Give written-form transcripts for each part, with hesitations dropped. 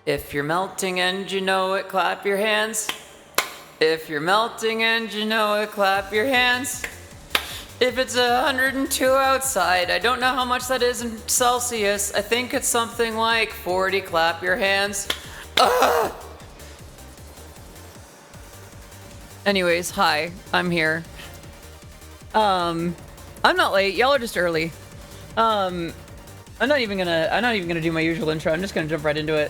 If you're melting and you know it, clap your hands. If you're melting and you know it, clap your hands. If it's 102 outside, I don't know how much that is in Celsius. I think it's something like 40. Clap your hands. Ugh! Anyways, hi, I'm here. I'm not late. Y'all are just early. I'm not even gonna do my usual intro. I'm just gonna jump right into it.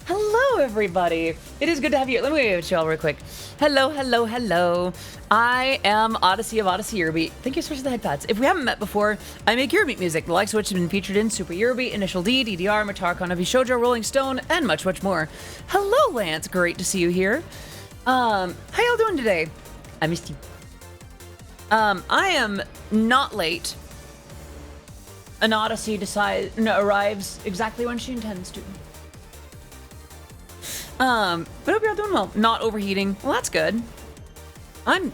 Hello, everybody. It is good to have you. Let me give it to y'all real quick. Hello, hello, hello. I am Odyssey of Odyssey Eurobeat. Thank you so much for the headpads. If we haven't met before, I make Eurobeat music, the likes of which have been featured in Super Eurobeat, Initial D, DDR, Matar, Konavi Shoujo, Rolling Stone, and much, much more. Hello, Lance. Great to see you here. How y'all doing today? I missed you. I am not late. An Odyssey arrives exactly when she intends to. But I hope you're all doing well. Not overheating. Well, that's good. I'm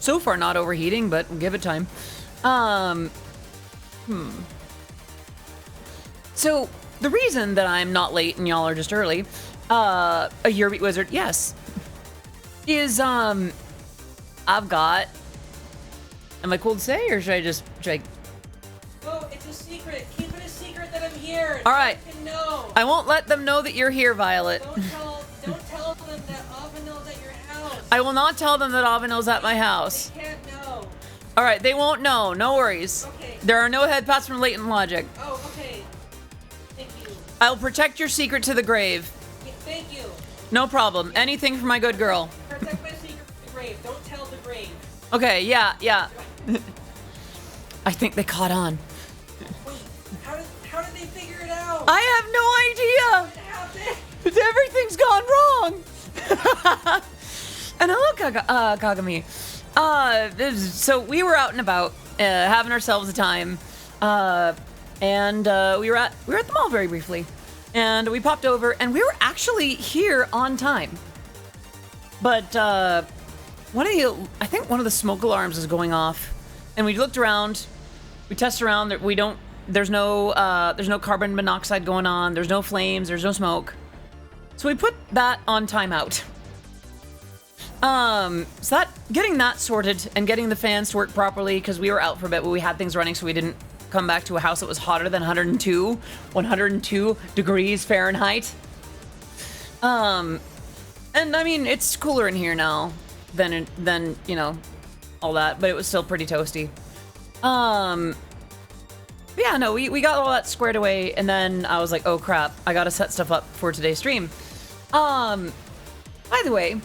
so far not overheating, but we'll give it time. So the reason that I'm not late and y'all are just early, a Eurobeat wizard, yes, is I've got. Am I cool to say, or should I? No, it's a secret. Keep it a secret that I'm here. All right. No one can know. I won't let them know that you're here, Violet. Don't tell them that Avano's at your house. I will not tell them that Avano's at my house. They can't know. All right, they won't know. No worries. Okay. There are no headpaths from Latent Logic. Oh, okay. Thank you. I'll protect your secret to the grave. Yeah, thank you. No problem. Anything for my good girl. Protect my secret to the grave. Don't tell the grave. Okay, yeah. I think they caught on. Wait, how did they figure it out? I have no idea. What happened? Everything's gone wrong. And hello, Kagami. So we were out and about, having ourselves a time, and we were at the mall very briefly, and we popped over, and we were actually here on time. But I think one of the smoke alarms is going off, and we looked around, we tested around. There's no carbon monoxide going on. There's no flames. There's no smoke. So we put that on timeout. So getting that sorted and getting the fans to work properly, because we were out for a bit, but we had things running, so we didn't come back to a house that was hotter than 102 degrees Fahrenheit. And I mean, it's cooler in here now than you know, all that, but it was still pretty toasty. Yeah, no, we got all that squared away, and then I was like, oh crap, I gotta set stuff up for today's stream. By the way,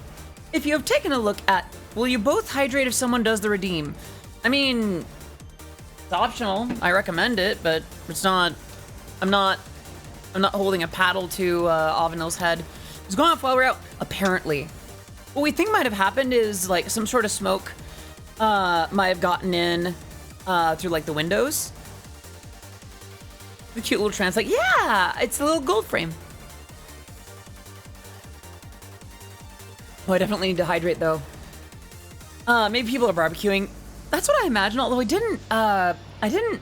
if you have taken a look at, will you both hydrate if someone does the redeem? I mean, it's optional. I recommend it, but it's not. I'm not holding a paddle to Avano's head. It's going off while we're out. Apparently, what we think might have happened is like some sort of smoke might have gotten in through like the windows. The cute little trans, like, yeah, it's a little gold frame. Oh, I definitely need to hydrate though. Maybe people are barbecuing. That's what I imagine. Although I didn't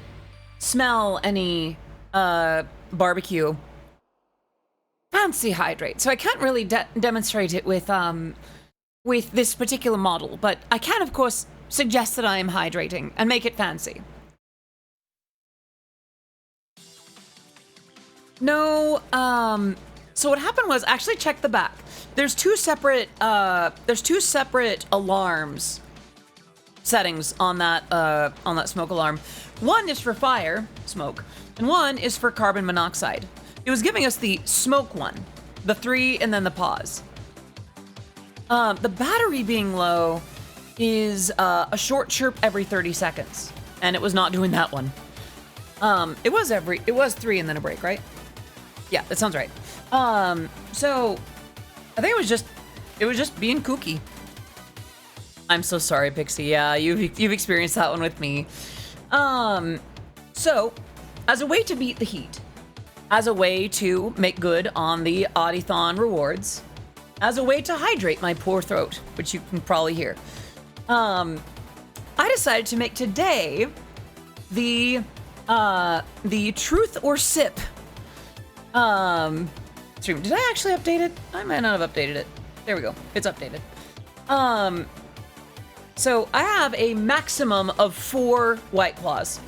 smell any barbecue. Fancy hydrate, so I can't really demonstrate it with this particular model. But I can, of course, suggest that I am hydrating and make it fancy. No, so what happened was, actually check the back. There's two separate alarms settings on that smoke alarm. One is for fire, smoke, and one is for carbon monoxide. It was giving us the smoke one, the 3, and then the pause. The battery being low is a short chirp every 30 seconds, and it was not doing that one. It was 3 and then a break, right? Yeah, that sounds right. So I think it was just being kooky. I'm so sorry, Pixie. Yeah, you've experienced that one with me. So as a way to beat the heat, as a way to make good on the ODYTHON rewards, as a way to hydrate my poor throat, which you can probably hear, I decided to make today the truth or sip stream. Did I actually update it? I might not have updated it. There we go. It's updated. So I have a maximum of 4 White Claws.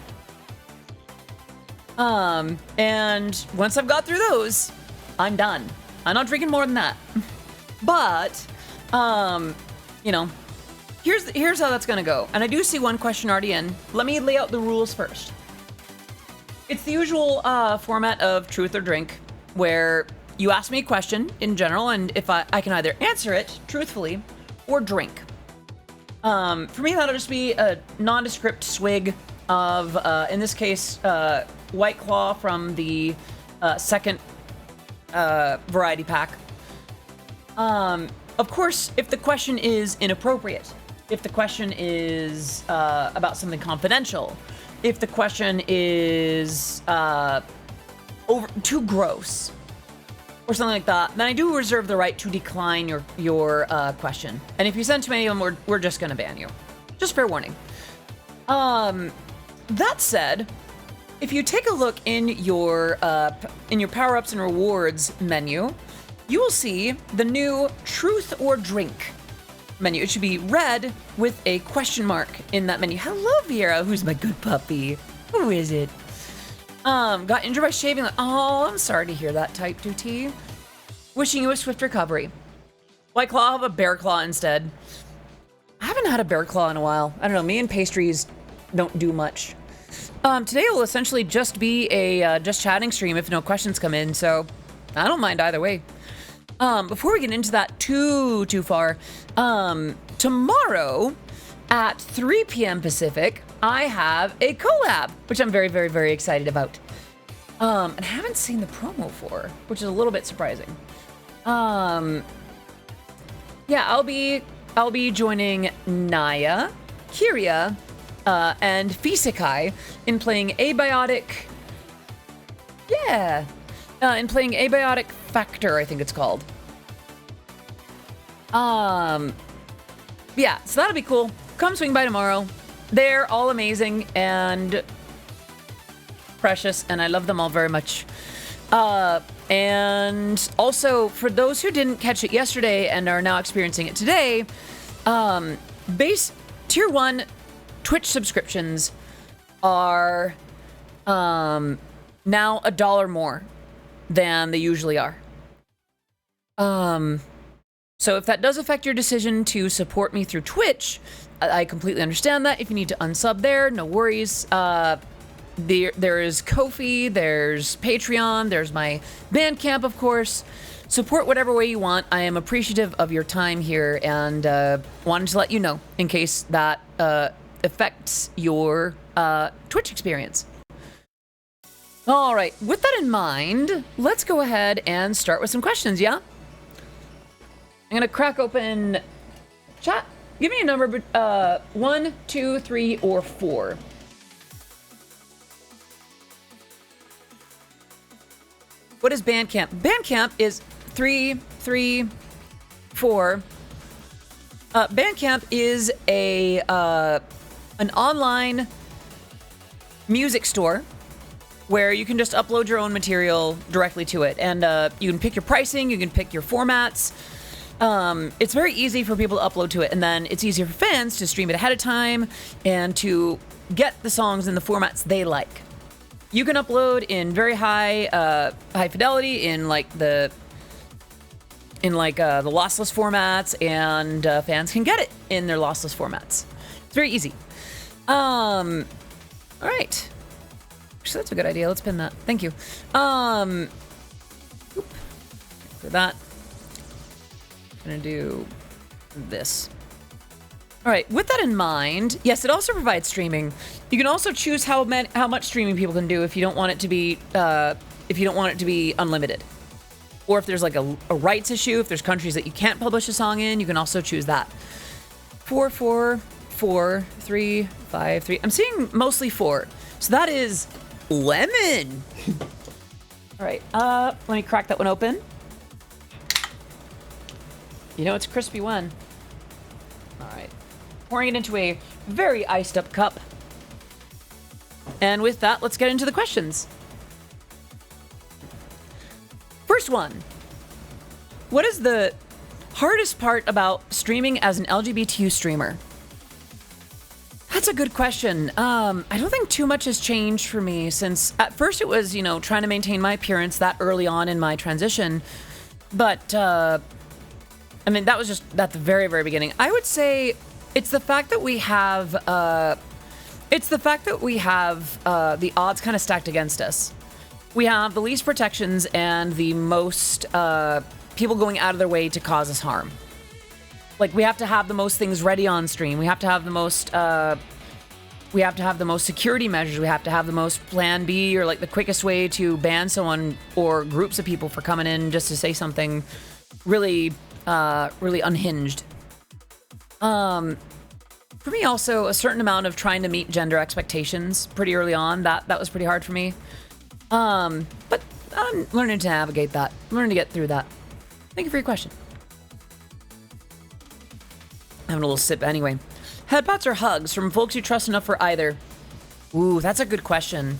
And once I've got through those, I'm done. I'm not drinking more than that. But, you know, here's how that's gonna go. And I do see one question already in. Let me lay out the rules first. It's the usual format of truth or drink, where you ask me a question in general, and if I can either answer it truthfully or drink. For me, that'll just be a nondescript swig of, in this case, White Claw from the second variety pack. Of course, if the question is inappropriate, if the question is about something confidential, if the question is too gross, or something like that, then I do reserve the right to decline your question. And if you send too many of them, we're just gonna ban you. Just fair warning. That said, if you take a look in your power-ups and rewards menu, you will see the new Truth or Drink menu. It should be red with a question mark in that menu. Hello, Viera. Who's my good puppy? Who is it? Got injured by shaving. Oh, I'm sorry to hear that, Type 2T. Wishing you a swift recovery. White Claw, I'll have a Bear Claw instead. I haven't had a Bear Claw in a while. I don't know, me and pastries don't do much. Today will essentially just be a just chatting stream if no questions come in, so I don't mind either way. Before we get into that too far, tomorrow at 3 p.m. Pacific, I have a collab, which I'm very, very, very excited about. And I haven't seen the promo for, which is a little bit surprising. Yeah, I'll be joining Naya, Kiria, and Fisekai in playing Abiotic. Yeah, in playing Abiotic Factor, I think it's called. Yeah, so that'll be cool. Come swing by tomorrow. They're all amazing and precious, and I love them all very much. And also, for those who didn't catch it yesterday and are now experiencing it today, base tier 1 Twitch subscriptions are now $1 more than they usually are. So if that does affect your decision to support me through Twitch, I completely understand that. If you need to unsub there, no worries. There is Ko-fi, there's Patreon, there's my Bandcamp, of course. Support whatever way you want. I am appreciative of your time here, and wanted to let you know in case that affects your Twitch experience. All right, with that in mind, let's go ahead and start with some questions, yeah? I'm gonna crack open chat. Give me a number, 1, 2, 3, or 4. What is Bandcamp? Bandcamp is 3, 3, 4. Bandcamp is an online music store where you can just upload your own material directly to it, and you can pick your pricing, you can pick your formats. It's very easy for people to upload to it, and then it's easier for fans to stream it ahead of time and to get the songs in the formats they like. You can upload in very high fidelity in the lossless formats, and fans can get it in their lossless formats. It's very easy. All right. Actually, that's a good idea. Let's pin that. Thank you. For that, I'm gonna do this. All right, with that in mind, yes, it also provides streaming. You can also choose how much streaming people can do if you don't want it to be unlimited, or if there's like a rights issue. If there's countries that you can't publish a song in, you can also choose that. 4, 4, 4, 3, 5, 3. I'm seeing mostly 4, so that is lemon. All right, let me crack that one open. You know it's a crispy one. All right. Pouring it into a very iced up cup. And with that, let's get into the questions. First one. what is the hardest part about streaming as an LGBTQ streamer? That's a good question. I don't think too much has changed for me since at first it was, you know, trying to maintain my appearance that early on in my transition. But, I mean, that was just at the very, very beginning. I would say it's the fact that we have, the odds kind of stacked against us. We have the least protections and the most, people going out of their way to cause us harm. Like, we have to have the most things ready on stream. We have to have the most, security measures. We have to have the most plan B, or like the quickest way to ban someone or groups of people for coming in just to say something really, really unhinged. For me also, a certain amount of trying to meet gender expectations pretty early on. That was pretty hard for me. But I'm learning to navigate that. I'm learning to get through that. Thank you for your question. Having a little sip anyway. Headpats or hugs from folks you trust enough for either? Ooh, that's a good question.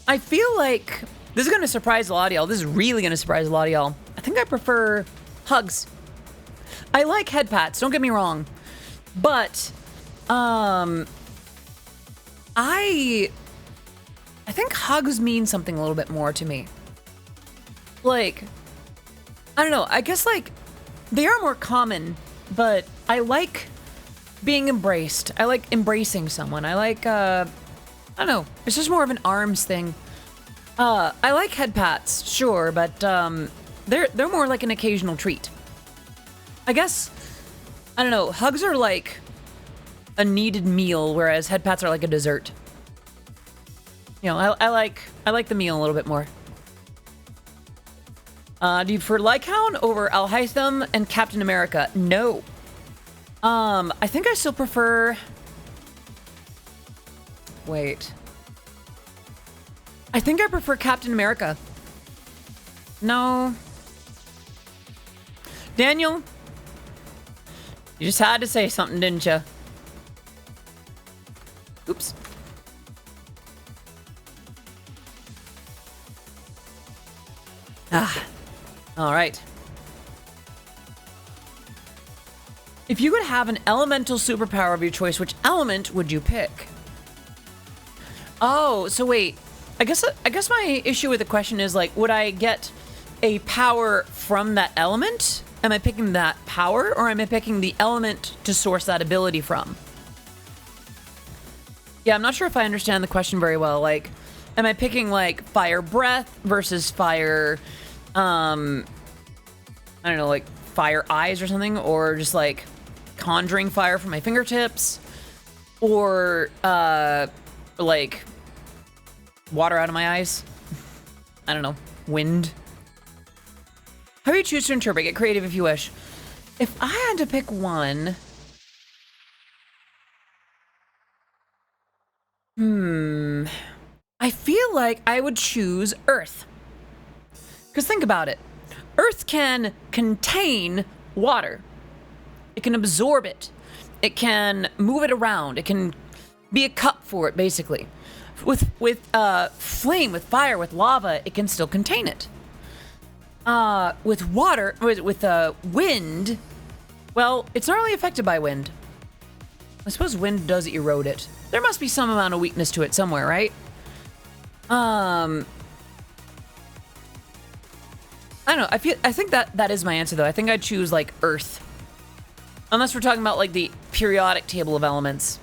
I feel like this is going to surprise a lot of y'all. This is really going to surprise a lot of y'all. I think I prefer hugs. I like headpats, don't get me wrong. But, I think hugs mean something a little bit more to me. Like, I don't know. I guess, like, they are more common, but I like being embraced. I like embracing someone. I like, I don't know. It's just more of an arms thing. I like head pats, sure, but, they're more like an occasional treat. I guess, I don't know. Hugs are like a needed meal, whereas head pats are like a dessert. You know, I like the meal a little bit more. Do you prefer Lycaon over Alhaitham and Captain America? No. I think I still prefer... Wait. I think I prefer Captain America. No. Daniel? You just had to say something, didn't you? Oops. Ah. All right. If you could have an elemental superpower of your choice, which element would you pick? Oh, so wait. I guess my issue with the question is, like, would I get a power from that element? Am I picking that power, or am I picking the element to source that ability from? Yeah, I'm not sure if I understand the question very well. Like, am I picking, like, fire breath versus fire, I don't know, like, fire eyes or something? Or just, like, conjuring fire from my fingertips? Or, like, water out of my eyes? I don't know. Wind? How do you choose to interpret? Get creative if you wish. If I had to pick one... I feel like I would choose Earth. Because think about it. Earth can contain water. It can absorb it. It can move it around. It can be a cup for it, basically. With flame, with fire, with lava, it can still contain it. With water, with wind, well, it's not really affected by wind. I suppose wind does erode it. There must be some amount of weakness to it somewhere, right? I don't know. I think that is my answer, though. I think I'd choose, like, Earth. Unless we're talking about, like, the periodic table of elements.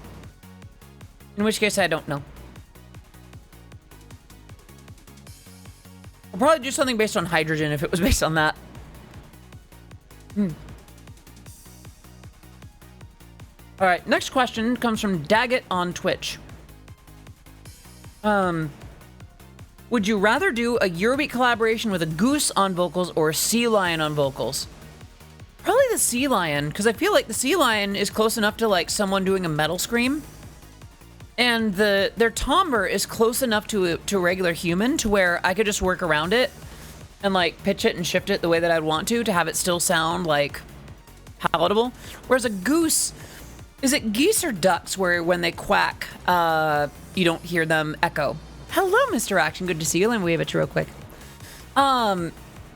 In which case, I don't know. I'll probably do something based on hydrogen if it was based on that. Alright, next question comes from Daggett on Twitch. Would you rather do a Eurobeat collaboration with a goose on vocals or a sea lion on vocals? Probably the sea lion, because I feel like the sea lion is close enough to, like, someone doing a metal scream. And their timbre is close enough to a regular human to where I could just work around it and, like, pitch it and shift it the way that I'd want to have it still sound, like, palatable. Whereas a goose, is it geese or ducks where when they quack, you don't hear them echo? Hello, Mr. Action. Good to see you. Let me wave at you real quick. But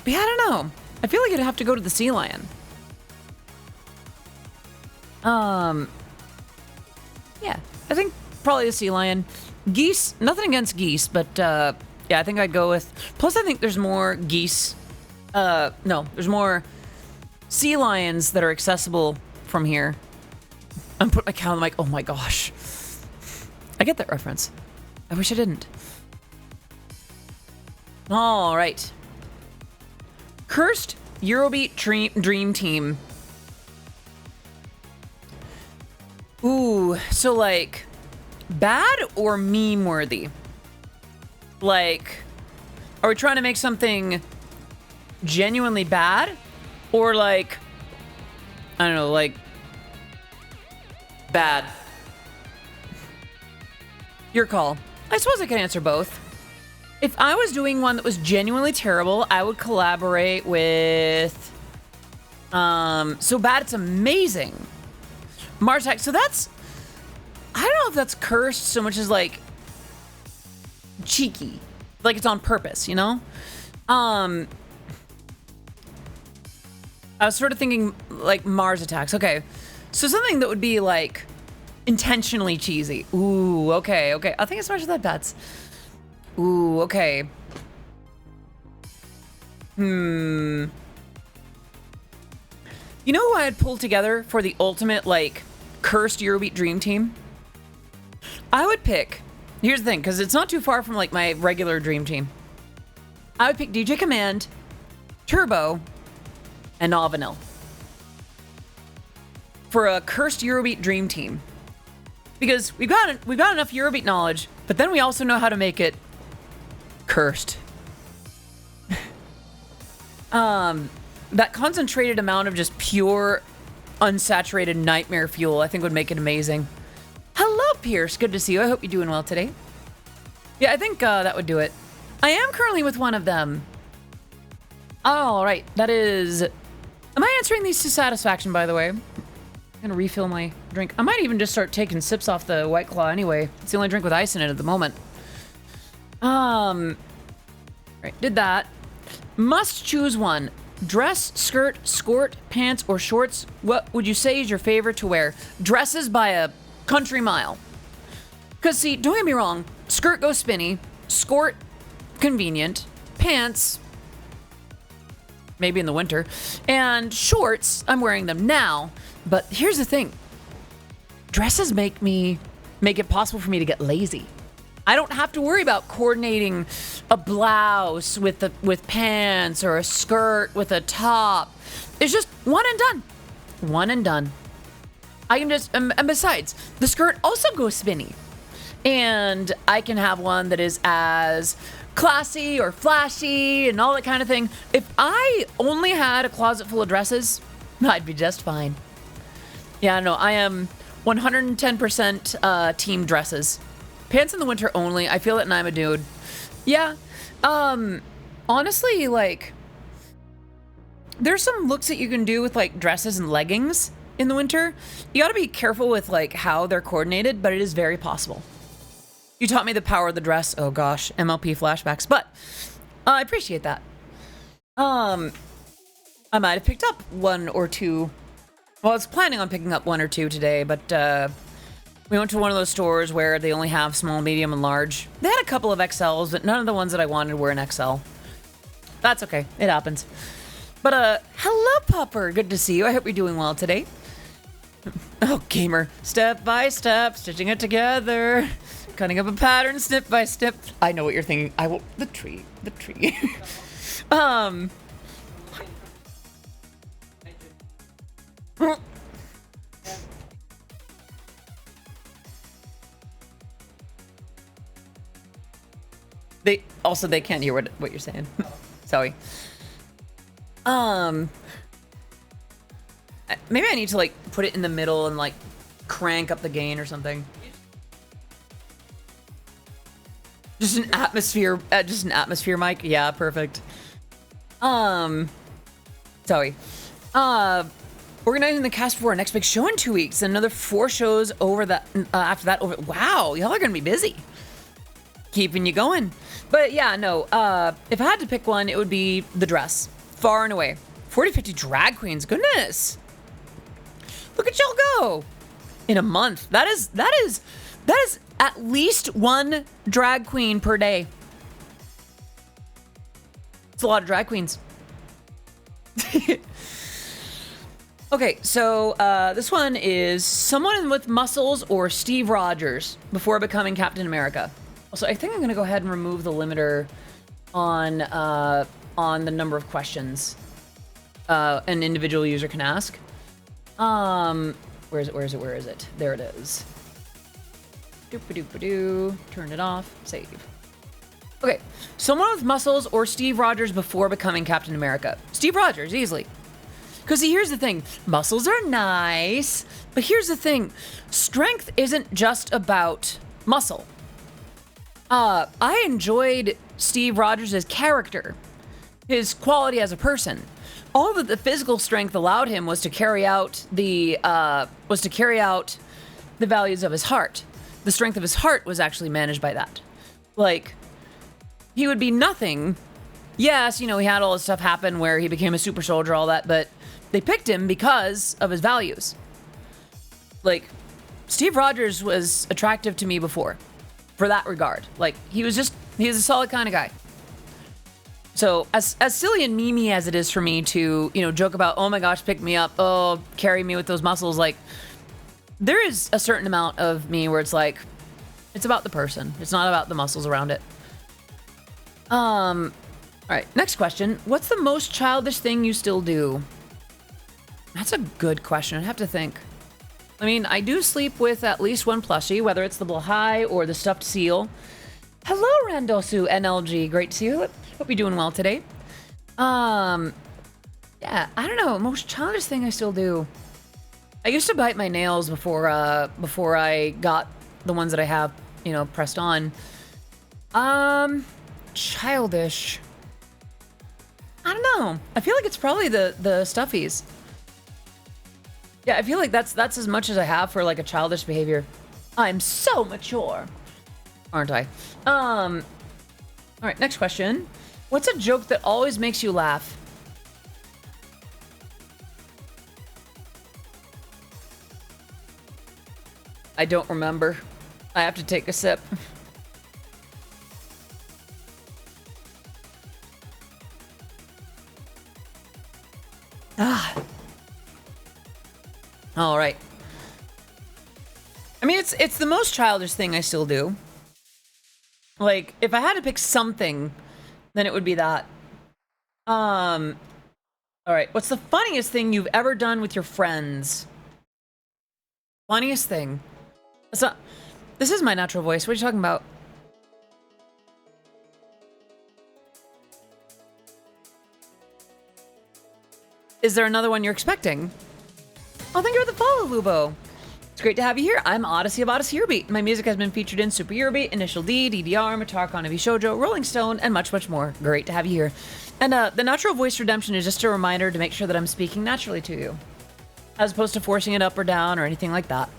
yeah, I don't know. I feel like it'd have to go to the sea lion. Yeah, I think probably the sea lion. Geese, nothing against geese, but yeah, I think I'd go with. Plus, I think there's more geese. No, there's more sea lions that are accessible from here. I'm putting my cow on the mic. Oh my gosh, I get that reference. I wish I didn't. All right. Cursed Eurobeat Dream Team. Ooh, so like bad or meme worthy? Like, are we trying to make something genuinely bad? Or like, I don't know, like bad? Your call. I suppose I could answer both. If I was doing one that was genuinely terrible, I would collaborate with So Bad It's Amazing. Mars Attack. So that's, I don't know if that's cursed so much as like cheeky. Like it's on purpose, you know? I was sort of thinking like Mars Attacks. Okay. So something that would be like intentionally cheesy. Ooh, okay. I think it's much of that bets. Ooh, okay. You know who I'd pull together for the ultimate, like, cursed Eurobeat Dream Team? I would pick, here's the thing, because it's not too far from, like, my regular Dream Team. I would pick DJ Command, Turbo, and Avanil for a cursed Eurobeat Dream Team. Because we've got enough Eurobeat knowledge, but then we also know how to make it cursed. That concentrated amount of just pure, unsaturated nightmare fuel, I think would make it amazing. Hello, Pierce. Good to see you. I hope you're doing well today. Yeah, I think that would do it. I am currently with one of them. All right, that is... Am I answering these to satisfaction, by the way? I'm gonna refill my drink. I might even just start taking sips off the White Claw anyway. It's the only drink with ice in it at the moment. Right, did that. Must choose one. Dress, skirt, skort, pants, or shorts. What would you say is your favorite to wear? Dresses by a country mile. Because, see, don't get me wrong. Skirt goes spinny. Skort, convenient. Pants, maybe in the winter. And shorts, I'm wearing them now. But here's the thing. Dresses make it possible for me to get lazy. I don't have to worry about coordinating a blouse with pants or a skirt with a top. It's just one and done. One and done. I can just, and besides, the skirt also goes spinny. And I can have one that is as classy or flashy and all that kind of thing. If I only had a closet full of dresses, I'd be just fine. Yeah, no, I am 110% team dresses. Pants in the winter only. I feel it and I'm a dude. Yeah. Honestly, like, there's some looks that you can do with like dresses and leggings in the winter. You gotta be careful with like how they're coordinated, but it is very possible. You taught me the power of the dress. Oh gosh, MLP flashbacks, but I appreciate that. I might have picked up one or two. Well, I was planning on picking up one or two today, but we went to one of those stores where they only have small, medium, and large. They had a couple of XLs, but none of the ones that I wanted were an XL. That's okay. It happens. But, hello, Pupper. Good to see you. I hope you're doing well today. Oh, gamer. Step by step, stitching it together. Cutting up a pattern, snip by snip. I know what you're thinking. I will... The tree. They can't hear what you're saying. Sorry. Maybe I need to like put it in the middle and like crank up the gain or something. Just an atmosphere mic. Yeah, perfect. Sorry. Organizing the cast for our next big show in 2 weeks. Another 4 shows over that after that. Wow, y'all are gonna be busy. Keeping you going. But yeah, no, if I had to pick one, it would be the dress. far and away. 40, 50 drag queens. Goodness. Look at y'all go. In a month. That is at least one drag queen per day. It's a lot of drag queens. Okay, so this one is someone with muscles or Steve Rogers before becoming Captain America. Also, I think I'm gonna go ahead and remove the limiter on the number of questions an individual user can ask. Where is it? There it is. Doop-a-doop-a-doo. Turn it off. Save. Okay, someone with muscles or Steve Rogers before becoming Captain America. Steve Rogers, easily. Because see, here's the thing. Muscles are nice, but here's the thing. Strength isn't just about muscle. I enjoyed Steve Rogers' character, his quality as a person. All that the physical strength allowed him was to carry out the values of his heart. The strength of his heart was actually managed by that. Like, he would be nothing. Yes, you know, he had all this stuff happen where he became a super soldier, all that, but they picked him because of his values. Like, Steve Rogers was attractive to me before, for that regard. Like, he's a solid kind of guy. So, as silly and memey as it is for me to, you know, joke about, oh my gosh, pick me up, oh, carry me with those muscles, like, there is a certain amount of me where it's like, it's about the person. It's not about the muscles around it. All right, next question. What's the most childish thing you still do? That's a good question. I'd have to think. I mean, I do sleep with at least one plushie, whether it's the Blahai or the stuffed seal. Hello, Randosu NLG. Great to see you. Hope you're doing well today. Yeah, I don't know. Most childish thing I still do. I used to bite my nails before I got the ones that I have, you know, pressed on. Childish. I don't know. I feel like it's probably the stuffies. Yeah, I feel like that's as much as I have for like a childish behavior. I'm so mature, aren't I? All right, next question. What's a joke that always makes you laugh? I don't remember. I have to take a sip. All right. I mean, it's the most childish thing I still do. Like, if I had to pick something, then it would be that. All right. What's the funniest thing you've ever done with your friends? Funniest thing. That's not. This is my natural voice. What are you talking about? Is there another one you're expecting? Oh, thank you for the follow, Lubo. It's great to have you here. I'm Odyssey of Odyssey Yerbeat. My music has been featured in Super Yerbeat, Initial D, DDR, Matar, Konavi Shoujo, Rolling Stone, and much, much more. Great to have you here. And the natural voice redemption is just a reminder to make sure that I'm speaking naturally to you, as opposed to forcing it up or down or anything like that.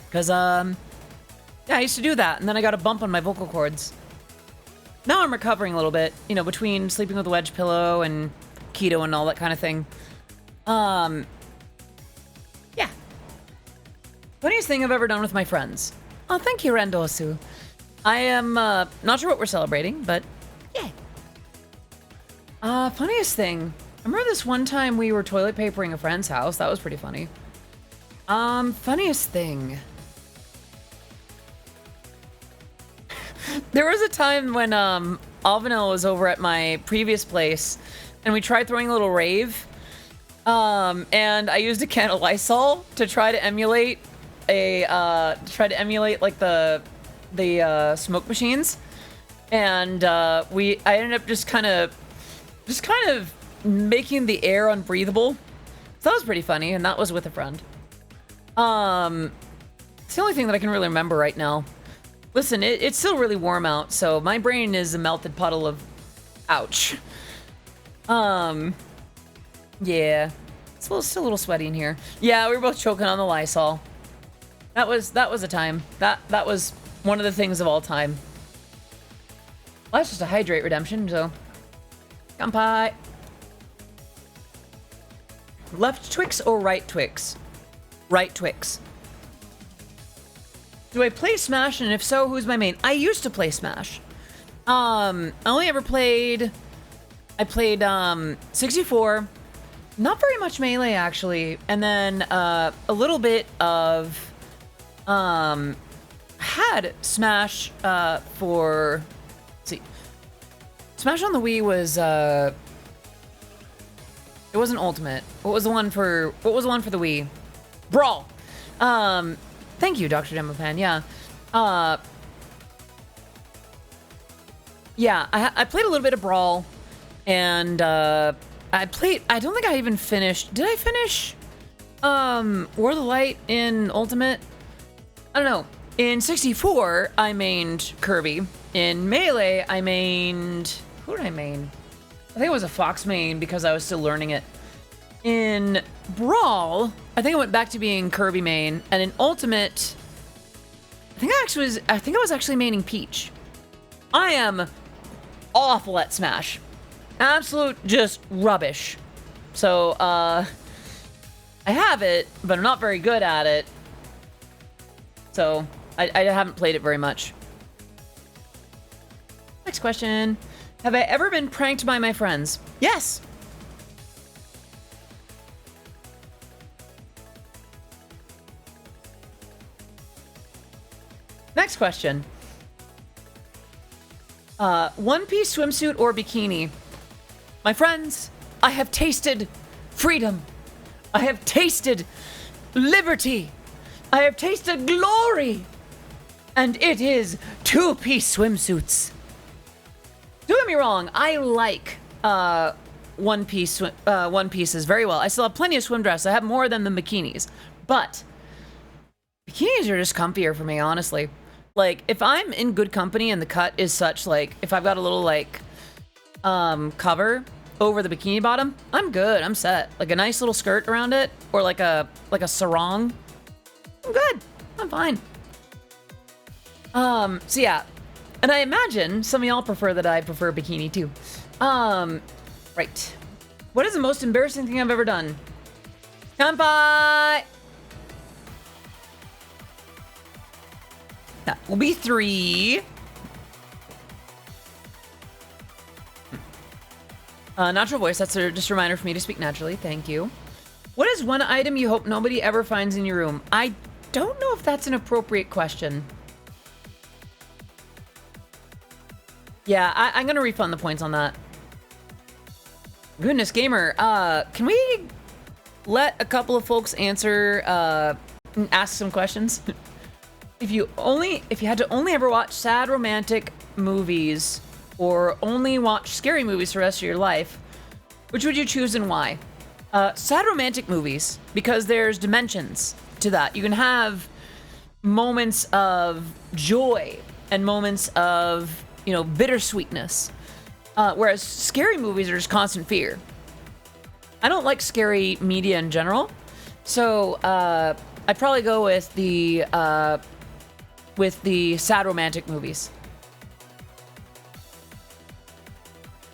Because, yeah, I used to do that, and then I got a bump on my vocal cords. Now I'm recovering a little bit, you know, between sleeping with a wedge pillow and keto and all that kind of thing. Yeah. Funniest thing I've ever done with my friends. Oh, thank you, Randosu. I am, not sure what we're celebrating, but yay. Funniest thing. I remember this one time we were toilet papering a friend's house. That was pretty funny. Funniest thing. There was a time when, Alvanel was over at my previous place, and we tried throwing a little rave. And I used a can of Lysol to try to emulate like the smoke machines. And, I ended up just kind of making the air unbreathable. So that was pretty funny, and that was with a friend. It's the only thing that I can really remember right now. Listen, it's still really warm out, so my brain is a melted puddle of ouch. Yeah. It's still a little sweaty in here. Yeah, we were both choking on the Lysol. That was a time. That was one of the things of all time. Well, that's just a hydrate redemption, so. Kanpai. Left Twix or right Twix? Right Twix. Do I play Smash, and if so, who's my main? I used to play Smash. I only ever played... I played 64, not very much Melee actually, and then a little bit of had Smash for, let's see, Smash on the Wii was it wasn't Ultimate. What was the one for the Wii? Brawl. Thank you, Dr. Demopan. Yeah. Yeah, I played a little bit of Brawl. And I don't think I even finished. Did I finish War of the Light in Ultimate? I don't know. In 64, I mained Kirby. In Melee, I mained... Who did I main? I think it was a Fox main because I was still learning it. In Brawl, I think I went back to being Kirby main. And in Ultimate, I think I was actually maining Peach. I am awful at Smash. Absolute just rubbish. So, I have it, but I'm not very good at it. So, I haven't played it very much. Next question. Have I ever been pranked by my friends? Yes! Next question. One-piece swimsuit or bikini? My friends, I have tasted freedom. I have tasted liberty. I have tasted glory. And it is two-piece swimsuits. Don't get me wrong, I like one pieces very well. I still have plenty of swim dresses. I have more of them than bikinis. But bikinis are just comfier for me, honestly. Like, if I'm in good company and the cut is such, like, if I've got a little, like, cover over the bikini bottom, I'm good. I'm set. Like a nice little skirt around it, or like a sarong. I'm good. I'm fine. So yeah. And I imagine some of y'all prefer that I prefer bikini too. Right. What is the most embarrassing thing I've ever done? Kanpai! That will be 3. Natural voice, that's just a reminder for me to speak naturally. Thank you. What is one item you hope nobody ever finds in your room? I don't know if that's an appropriate question. Yeah, I'm gonna refund the points on that. Goodness, gamer, can we let a couple of folks answer, ask some questions? If you had to only ever watch sad romantic movies or only watch scary movies for the rest of your life, which would you choose and why? Sad romantic movies, because there's dimensions to that. You can have moments of joy and moments of, you know, bittersweetness. Whereas scary movies are just constant fear. I don't like scary media in general, so I'd probably go with the sad romantic movies.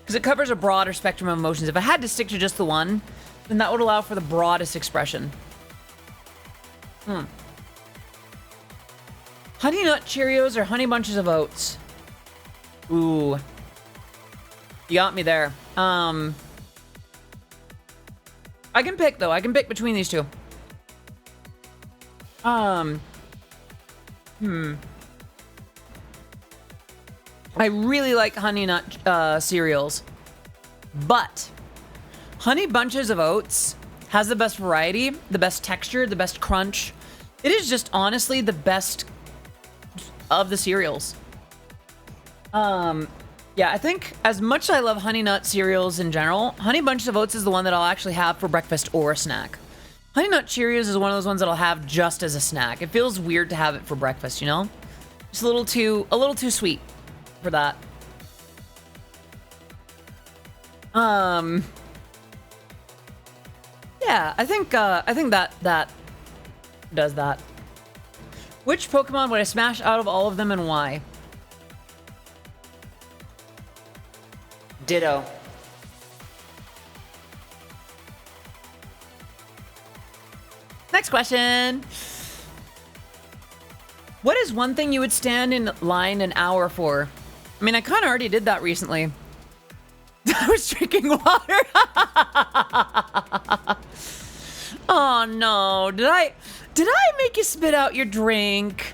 Because it covers a broader spectrum of emotions. If I had to stick to just the one, then that would allow for the broadest expression. Honey Nut Cheerios or Honey Bunches of Oats? Ooh. You got me there. I can pick, though. I can pick between these two. I really like Honey Nut cereals, but Honey Bunches of Oats has the best variety, the best texture, the best crunch. It is just honestly the best of the cereals. Yeah, I think as much as I love Honey Nut cereals in general, Honey Bunches of Oats is the one that I'll actually have for breakfast or a snack. Honey Nut Cheerios is one of those ones that I'll have just as a snack. It feels weird to have it for breakfast, you know? Just a little too sweet for that. Yeah, I think that does that. Which Pokemon would I smash out of all of them and why? Ditto. Next question. What is one thing you would stand in line an hour for? I mean, I kind of already did that recently. I was drinking water. Oh no, did I make you spit out your drink?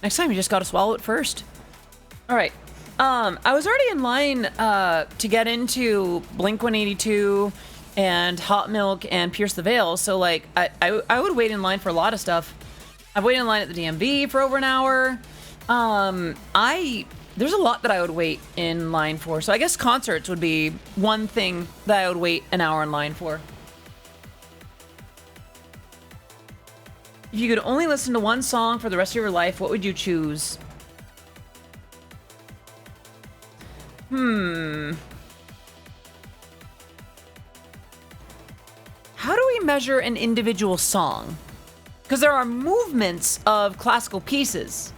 Next time you just gotta swallow it first. All right. I was already in line to get into Blink-182 and Hot Milk and Pierce the Veil, so like I would wait in line for a lot of stuff. I've waited in line at the DMV for over an hour. There's a lot that I would wait in line for, so I guess concerts would be one thing that I would wait an hour in line for. If you could only listen to one song for the rest of your life, what would you choose? How do we measure an individual song? Because there are movements of classical pieces.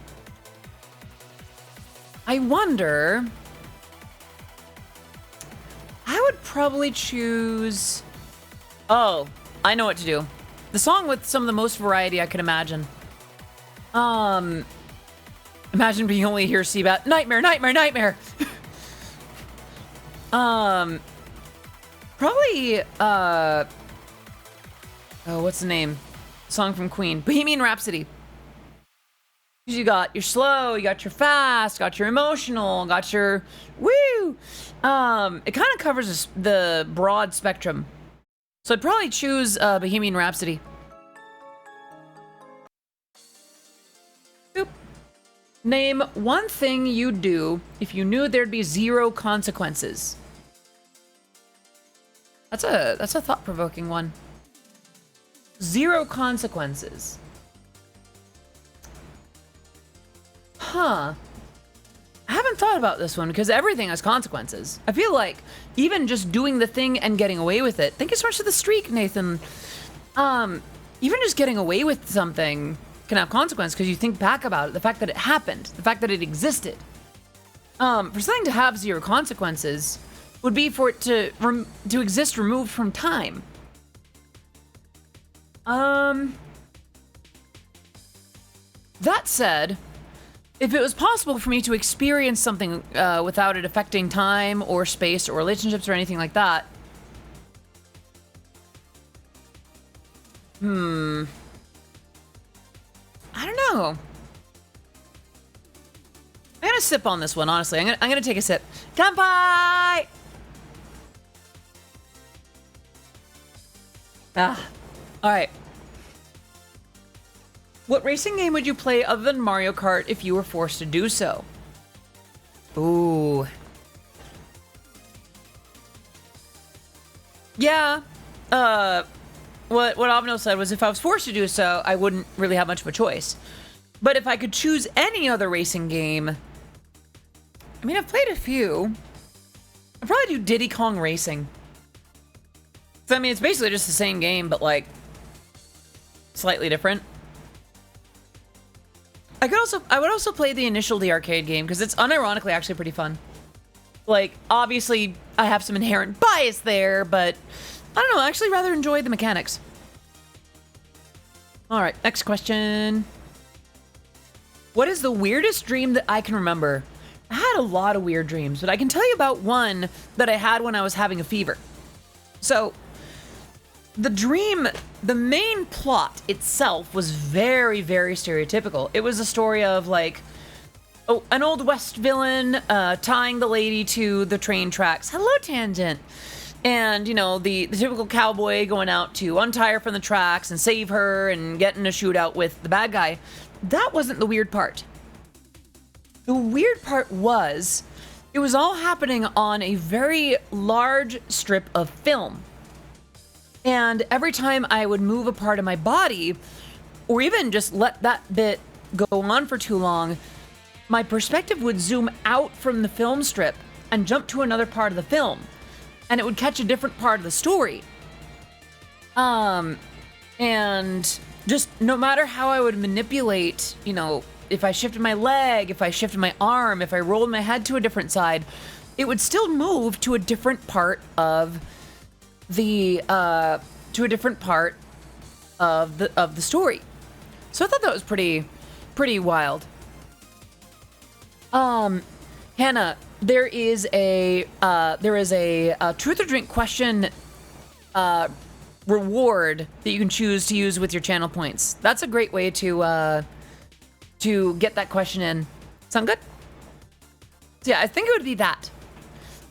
I wonder... I would probably choose... Oh, I know what to do. The song with some of the most variety I could imagine. Imagine being only hear Seabat. Nightmare, nightmare, nightmare! Probably, oh, what's the name? Song from Queen. Bohemian Rhapsody. You got your slow, you got your fast, got your emotional, got your woo! It kind of covers the broad spectrum. So I'd probably choose Bohemian Rhapsody. Boop. Name one thing you'd do if you knew there'd be 0 consequences. That's a thought-provoking one. 0 consequences. Huh. I haven't thought about this one because everything has consequences. I feel like even just doing the thing and getting away with it. Thank you so much for the streak, Nathan. Even just getting away with something can have consequences because you think back about it. The fact that it happened, the fact that it existed. For something to have 0 consequences would be for it to exist removed from time. That said, if it was possible for me to experience something without it affecting time or space or relationships or anything like that, I don't know. I'm gonna sip on this one, honestly. I'm gonna take a sip. Kanpai! All right. What racing game would you play other than Mario Kart if you were forced to do so? Ooh. Yeah. What Avno said was if I was forced to do so, I wouldn't really have much of a choice. But if I could choose any other racing game, I mean, I've played a few. I'd probably do Diddy Kong Racing. So, I mean, it's basically just the same game, but like slightly different. I would also play the initial the arcade game because it's unironically actually pretty fun. Like, obviously, I have some inherent bias there, but I don't know. I actually rather enjoy the mechanics. All right, next question. What is the weirdest dream that I can remember? I had a lot of weird dreams, but I can tell you about one that I had when I was having a fever. So, the dream, the main plot itself was very, very stereotypical. It was a story of like, oh, an old West villain tying the lady to the train tracks. Hello, Tangent. And, you know, the typical cowboy going out to untie her from the tracks and save her and get in a shootout with the bad guy. That wasn't the weird part. The weird part was, it was all happening on a very large strip of film. And every time I would move a part of my body, or even just let that bit go on for too long, my perspective would zoom out from the film strip and jump to another part of the film. And it would catch a different part of the story. And just no matter how I would manipulate, you know, if I shifted my leg, if I shifted my arm, if I rolled my head to a different side, it would still move to a different part of the, of the story. So I thought that was pretty wild. Hannah, there is a truth or drink question reward that you can choose to use with your channel points. That's a great way to get that question in. Sound good? So yeah, I think it would be that.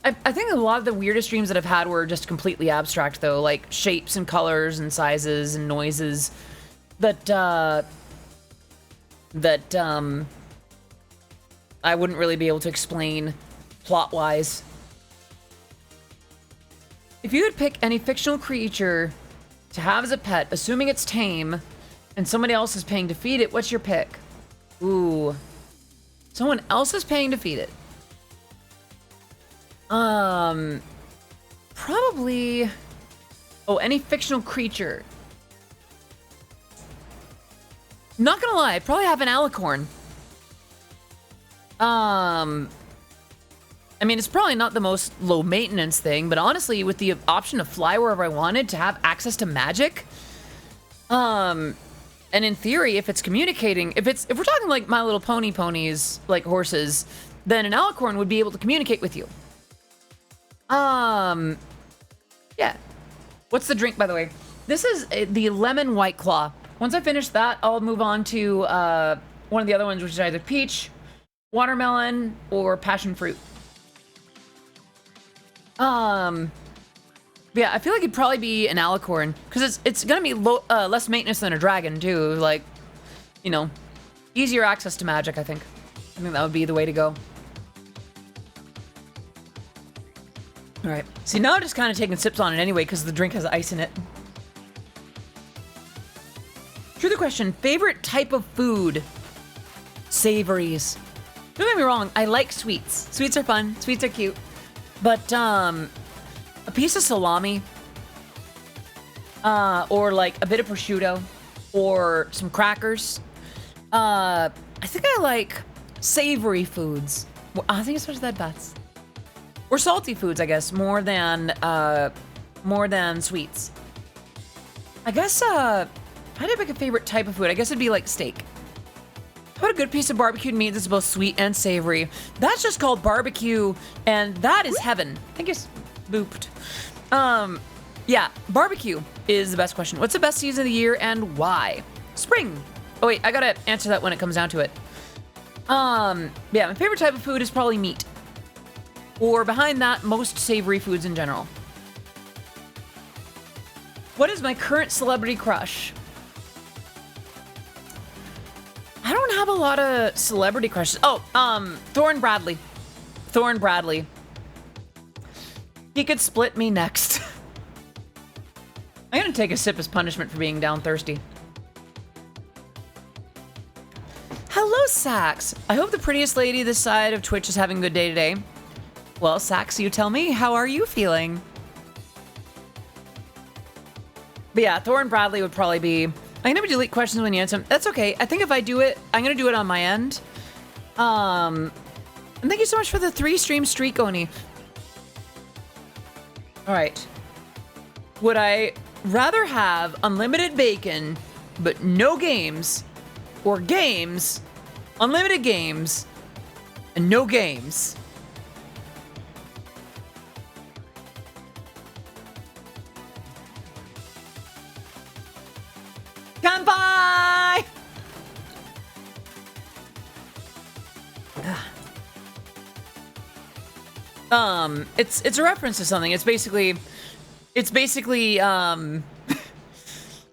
I think a lot of the weirdest dreams that I've had were just completely abstract, though, like shapes and colors and sizes and noises that I wouldn't really be able to explain plot-wise. If you could pick any fictional creature to have as a pet, assuming it's tame, and somebody else is paying to feed it, what's your pick? Ooh. Someone else is paying to feed it. Probably... Oh, any fictional creature. Not gonna lie, I'd probably have an alicorn. I mean, it's probably not the most low maintenance thing, but honestly, with the option to fly wherever I wanted, to have access to magic, and in theory, if it's communicating, if we're talking like My Little Pony ponies, like horses, then an alicorn would be able to communicate with you. Yeah. What's the drink, by the way? This is the lemon White Claw. Once I finish that, I'll move on to one of the other ones, which is either peach, watermelon, or passion fruit. Yeah, I feel like it'd probably be an alicorn, because it's gonna be less maintenance than a dragon, too. Like, you know, easier access to magic, I think. I think that would be the way to go. All right. See, now I'm just kind of taking sips on it anyway, because the drink has ice in it. True the question, favorite type of food? Savories. Don't get me wrong, I like sweets. Sweets are fun, sweets are cute. But, a piece of salami, or like a bit of prosciutto, or some crackers. I think I like savory foods. I think especially that bats. Or salty foods, I guess, more than sweets. I guess, if I had to pick a favorite type of food, I guess it'd be like steak. How about a good piece of barbecued meat that's both sweet and savory? That's just called barbecue, and that is heaven. I think it's booped. Yeah, barbecue is the best question. What's the best season of the year and why? Spring. Oh wait, I gotta answer that when it comes down to it. Yeah, my favorite type of food is probably meat. Or behind that, most savory foods in general. What is my current celebrity crush? I don't have a lot of celebrity crushes. Oh, Thorne Bradley. Thorne Bradley. He could split me next. I'm gonna take a sip as punishment for being down thirsty. Hello, Sax. I hope the prettiest lady this side of Twitch is having a good day today. Well, Sax, you tell me, how are you feeling? But yeah, Thorne Bradley would probably be... I'm gonna delete questions when you answer them. That's okay. I think if I do it, I'm gonna do it on my end. And thank you so much for the 3-stream streak, Oni. Alright. Would I rather have unlimited bacon, but no games, or games, unlimited games, and no games? Kanpai! It's a reference to something. It's basically,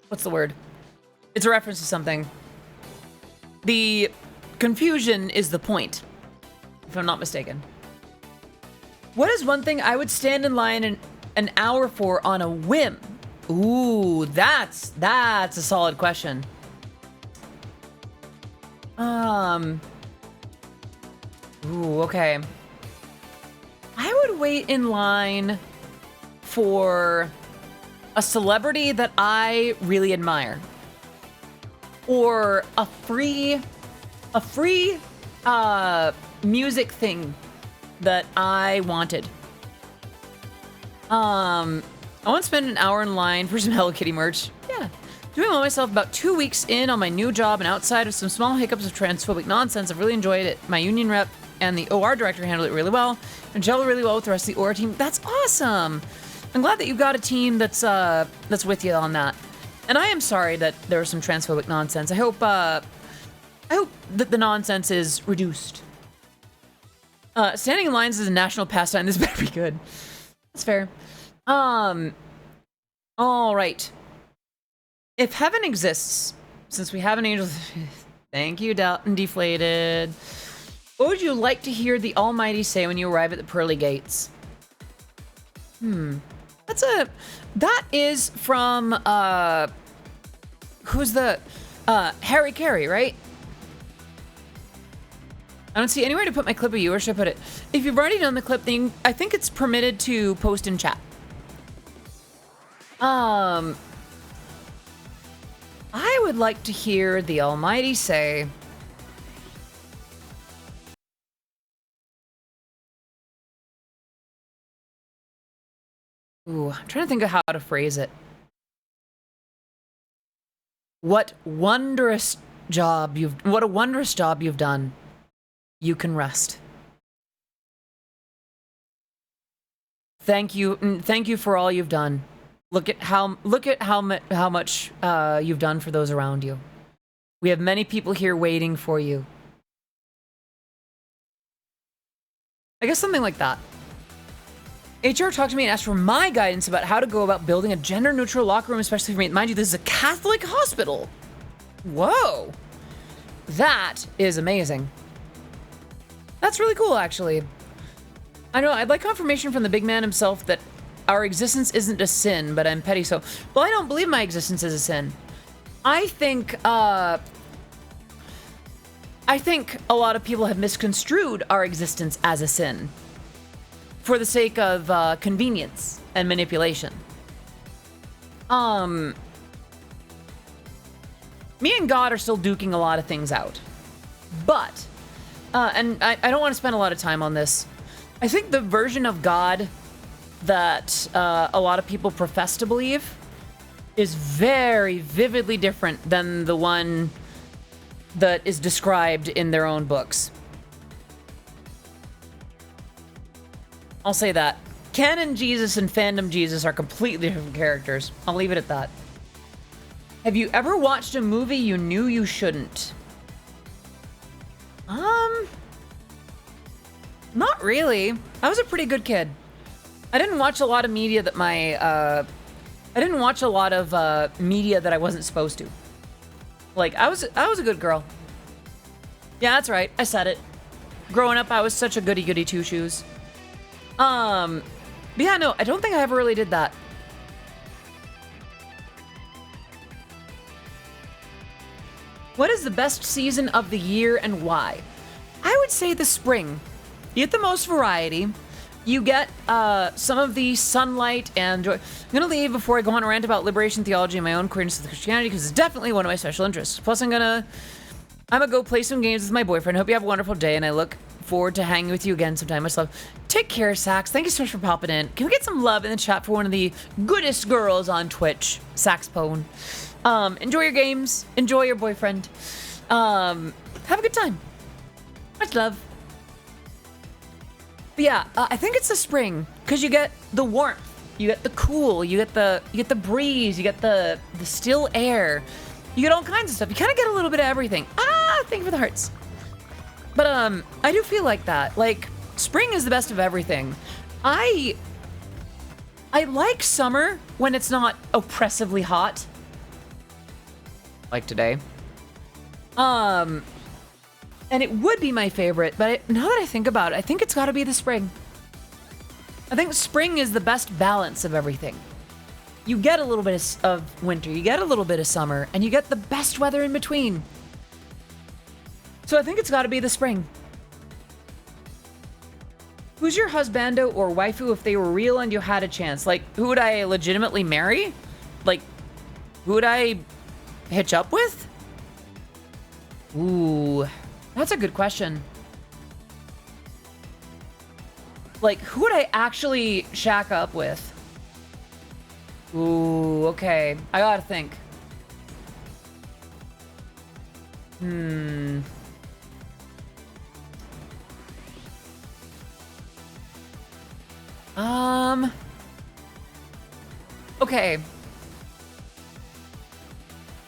what's the word? It's a reference to something. The confusion is the point, if I'm not mistaken. What is one thing I would stand in line an hour for on a whim? Ooh, that's a solid question. Ooh, okay. I would wait in line for a celebrity that I really admire, or a free music thing that I wanted. I want to spend an hour in line for some Hello Kitty merch. Yeah. Doing well myself about 2 weeks in on my new job, and outside of some small hiccups of transphobic nonsense, I've really enjoyed it. My union rep and the OR director handled it really well and gelled really well with the rest of the OR team. That's awesome. I'm glad that you've got a team that's with you on that. And I am sorry that there was some transphobic nonsense. I hope that the nonsense is reduced. Standing in lines is a national pastime. This better be good. That's fair. All right. If heaven exists, since we have an angel, thank you, Deflated. What would you like to hear the Almighty say when you arrive at the pearly gates? That is from, who's the, Harry Carey, right? I don't see anywhere to put my clip of viewership, but if you've already done the clip, then I think it's permitted to post in chat. I would like to hear the Almighty say, ooh, I'm trying to think of how to phrase it. What a wondrous job you've done. You can rest. Thank you for all you've done. Look at how much you've done for those around you. We have many people here waiting for you. I guess something like that. HR talked to me and asked for my guidance about how to go about building a gender-neutral locker room, especially for me. Mind you, this is a Catholic hospital. Whoa. That is amazing. That's really cool, actually. I know, I'd like confirmation from the big man himself that our existence isn't a sin, but I'm petty, so... Well, I don't believe my existence is a sin. I think a lot of people have misconstrued our existence as a sin for the sake of convenience and manipulation. Me and God are still duking a lot of things out. But, and I don't want to spend a lot of time on this. I think the version of God that a lot of people profess to believe is very vividly different than the one that is described in their own books. I'll say that. Canon Jesus and fandom Jesus are completely different characters. I'll leave it at that. Have you ever watched a movie you knew you shouldn't? Not really. I was a pretty good kid. I didn't watch a lot of media that media that I wasn't supposed to. Like, I was a good girl. Yeah, that's right. I said it. Growing up, I was such a goody-goody two-shoes. But yeah, no, I don't think I ever really did that. What is the best season of the year and why? I would say the spring. You get the most variety. You get some of the sunlight and joy. I'm gonna leave before I go on a rant about liberation theology and my own queerness with Christianity, because it's definitely one of my special interests. Plus, I'm gonna go play some games with my boyfriend. Hope you have a wonderful day, and I look forward to hanging with you again sometime. Much love. Take care, Sax. Thank you so much for popping in. Can we get some love in the chat for one of the goodest girls on Twitch, Saxpone? Enjoy your games. Enjoy your boyfriend. Have a good time. Much love. But yeah, I think it's the spring, because you get the warmth, you get the cool, you get the breeze, you get the still air, you get all kinds of stuff. You kind of get a little bit of everything. Thank you for the hearts. But I do feel like that. Like, spring is the best of everything. I like summer when it's not oppressively hot, like today. And it would be my favorite, but now that I think about it, I think it's got to be the spring. I think spring is the best balance of everything. You get a little bit of winter, you get a little bit of summer, and you get the best weather in between. So I think it's got to be the spring. Who's your husbando or waifu if they were real and you had a chance? Like, who would I legitimately marry? Like, who would I hitch up with? Ooh, that's a good question. Like, who would I actually shack up with? Ooh, okay. I gotta think. Hmm. Okay.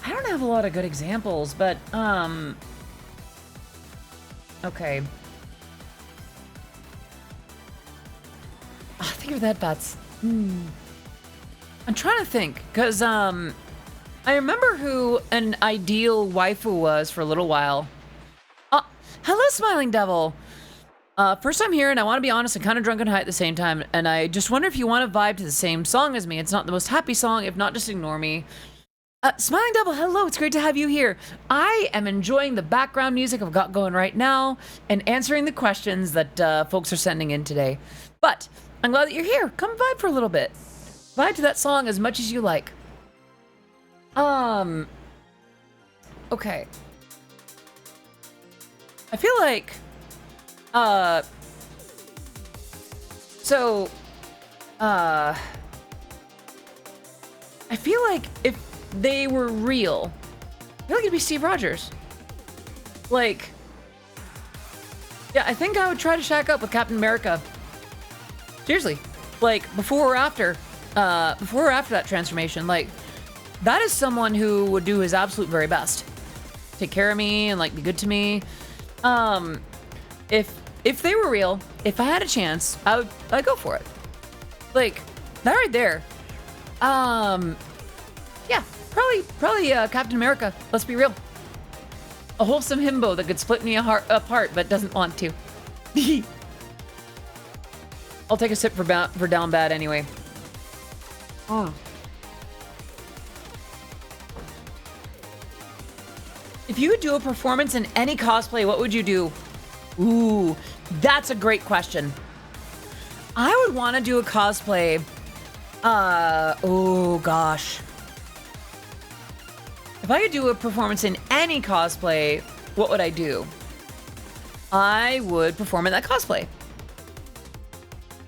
I don't have a lot of good examples, but, okay. Oh, think of that, Bats. I'm trying to think, because, I remember who an ideal waifu was for a little while. Hello, Smiling Devil! First time here, and I want to be honest and kind of drunk and high at the same time, and I just wonder if you want to vibe to the same song as me. It's not the most happy song, if not, just ignore me. Smiling Devil, hello, it's great to have you here. I am enjoying the background music I've got going right now, and answering the questions that folks are sending in today. But, I'm glad that you're here. Come vibe for a little bit. Vibe to that song as much as you like. Okay. I feel like, I feel like if they were real, I feel like it'd be Steve Rogers. Like, yeah, I think I would try to shack up with Captain America. Seriously. Like, before or after that transformation. Like, that is someone who would do his absolute very best. Take care of me and, like, be good to me. If they were real, if I had a chance, I'd go for it. Like, that right there. Yeah, probably Captain America. Let's be real. A wholesome himbo that could split me apart, but doesn't want to. I'll take a sip for down bad anyway. If you would do a performance in any cosplay, what would you do? Ooh, that's a great question. I would want to do a cosplay. Oh gosh. If I could do a performance in any cosplay, what would I do? I would perform in that cosplay.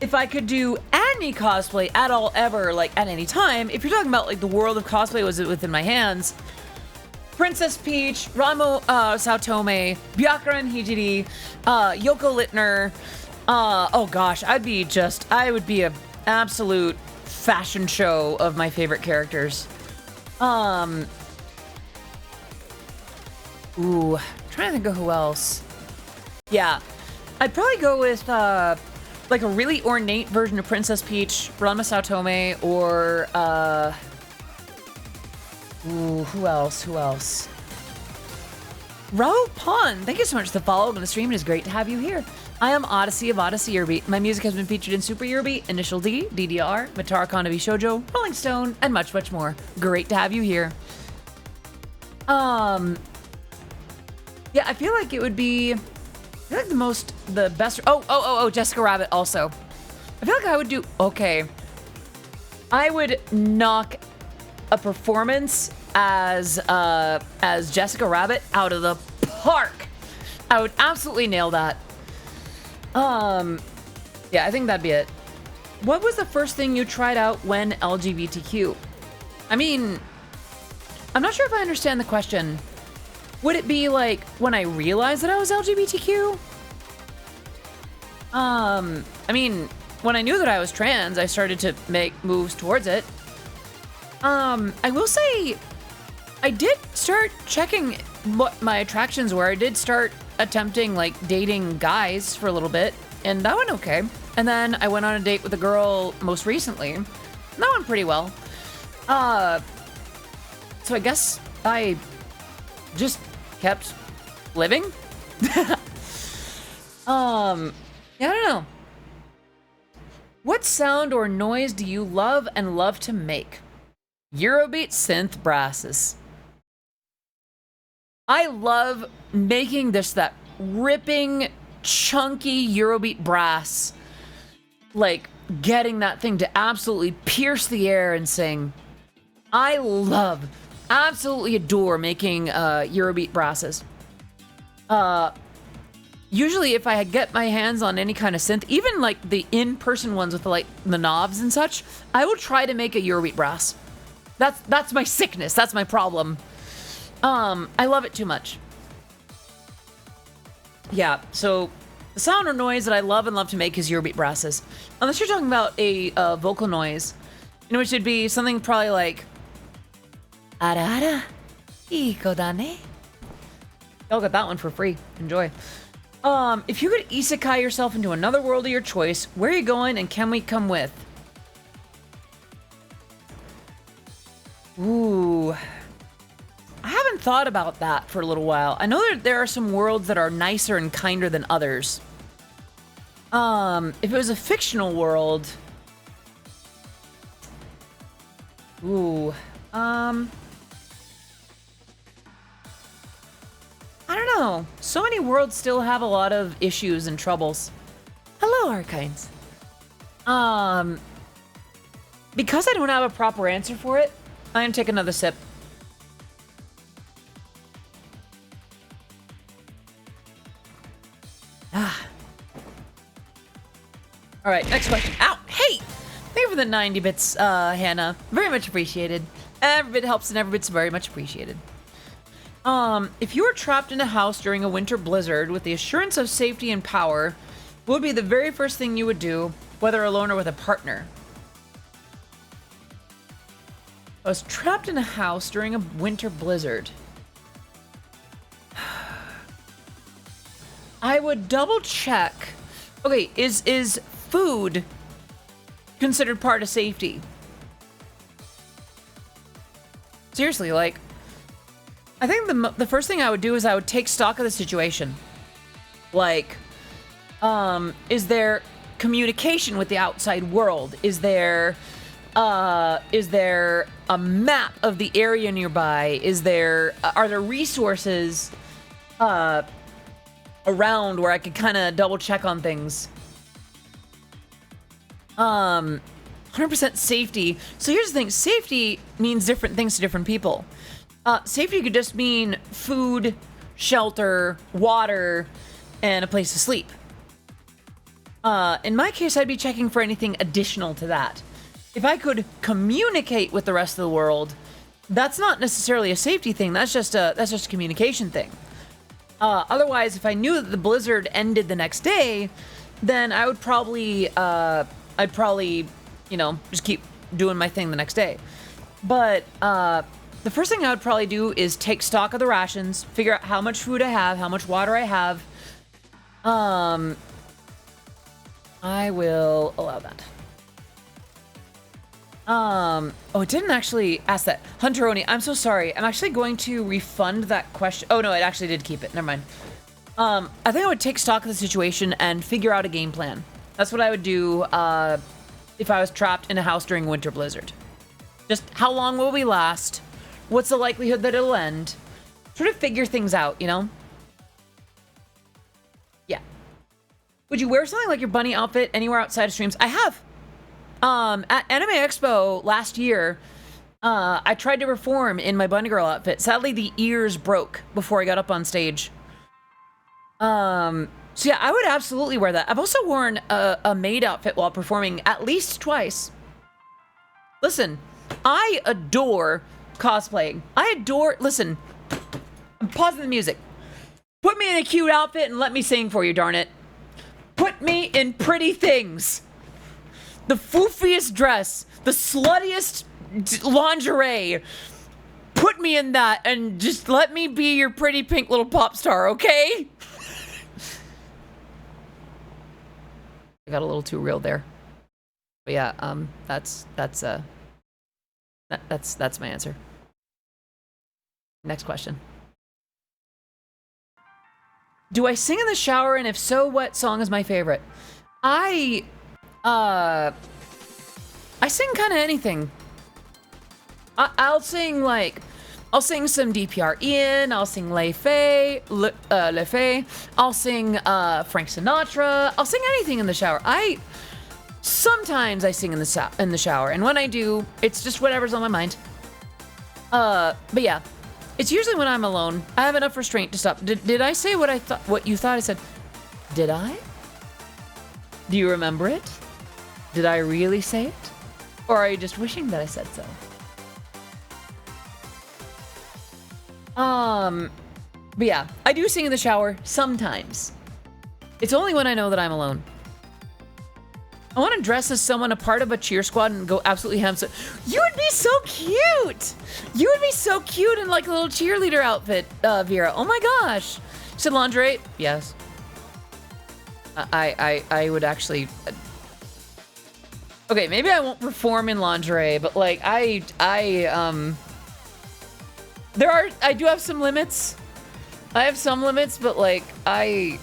If I could do any cosplay at all, ever, like at any time, if you're talking about like the world of cosplay was within my hands, Princess Peach, Ranma Saotome, Byakuran Hijiri, Yoko Littner. Oh gosh, I would be an absolute fashion show of my favorite characters. Ooh, trying to think of who else. Yeah, I'd probably go with like a really ornate version of Princess Peach, Ranma Saotome, or ooh, who else? Raul Pon, thank you so much for the follow on the stream. It is great to have you here. I am Odyssey of Odyssey Yerby. My music has been featured in Super Yerby, Initial D, DDR, Matara Konabi Shoujo, Rolling Stone, and much, much more. Great to have you here. Yeah, I feel like it would be, I feel like the best, oh, Jessica Rabbit also. I feel like I would do, okay. I would knock a performance as Jessica Rabbit out of the park. I would absolutely nail that. Yeah, I think that'd be it. What was the first thing you tried out when LGBTQ? I mean, I'm not sure if I understand the question. Would it be like when I realized that I was LGBTQ? I mean, when I knew that I was trans, I started to make moves towards it. I will say, I did start checking what my attractions were. I did start attempting like dating guys for a little bit, and that went okay. And then I went on a date with a girl most recently. And that went pretty well. So I guess I just kept living. Yeah, I don't know. What sound or noise do you love and love to make? Eurobeat synth brasses. I love making that ripping, chunky Eurobeat brass. Like, getting that thing to absolutely pierce the air and sing. I absolutely adore making Eurobeat brasses. Usually if I get my hands on any kind of synth, even like the in-person ones with the knobs and such, I will try to make a Eurobeat brass. That's my sickness. That's my problem. I love it too much. Yeah, so the sound or noise that I love and love to make is Eurobeat brasses. Unless you're talking about a vocal noise, which would be something probably like ara ara, iko da ne. Y'all got that one for free. Enjoy. If you could isekai yourself into another world of your choice, where are you going and can we come with? Ooh. I haven't thought about that for a little while. I know that there are some worlds that are nicer and kinder than others. If it was a fictional world... Ooh. I don't know. So many worlds still have a lot of issues and troubles. Hello, Archines. Because I don't have a proper answer for it, I'm gonna take another sip. All right, next question. Ow! Hey! Thank you for the 90 bits, Hannah. Very much appreciated. Every bit helps and every bit's very much appreciated. If you were trapped in a house during a winter blizzard with the assurance of safety and power, what would be the very first thing you would do, whether alone or with a partner? I was trapped in a house during a winter blizzard. I would double check. Okay, is food considered part of safety? Seriously, like, I think the first thing I would do is I would take stock of the situation. Like, is there communication with the outside world? Is there a map of the area nearby? Are there resources around where I could kind of double check on things? 100% safety. So here's the thing. Safety means different things to different people. Safety could just mean food, shelter, water, and a place to sleep. In my case, I'd be checking for anything additional to that. If I could communicate with the rest of the world, that's not necessarily a safety thing. That's just a communication thing. Otherwise, if I knew that the blizzard ended the next day, then I would probably, just keep doing my thing the next day. But the first thing I would probably do is take stock of the rations, figure out how much food I have, how much water I have. I will allow that. Oh, it didn't actually ask that. Hunteroni, I'm so sorry. I'm actually going to refund that question. Oh, no, it actually did keep it. Never mind. I think I would take stock of the situation and figure out a game plan. That's what I would do if I was trapped in a house during a winter blizzard. Just how long will we last? What's the likelihood that it'll end? Sort of figure things out, you know? Yeah. Would you wear something like your bunny outfit anywhere outside of streams? I have. At Anime Expo last year, I tried to perform in my bunny girl outfit. Sadly, the ears broke before I got up on stage. So yeah, I would absolutely wear that. I've also worn a maid outfit while performing at least twice. Listen, I adore cosplaying. Listen, I'm pausing the music. Put me in a cute outfit and let me sing for you, darn it. Put me in pretty things. The foofiest dress, the sluttiest lingerie. Put me in that and just let me be your pretty pink little pop star, okay? I got a little too real there. But yeah, that's my answer. Next question. Do I sing in the shower, and if so, what song is my favorite? I sing kind of anything. I'll sing some DPR Ian, I'll sing Le Fay, I'll sing Frank Sinatra, I'll sing anything in the shower. Sometimes I sing in the shower, and when I do, it's just whatever's on my mind. But yeah, it's usually when I'm alone. I have enough restraint to stop. Did I say what you thought I said? Did I? Do you remember it? Did I really say it? Or are you just wishing that I said so? But yeah, I do sing in the shower sometimes. It's only when I know that I'm alone. I want to dress as someone a part of a cheer squad and go absolutely ham. You would be so cute. You would be so cute in like a little cheerleader outfit, Vera. Oh my gosh. You said lingerie? Yes. I would actually. Okay, maybe I won't perform in lingerie, but like I do have some limits. I have some limits, but like I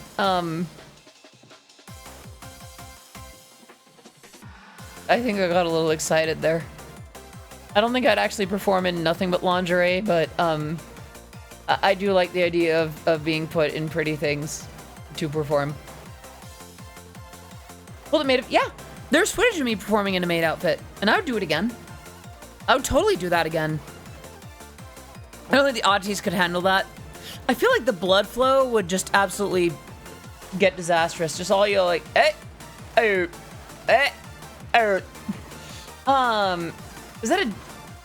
think I got a little excited there. I don't think I'd actually perform in nothing but lingerie, but I do like the idea of being put in pretty things to perform. Well, it made it, yeah. There's footage of me performing in a maid outfit, and I would do it again. I would totally do that again. I don't think the oddities could handle that. I feel like the blood flow would just absolutely get disastrous. Just all you like, is that a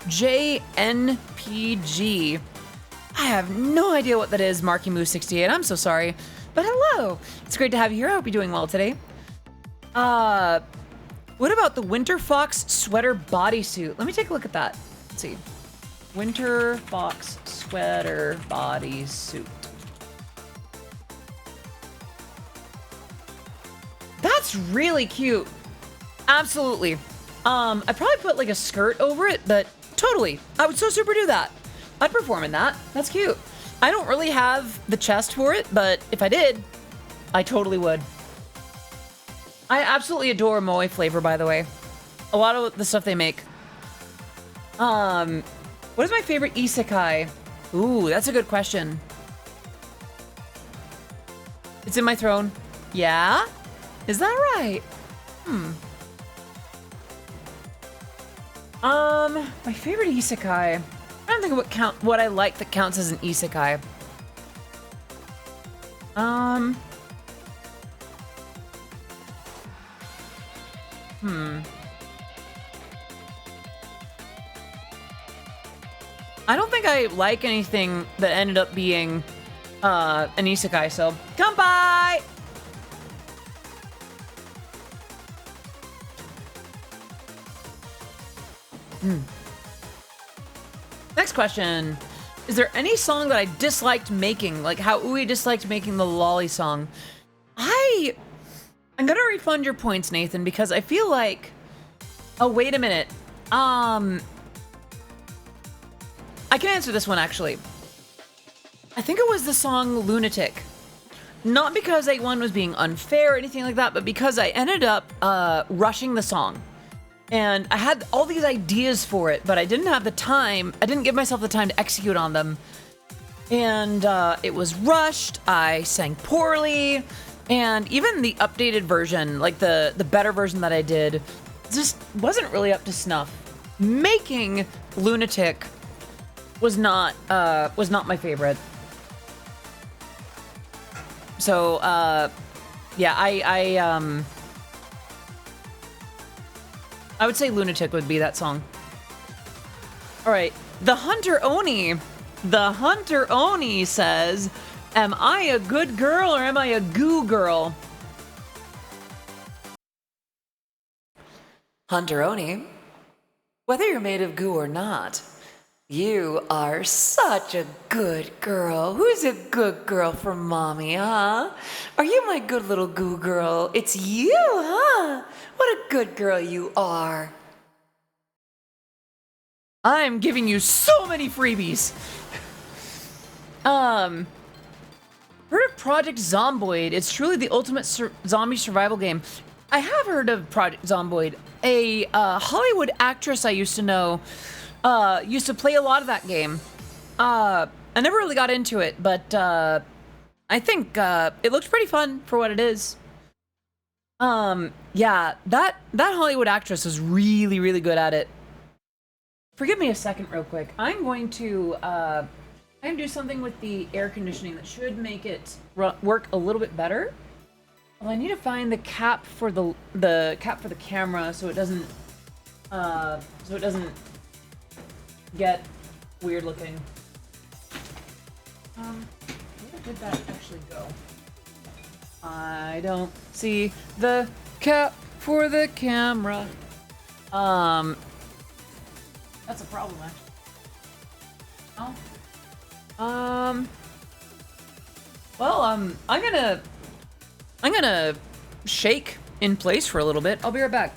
JNPG? I have no idea what that is, Marky Moo 68. I'm so sorry, but hello. It's great to have you here. I hope you're doing well today. What about the Winter Fox sweater bodysuit? Let me take a look at that. Let's see. Winter Fox sweater bodysuit. That's really cute. Absolutely. I'd probably put like a skirt over it, but totally. I would so super do that. I'd perform in that. That's cute. I don't really have the chest for it, but if I did, I totally would. I absolutely adore Moe flavor, by the way. A lot of the stuff they make. What is my favorite isekai? Ooh, that's a good question. It's in my throne. Yeah? Is that right? My favorite isekai. I don't think what I like that counts as an isekai. I don't think I like anything that ended up being an isekai, so kanpai! Next question. Is there any song that I disliked making? Like how Uwe disliked making the lolly song? I'm gonna refund your points, Nathan, because I feel like... Oh, wait a minute. I can answer this one, actually. I think it was the song Lunatic. Not because A1 was being unfair or anything like that, but because I ended up rushing the song. And I had all these ideas for it, but I didn't have the time. I didn't give myself the time to execute on them. And it was rushed. I sang poorly. And even the updated version, like the better version that I did, just wasn't really up to snuff. Making Lunatic was not my favorite. So yeah, I would say Lunatic would be that song. All right, the Hunter Oni says, am I a good girl or am I a goo girl? Hunter Oni, whether you're made of goo or not, you are such a good girl. Who's a good girl for mommy, huh? Are you my good little goo girl? It's you, huh? What a good girl you are. I'm giving you so many freebies. Heard of Project Zomboid? It's truly the ultimate zombie survival game. I have heard of Project Zomboid. A Hollywood actress I used to know used to play a lot of that game. I never really got into it, but I think it looks pretty fun for what it is. Yeah, that Hollywood actress was really, really good at it. Forgive me a second real quick. I'm going to do something with the air conditioning that should make it work a little bit better. Well, I need to find the cap for the cap for the camera so it doesn't get weird looking. Where did that actually go? I don't see the cap for the camera. That's a problem, actually. Oh. Well, I'm gonna shake in place for a little bit. I'll be right back.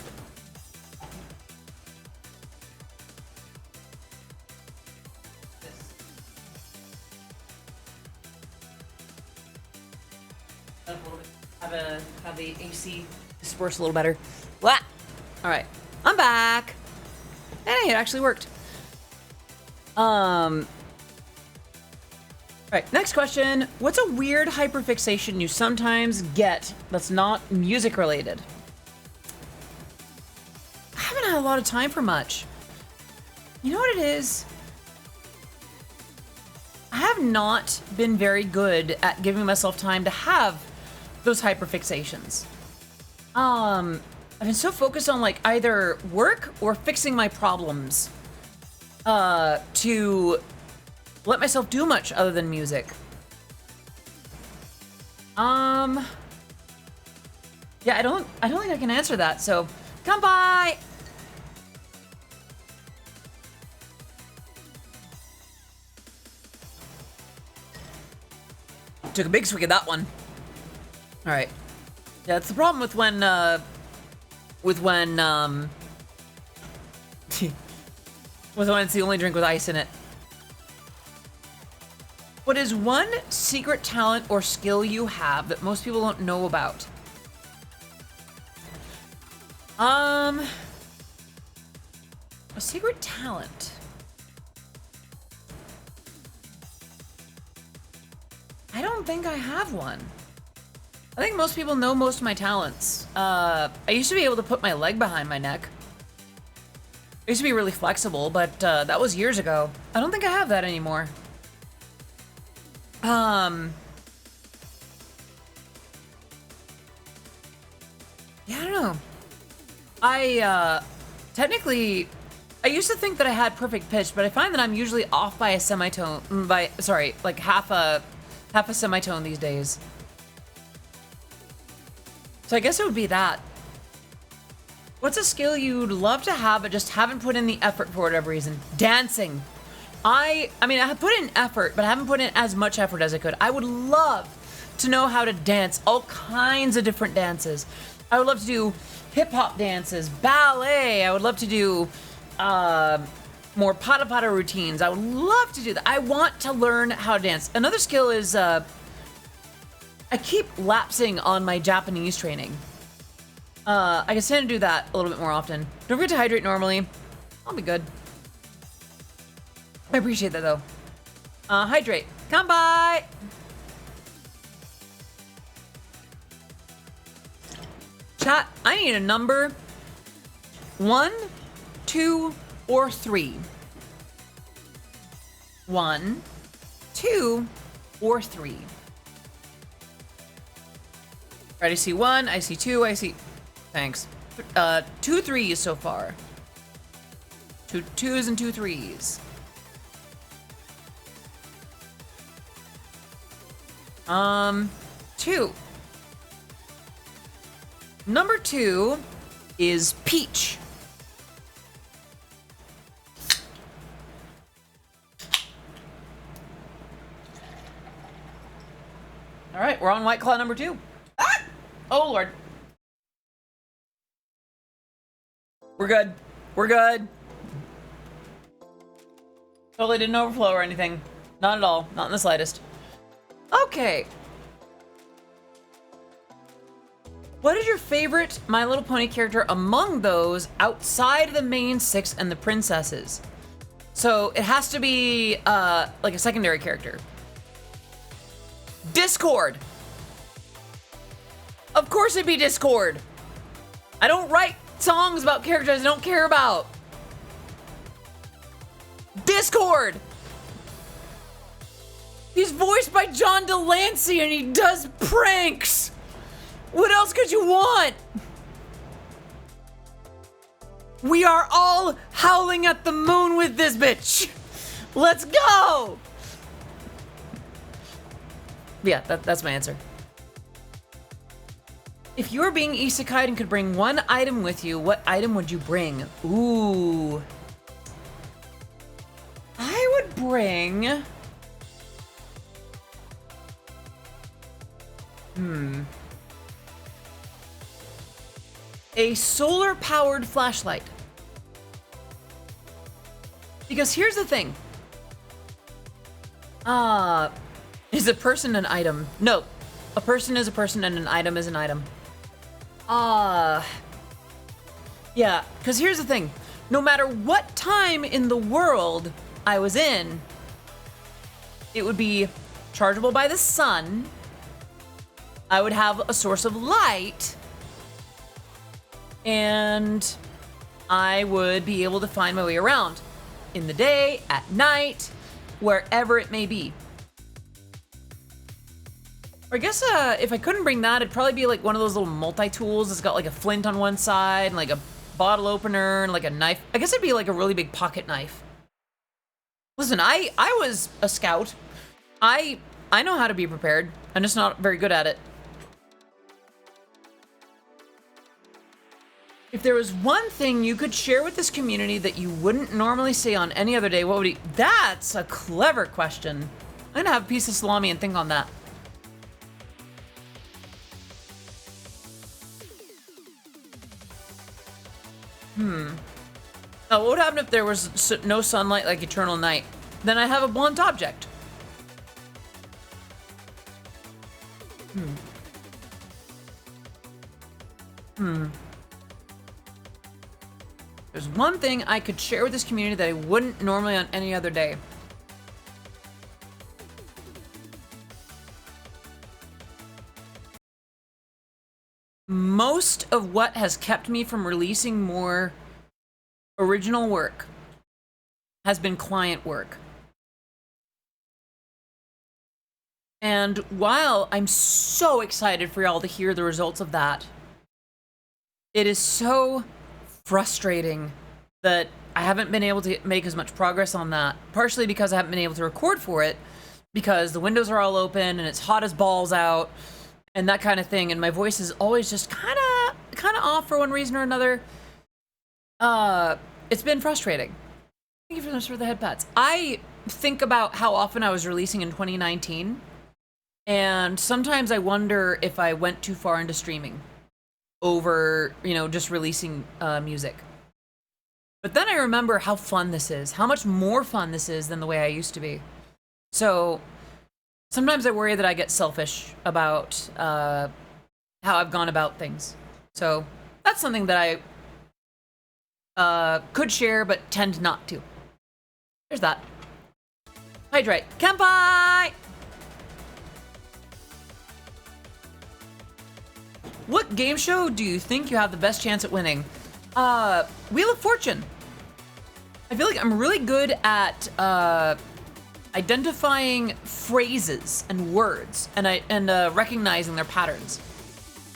Have the AC disperse a little better. What? All right, I'm back. Hey, it actually worked. All right, next question. What's a weird hyperfixation you sometimes get that's not music related? I haven't had a lot of time for much. You know what it is? I have not been very good at giving myself time to have those hyperfixations. I've been so focused on like either work or fixing my problems to let myself do much other than music. Yeah, I don't think I can answer that. So come by. Took a big swig of that one. All right. Yeah, it's the problem with when with when it's the only drink with ice in it. What is one secret talent or skill you have that most people don't know about? A secret talent. I don't think I have one. I think most people know most of my talents. I used to be able to put my leg behind my neck. I used to be really flexible, but that was years ago. I don't think I have that anymore. Yeah, I don't know. Technically, I used to think that I had perfect pitch, but I find that I'm usually off by a semitone, like half a semitone these days. So I guess it would be that. What's a skill you'd love to have but just haven't put in the effort for whatever reason? Dancing. I mean, I have put in effort, but I haven't put in as much effort as I could. I would love to know how to dance all kinds of different dances. I would love to do hip-hop dances, ballet. I would love to do more pata routines. I would love to do that. I want to learn how to dance. Another skill is I keep lapsing on my Japanese training. I can stand to do that a little bit more often. Don't forget to hydrate normally. I'll be good. I appreciate that though. Hydrate. Come by. Chat, I need a number. 1, 2, or 3. 1, 2, or 3. Right, I see 1, I see 2, I see... Thanks. 2 3s so far. 2 2s and 2 3s. 2. Number 2 is Peach. All right, we're on White Claw number 2. Ah! Oh, Lord. We're good. We're good. Totally didn't overflow or anything. Not at all. Not in the slightest. Okay. What is your favorite My Little Pony character among those outside of the main 6 and the princesses? So it has to be like a secondary character. Discord. Of course it'd be Discord. I don't write songs about characters I don't care about. Discord. He's voiced by John Delancey and he does pranks. What else could you want? We are all howling at the moon with this bitch. Let's go. Yeah, that's my answer. If you were being isekai'd and could bring one item with you, what item would you bring? Ooh. I would bring... a solar-powered flashlight. Because here's the thing. Is a person an item? No. A person is a person and an item is an item. Yeah, because here's the thing. No matter what time in the world I was in, it would be chargeable by the sun. I would have a source of light. And I would be able to find my way around. In the day, at night, wherever it may be. Or I guess if I couldn't bring that, it'd probably be like one of those little multi-tools. It's got like a flint on one side and like a bottle opener and like a knife. I guess it'd be like a really big pocket knife. Listen, I was a scout. I know how to be prepared. I'm just not very good at it. If there was one thing you could share with this community that you wouldn't normally say on any other day, what would it be? That's a clever question. I'm gonna have a piece of salami and think on that. Now, what would happen if there was no sunlight like eternal night? Then I have a blunt object. There's one thing I could share with this community that I wouldn't normally on any other day. Most of what has kept me from releasing more original work has been client work. And while I'm so excited for y'all to hear the results of that, it is so frustrating that I haven't been able to make as much progress on that. Partially because I haven't been able to record for it, because the windows are all open and it's hot as balls out and that kind of thing, and my voice is always just kind of off for one reason or another. It's been frustrating. Thank you very much for the head pats. I think about how often I was releasing in 2019, and sometimes I wonder if I went too far into streaming over, just releasing music. But then I remember how fun this is, how much more fun this is than the way I used to be. So sometimes I worry that I get selfish about how I've gone about things. So that's something that I could share, but tend not to. There's that. Hydrate. Kenpai! What game show do you think you have the best chance at winning? Wheel of Fortune. I feel like I'm really good at identifying phrases and words and recognizing their patterns.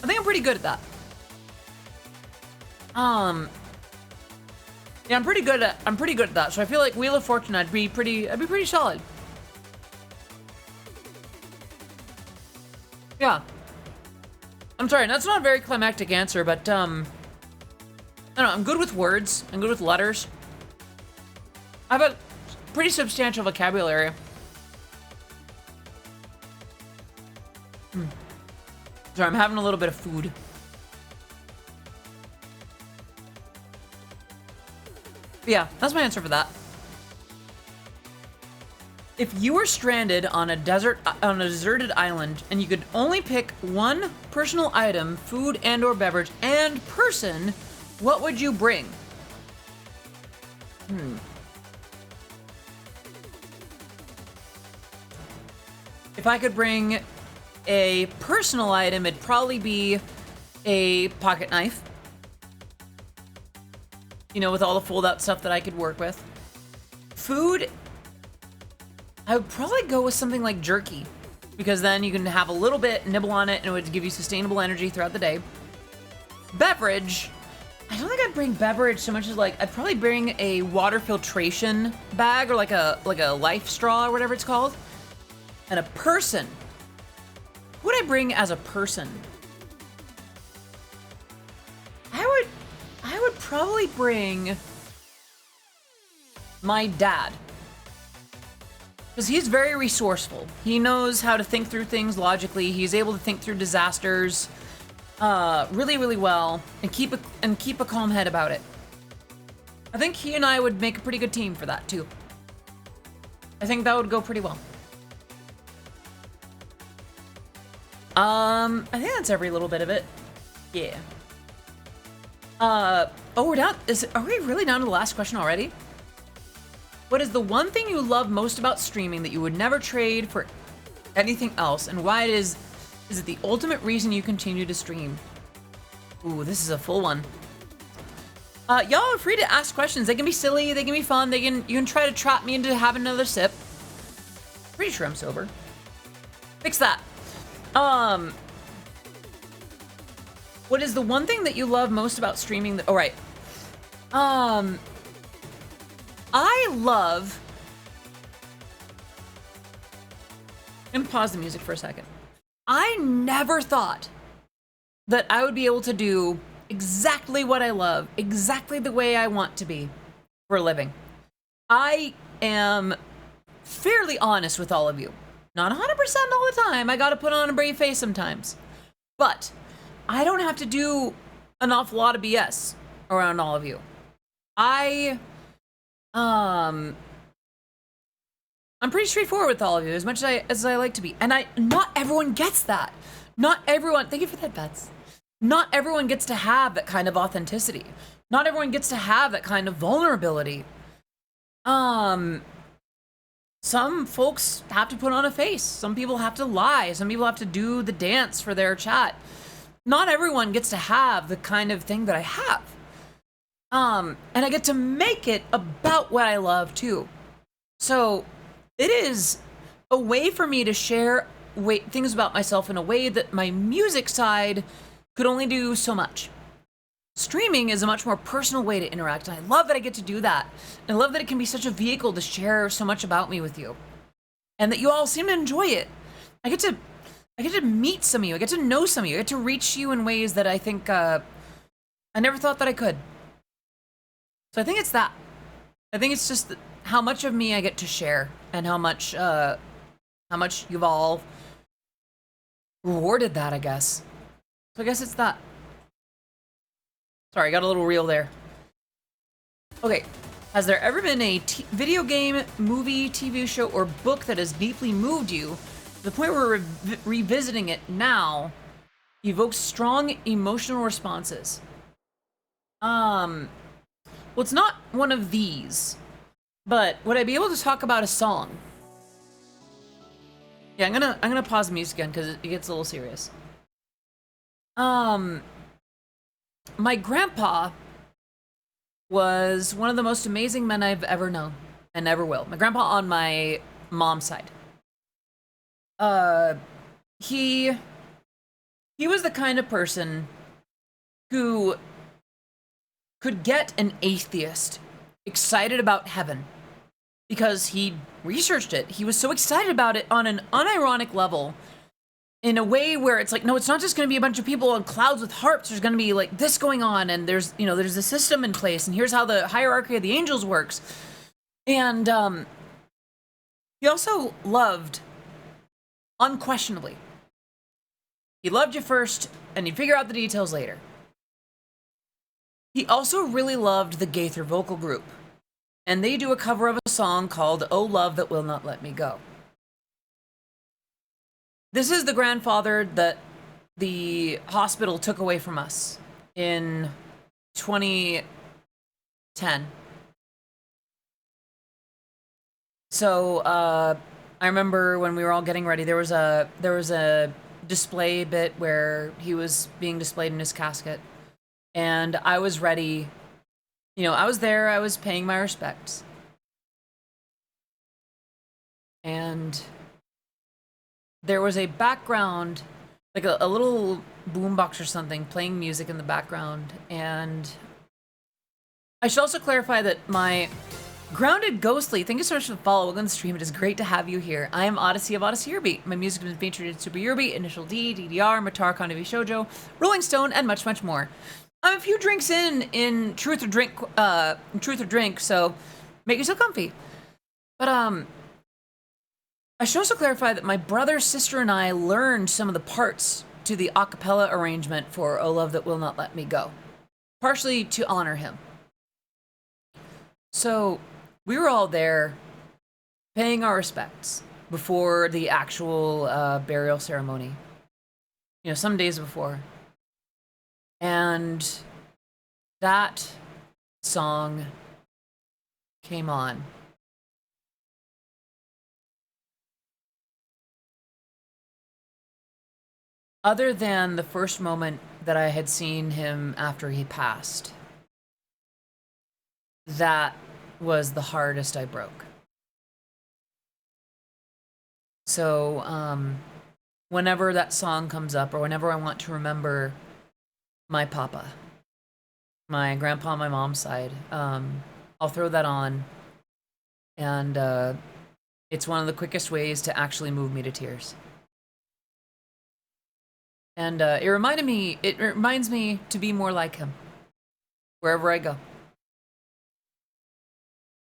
I think I'm pretty good at that. Yeah, I'm pretty good at that. So I feel like Wheel of Fortune, I'd be pretty solid. Yeah. I'm sorry, that's not a very climactic answer, but I don't know, I'm good with words. I'm good with letters. I have a pretty substantial vocabulary. Sorry, I'm having a little bit of food. But yeah, that's my answer for that. If you were stranded on a deserted island and you could only pick one personal item, food and or beverage, and person, what would you bring? If I could bring a personal item, it'd probably be a pocket knife. With all the fold-out stuff that I could work with. Food, I would probably go with something like jerky, because then you can have a little bit, nibble on it, and it would give you sustainable energy throughout the day. Beverage, I don't think I'd bring beverage so much as I'd probably bring a water filtration bag or like a life straw or whatever it's called. And a person, what would I bring as a person? probably bring my dad. Because he's very resourceful. He knows how to think through things logically. He's able to think through disasters really, really well and keep a calm head about it. I think he and I would make a pretty good team for that too. I think that would go pretty well. I think that's every little bit of it. Yeah. Oh, we're down. Are we really down to the last question already? What is the one thing you love most about streaming that you would never trade for anything else, and why is it the ultimate reason you continue to stream? Ooh, this is a full one. Y'all are free to ask questions. They can be silly, they can be fun, you can try to trap me into having another sip. Pretty sure I'm sober. Fix that. What is the one thing that you love most about streaming that, oh right. I love... I'm gonna pause the music for a second. I never thought that I would be able to do exactly what I love, exactly the way I want to be for a living. I am fairly honest with all of you. Not 100% all the time. I gotta put on a brave face sometimes. But I don't have to do an awful lot of BS around all of you. I'm pretty straightforward with all of you, as much as I like to be. And not everyone gets that. Not everyone, thank you for that, Bets. Not everyone gets to have that kind of authenticity. Not everyone gets to have that kind of vulnerability. Some folks have to put on a face. Some people have to lie. Some people have to do the dance for their chat. Not everyone gets to have the kind of thing that I have. And I get to make it about what I love too. So it is a way for me to share things about myself in a way that my music side could only do so much. Streaming is a much more personal way to interact, and I love that I get to do that. And I love that it can be such a vehicle to share so much about me with you. And that you all seem to enjoy it. I get to meet some of you, I get to know some of you, I get to reach you in ways that I think I never thought that I could. So I think it's that. I think it's just how much of me I get to share, and how much you've all rewarded that, I guess. So I guess it's that. Sorry, I got a little real there. Okay, has there ever been a video game, movie, TV show, or book that has deeply moved you to the point where revisiting it now evokes strong emotional responses? Well, it's not one of these, but would I be able to talk about a song? Yeah, I'm gonna pause the music again because it gets a little serious. My grandpa was one of the most amazing men I've ever known and ever will. My grandpa on my mom's side. He was the kind of person who could get an atheist excited about heaven because he researched it. He was so excited about it on an unironic level, in a way where it's like, no, it's not just going to be a bunch of people on clouds with harps. There's going to be like this going on, and there's a system in place, and here's how the hierarchy of the angels works. And he also loved, unquestionably, he loved you first, and you figure out the details later. He also really loved the Gaither vocal group, and they do a cover of a song called "Oh Love That Will Not Let Me Go." This is the grandfather that the hospital took away from us in 2010. So I remember when we were all getting ready, there was a display bit where he was being displayed in his casket, and I was ready. You know, I was there. I was paying my respects, and there was a background, like a little boombox or something, playing music in the background. And I should also clarify that my Grounded Ghostly, thank you so much for the follow. Welcome to the stream. It is great to have you here. I am Odyssey of Odyssey Yerby. My music has been featured in Super Yerby, Initial D, DDR, Matar, Konavi Shoujo, Rolling Stone, and much, much more. I'm a few drinks in truth or drink, so make yourself comfy. But I should also clarify that my brother, sister, and I learned some of the parts to the a cappella arrangement for "O Love That Will Not Let Me Go," partially to honor him. So we were all there paying our respects before the actual burial ceremony. You know, some days before. And that song came on. Other than the first moment that I had seen him after he passed, that was the hardest I broke. So, whenever that song comes up, or whenever I want to remember my papa, my grandpa on my mom's side, I'll throw that on, and it's one of the quickest ways to actually move me to tears. And it reminds me to be more like him wherever I go.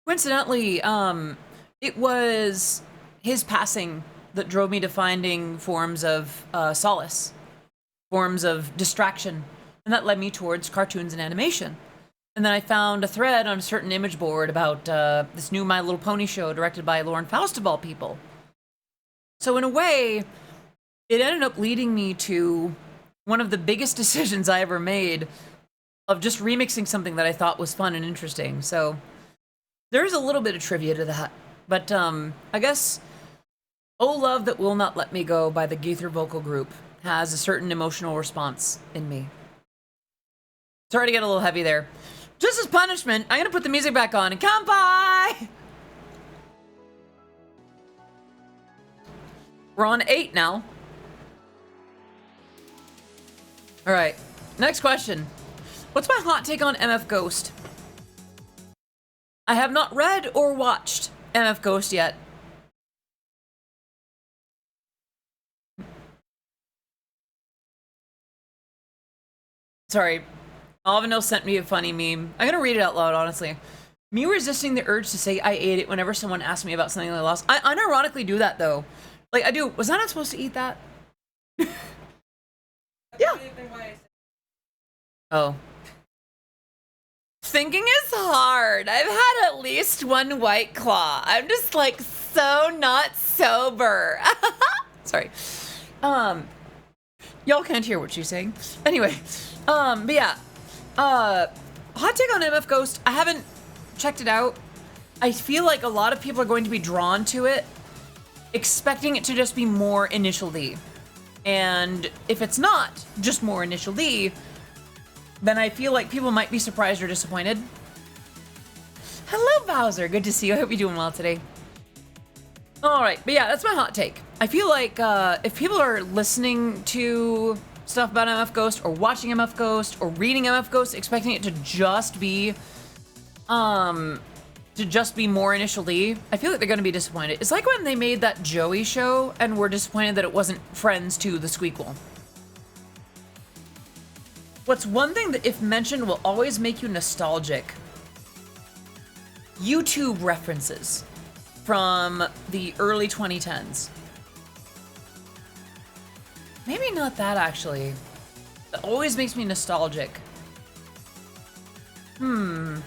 Coincidentally, it was his passing that drove me to finding forms of solace, forms of distraction, and that led me towards cartoons and animation. And then I found a thread on a certain image board about this new My Little Pony show directed by Lauren Faust of all people. So in a way, it ended up leading me to one of the biggest decisions I ever made of just remixing something that I thought was fun and interesting. So there's a little bit of trivia to that. But I guess "Oh Love That Will Not Let Me Go" by the Gaither Vocal Group has a certain emotional response in me. Sorry to get a little heavy there. Just as punishment, I'm gonna put the music back on and come by! We're on 8 now. Alright, next question. What's my hot take on MF Ghost? I have not read or watched MF Ghost yet. Sorry, Alvino sent me a funny meme. I'm gonna read it out loud, honestly. Me resisting the urge to say I ate it whenever someone asks me about something I lost. I unironically do that, though. Like, I do. Was I not supposed to eat that? Yeah. Oh. Thinking is hard. I've had at least one White Claw. I'm just, like, so not sober. Sorry. Y'all can't hear what she's saying. Anyway. But yeah. Hot take on MF Ghost. I haven't checked it out. I feel like a lot of people are going to be drawn to it, expecting it to just be more Initial D. And if it's not just more Initial D, then I feel like people might be surprised or disappointed. Hello, Bowser. Good to see you. I hope you're doing well today. All right, but yeah, that's my hot take. I feel like if people are listening to stuff about MF Ghost, or watching MF Ghost, or reading MF Ghost, expecting it to just be more Initial D, I feel like they're gonna be disappointed. It's like when they made that Joey show and were disappointed that it wasn't Friends 2: The Squeakquel. What's one thing that, if mentioned, will always make you nostalgic? YouTube references from the early 2010s. Maybe not that, actually. That always makes me nostalgic. I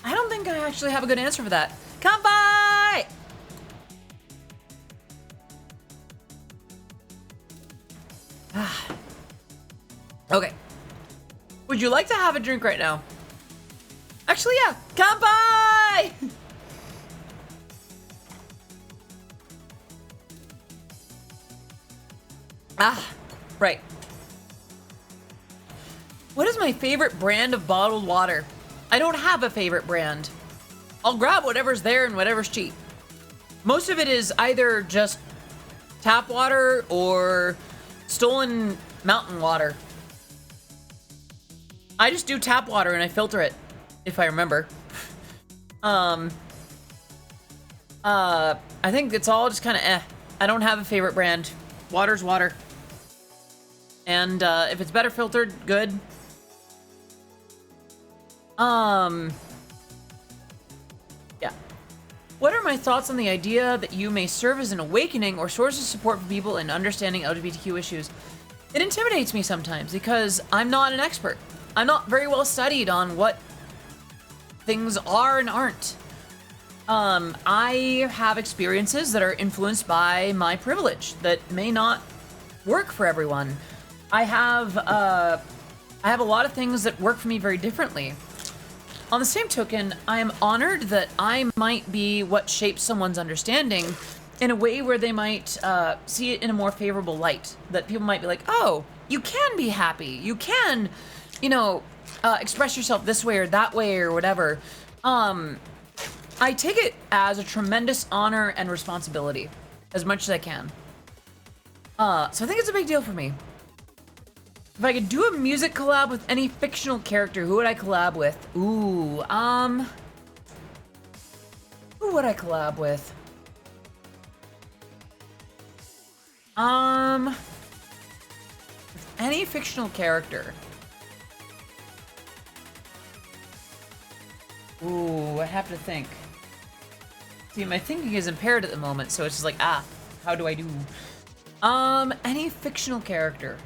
don't think I actually have a good answer for that. Come by! Okay. Would you like to have a drink right now? Actually, yeah. Come by! Right. What is my favorite brand of bottled water? I don't have a favorite brand. I'll grab whatever's there and whatever's cheap. Most of it is either just tap water or stolen mountain water. I just do tap water and I filter it, if I remember. I think it's all just kind of I don't have a favorite brand. Water's water. And if it's better filtered, good. Yeah. What are my thoughts on the idea that you may serve as an awakening or source of support for people in understanding LGBTQ issues? It intimidates me sometimes because I'm not an expert. I'm not very well studied on what things are and aren't. I have experiences that are influenced by my privilege that may not work for everyone. I have a lot of things that work for me very differently. On the same token, I am honored that I might be what shapes someone's understanding in a way where they might see it in a more favorable light. That people might be like, oh, you can be happy. You can, express yourself this way or that way or whatever. I take it as a tremendous honor and responsibility, as much as I can. So I think it's a big deal for me. If I could do a music collab with any fictional character, who would I collab with? Ooh, who would I collab with? Any fictional character. Ooh, I have to think. See, my thinking is impaired at the moment, so it's just like, how do I do? Any fictional character.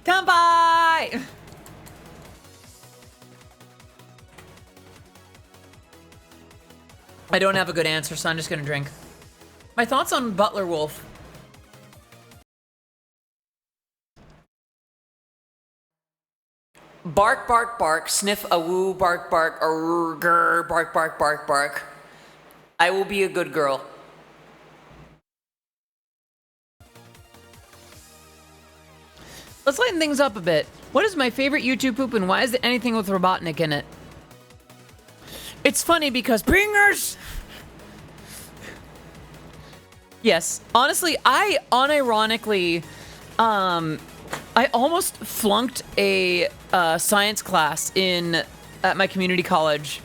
Kanpai! I don't have a good answer, so I'm just gonna drink. My thoughts on Butler Wolf. Bark, bark, bark, sniff a woo, bark, bark, grr, bark, bark, bark, bark. I will be a good girl. Let's lighten things up a bit. What is my favorite YouTube poop and why is there anything with Robotnik in it? It's funny because Pringers! Yes, honestly, I unironically, I almost flunked a science class at my community college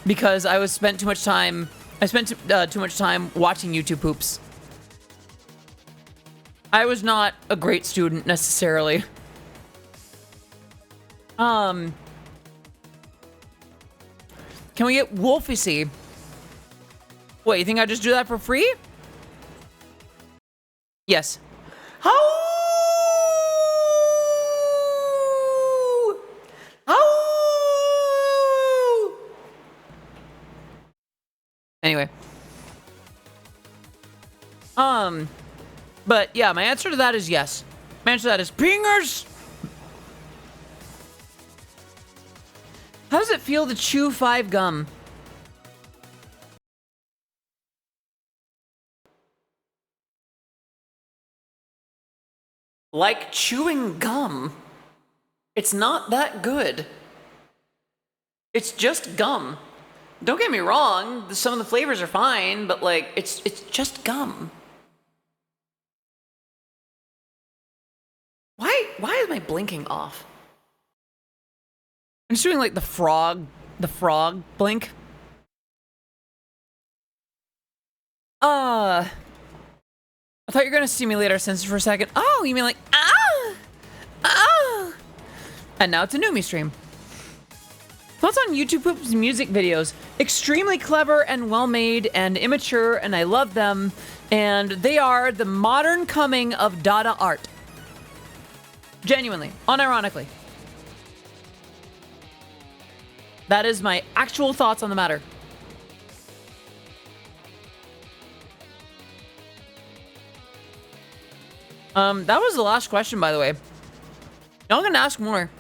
because I spent too much time watching YouTube poops. I was not a great student necessarily. Can we get Wolfie? Wait, you think I just do that for free? Yes. How? Anyway. But yeah, my answer to that is yes. My answer to that is Pringers! How does it feel to chew 5 gum? Like chewing gum. It's not that good. It's just gum. Don't get me wrong, some of the flavors are fine, but like, it's just gum. Why am I blinking off? I'm just doing like the frog blink. I thought you were gonna stimulate our senses for a second. Oh, you mean like, And now it's a Numi stream. Thoughts on YouTube Poop's music videos? Extremely clever and well-made and immature, and I love them. And they are the modern coming of Dada art. Genuinely, unironically. That is my actual thoughts on the matter. That was the last question, by the way. Y'all gonna ask more.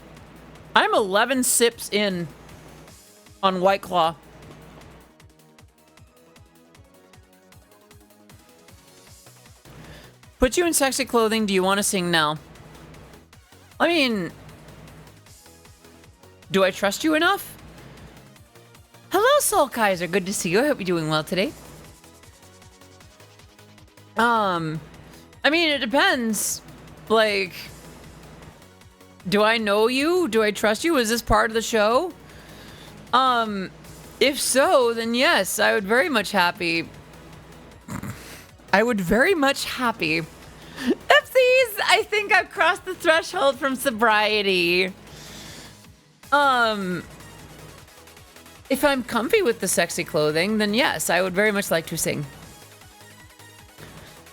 I'm 11 sips in on White Claw. Put you in sexy clothing. Do you want to sing now? I mean, do I trust you enough? Hello, Soul Kaiser. Good to see you. I hope you're doing well today. I mean, it depends. Like, do I know you? Do I trust you? Is this part of the show? If so, then yes, I would very much happy. I would very much happy. Oopsies! I think I've crossed the threshold from sobriety. If I'm comfy with the sexy clothing, then yes, I would very much like to sing.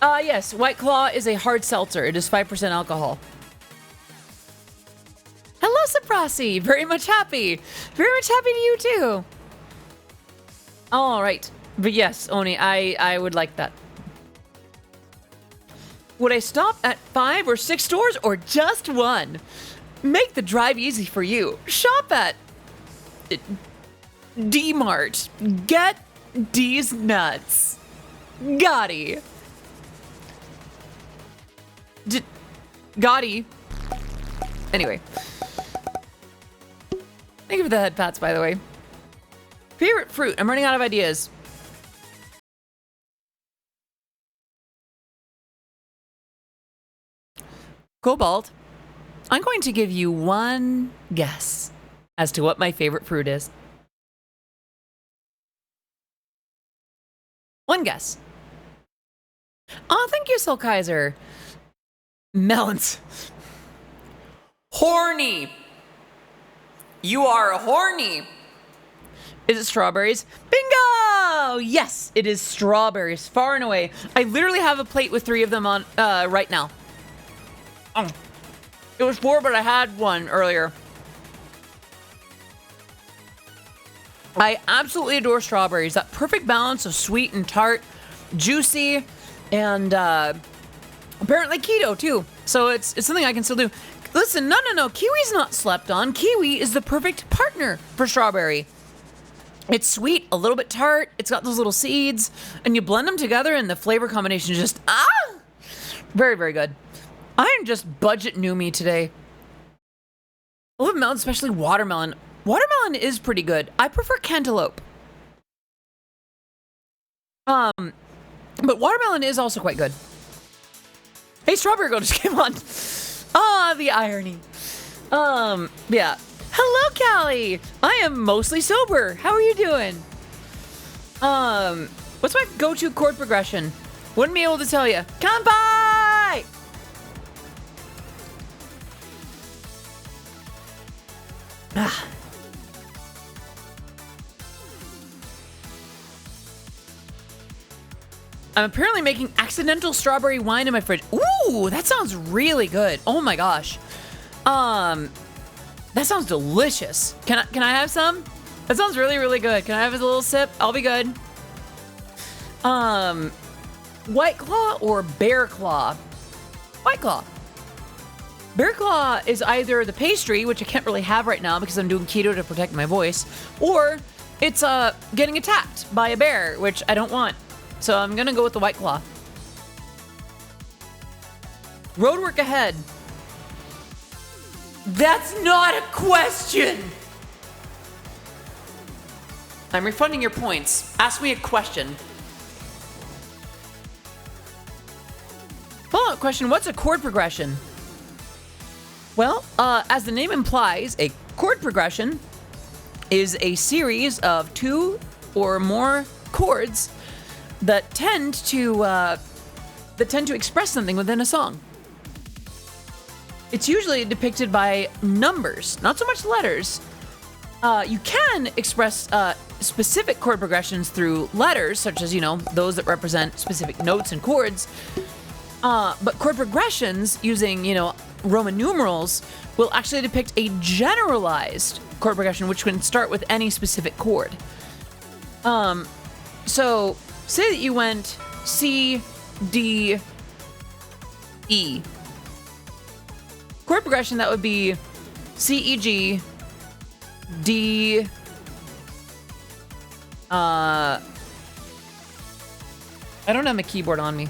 Yes, White Claw is a hard seltzer. It is 5% alcohol. Hello, Saprasi. Very much happy. Very much happy to you too. All right. But yes, Oni, I would like that. Would I stop at 5 or 6 stores or just one? Make the drive easy for you. Shop at D-Mart. Get D's nuts. Gotti. Gotti. Anyway. Thank you for the head pats, by the way. Favorite fruit. I'm running out of ideas. Cobalt. I'm going to give you one guess as to what my favorite fruit is. One guess. Oh, thank you, Soul Kaiser. Melons. Horny. You are horny. Is it strawberries? Bingo! Yes, it is strawberries, far and away. I literally have a plate with 3 of them on right now. It was 4, but I had one earlier. I absolutely adore strawberries. That perfect balance of sweet and tart, juicy, and apparently keto too. So it's something I can still do. Listen, no. Kiwi's not slept on. Kiwi is the perfect partner for strawberry. It's sweet, a little bit tart. It's got those little seeds, and you blend them together, and the flavor combination is just very, very good. I am just budget new me today. I love melon, especially watermelon. Watermelon is pretty good. I prefer cantaloupe. But watermelon is also quite good. Hey, Strawberry Girl just came on. Ah, the irony. Yeah. Hello, Callie. I am mostly sober. How are you doing? What's my go-to chord progression? Wouldn't be able to tell you. Kanpai! Ah. I'm apparently making accidental strawberry wine in my fridge. Ooh, that sounds really good. Oh my gosh. That sounds delicious. Can I have some? That sounds really, really good. Can I have a little sip? I'll be good. White Claw or Bear Claw? White Claw. Bear Claw is either the pastry, which I can't really have right now because I'm doing keto to protect my voice, or it's getting attacked by a bear, which I don't want. So I'm gonna go with the White Claw. Roadwork ahead. That's not a question! I'm refunding your points. Ask me a question. Follow-up question, what's a chord progression? Well, as the name implies, a chord progression is a series of 2 or more chords that tend to express something within a song. It's usually depicted by numbers, not so much letters. You can express specific chord progressions through letters, such as, those that represent specific notes and chords. But chord progressions using, Roman numerals will actually depict a generalized chord progression, which can start with any specific chord. So say that you went C, D, E. Chord progression, that would be C, E, G, D, I don't have my keyboard on me.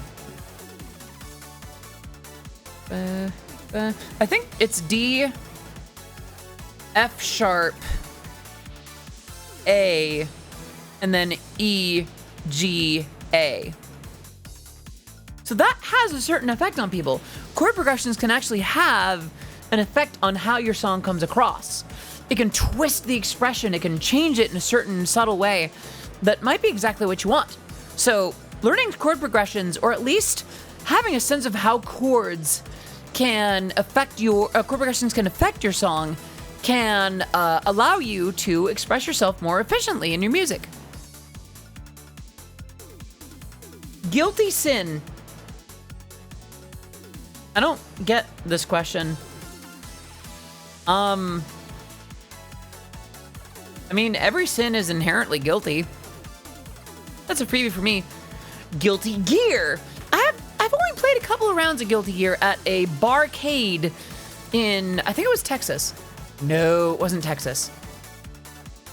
I think it's D, F sharp, A, and then E, G, A. So that has a certain effect on people. Chord progressions can actually have an effect on how your song comes across. it can twist the expression, it can change it in a certain subtle way that might be exactly what you want. So learning chord progressions, or at least having a sense of how chords can affect your chord progressions can affect your song, can allow you to express yourself more efficiently in your music. Guilty sin. I don't get this question. I mean, every sin is inherently guilty. That's a freebie for me. Guilty Gear. I've only played a couple of rounds of Guilty Gear at a barcade in, I think it was Texas. No, it wasn't Texas.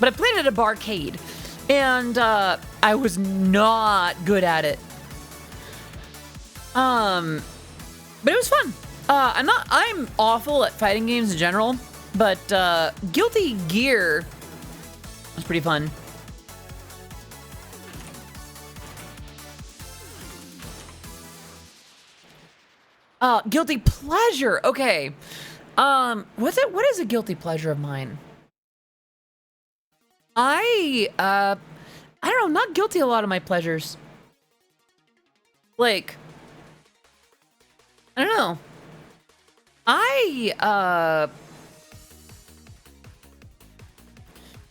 But I played it at a barcade, and I was not good at it. But it was fun. I'm awful at fighting games in general, but Guilty Gear was pretty fun. Guilty pleasure. Okay. What is a guilty pleasure of mine? I don't know, I'm not guilty of a lot of my pleasures. Like, I don't know. I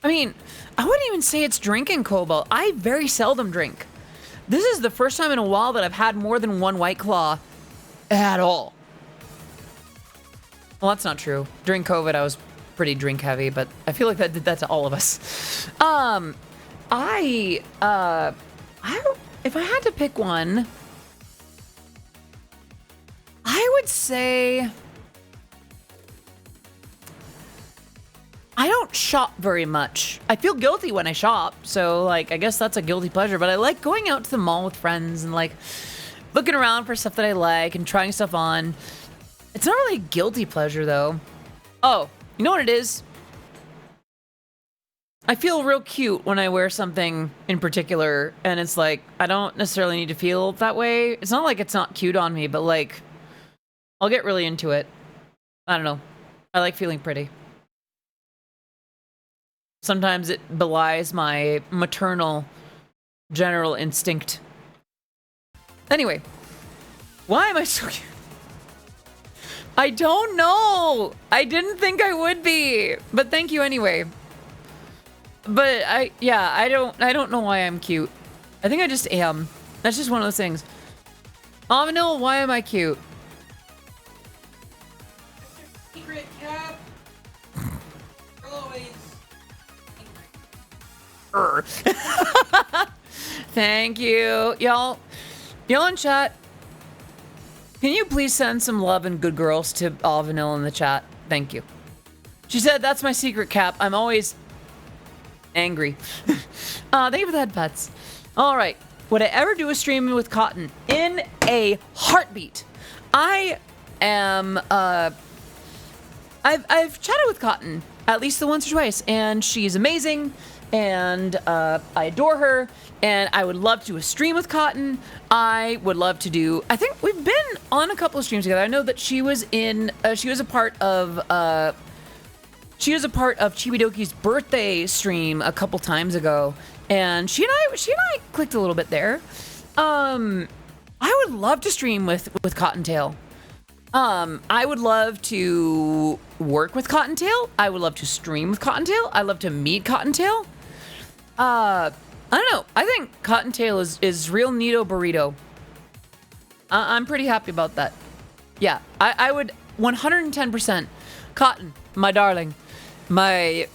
mean, I wouldn't even say it's drinking, Cobalt. I very seldom drink. This is the first time in a while that I've had more than one White Claw at all. Well, that's not true. During COVID, I was pretty drink heavy, but I feel like that did that to all of us. If I had to pick one, I would say I don't shop very much. I feel guilty when I shop, so like I guess that's a guilty pleasure, but I like going out to the mall with friends and like looking around for stuff that I like and trying stuff on. It's not really a guilty pleasure though. Oh, you know what it is? I feel real cute when I wear something in particular, and it's like I don't necessarily need to feel that way. It's not like it's not cute on me, but like I'll get really into it. I don't know. I like feeling pretty. Sometimes it belies my maternal general instinct. Anyway, why am I so cute? I don't know. I didn't think I would be, but thank you anyway. But I don't know why I'm cute. I think I just am. That's just one of those things. Vanilla, why am I cute? Secret cap. Always. Thank you. Y'all in chat, can you please send some love and good girls to All Vanilla in the chat? Thank you. She said, that's my secret cap. I'm always angry. Thank you for the head pets. All right. Would I ever do a stream with Cotton? In a heartbeat. I am, I've chatted with Cotton at least the once or twice, and she's amazing, and I adore her, and I would love to do a stream with Cotton. I would love to do, I think we've been on a couple of streams together. I know that she was in, she was a part of Chibidoki's birthday stream a couple times ago, and she and I clicked a little bit there. I would love to stream with Cottontail. I would love to work with Cottontail. I would love to stream with Cottontail. I'd love to meet Cottontail. I don't know. I think Cottontail is real neato burrito. I'm pretty happy about that. Yeah, I would 110%. Cotton, my darling, my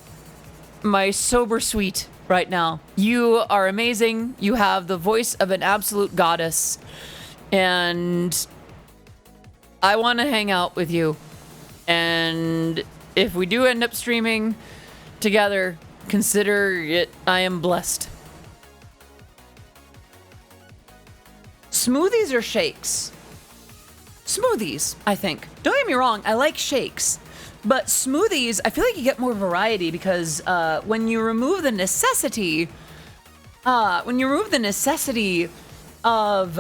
sober sweet right now. You are amazing. You have the voice of an absolute goddess. And I want to hang out with you. And if we do end up streaming together, consider it I am blessed. Smoothies or shakes? Smoothies, I think. Don't get me wrong, I like shakes. But smoothies, I feel like you get more variety because when you remove the necessity of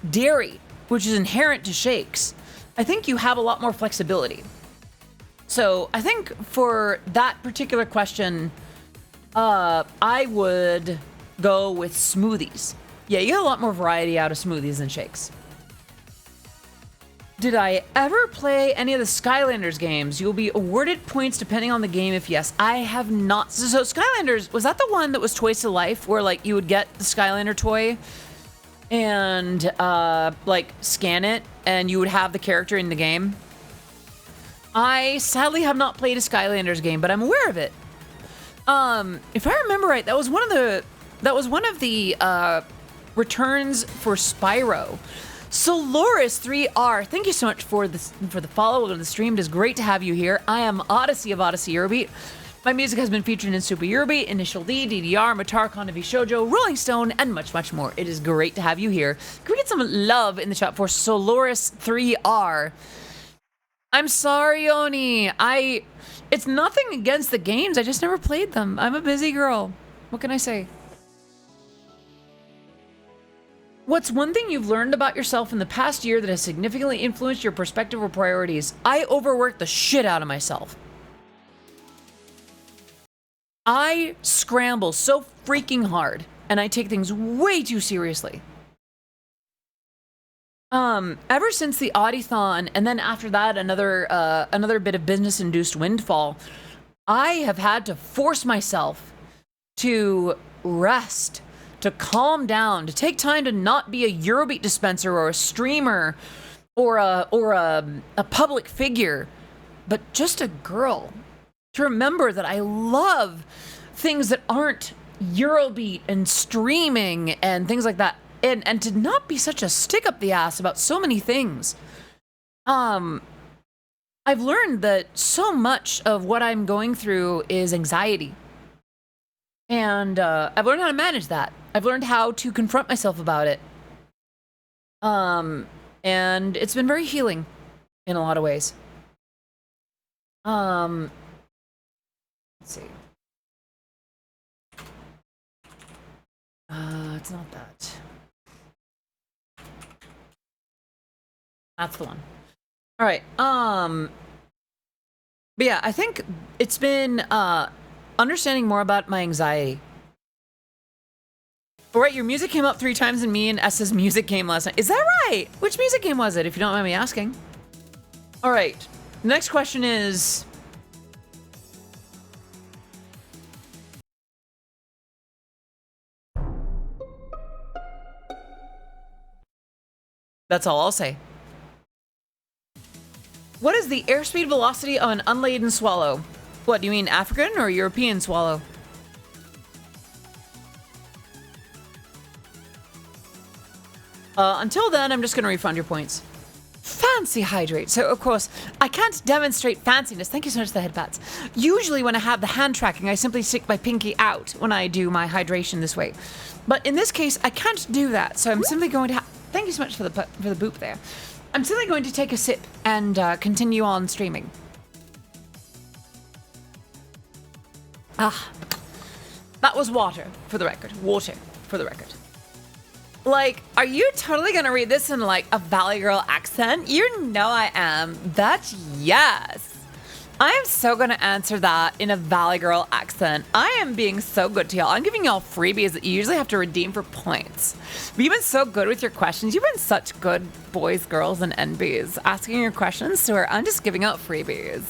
dairy, which is inherent to shakes, I think you have a lot more flexibility. So I think for that particular question, I would go with smoothies. Yeah, you get a lot more variety out of smoothies than shakes. Did I ever play any of the Skylanders games? You'll be awarded points depending on the game. If yes, I have not. So Skylanders, was that the one that was Toys to Life, where like you would get the Skylander toy and like scan it and you would have the character in the game? I sadly have not played a Skylanders game, but I'm aware of it. If I remember right, that was one of the returns for Spyro. Soloris3R, thank you so much for the follow on the stream. It is great to have you here. I am Odyssey of Odyssey Eurobeat. My music has been featured in Super Eurobeat, Initial D, DDR, Matar, Konavi Shoujo, Rolling Stone, and much, much more. It is great to have you here. Can we get some love in the chat for Soloris3R? I'm sorry, Oni. It's nothing against the games. I just never played them. I'm a busy girl. What can I say? What's one thing you've learned about yourself in the past year that has significantly influenced your perspective or priorities? I overwork the shit out of myself. I scramble so freaking hard, and I take things way too seriously. Ever since the ODYTHON, and then after that, another bit of business-induced windfall, I have had to force myself to rest, to calm down, to take time to not be a Eurobeat dispenser or a streamer or a public figure, but just a girl. To remember that I love things that aren't Eurobeat and streaming and things like that. And to not be such a stick up the ass about so many things. I've learned that so much of what I'm going through is anxiety. And I've learned how to manage that. I've learned how to confront myself about it. And it's been very healing in a lot of ways. Let's see. It's not that. That's the one. All right. But yeah, I think it's been understanding more about my anxiety. All right, your music came up 3 times in me and S's music game last night. Is that right? Which music game was it, if you don't mind me asking? All right. The next question is... That's all I'll say. What is the airspeed velocity of an unladen swallow? What, do you mean African or European swallow? Until then, I'm just going to refund your points. Fancy hydrate. So, of course, I can't demonstrate fanciness. Thank you so much for the headpats. Usually when I have the hand tracking, I simply stick my pinky out when I do my hydration this way. But in this case, I can't do that. So I'm simply going to... Thank you so much for the boop there. I'm simply going to take a sip and continue on streaming. That was water, for the record. Water, for the record. Like, are you totally gonna read this in like a Valley Girl accent? You know I am. That's yes. I am so gonna answer that in a Valley Girl accent. I am being so good to y'all. I'm giving y'all freebies that you usually have to redeem for points. But you've been so good with your questions. You've been such good boys, girls, and NBs asking your questions, so I'm just giving out freebies.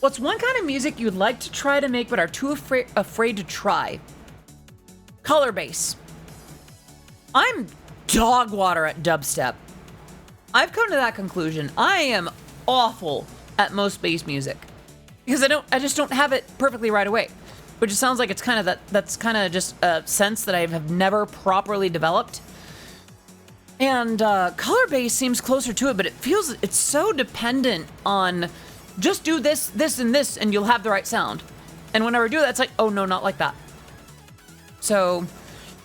What's one kind of music you'd like to try to make but are too afraid to try? Color bass. I'm dog water at dubstep. I've come to that conclusion. I am awful at most bass music because I just don't have it perfectly right away, which it sounds like it's kind of that's kind of just a sense that I have never properly developed. And color bass seems closer to it, but it's so dependent on just do this, this, and this, and you'll have the right sound. And whenever I do that, it's like, oh no, not like that. So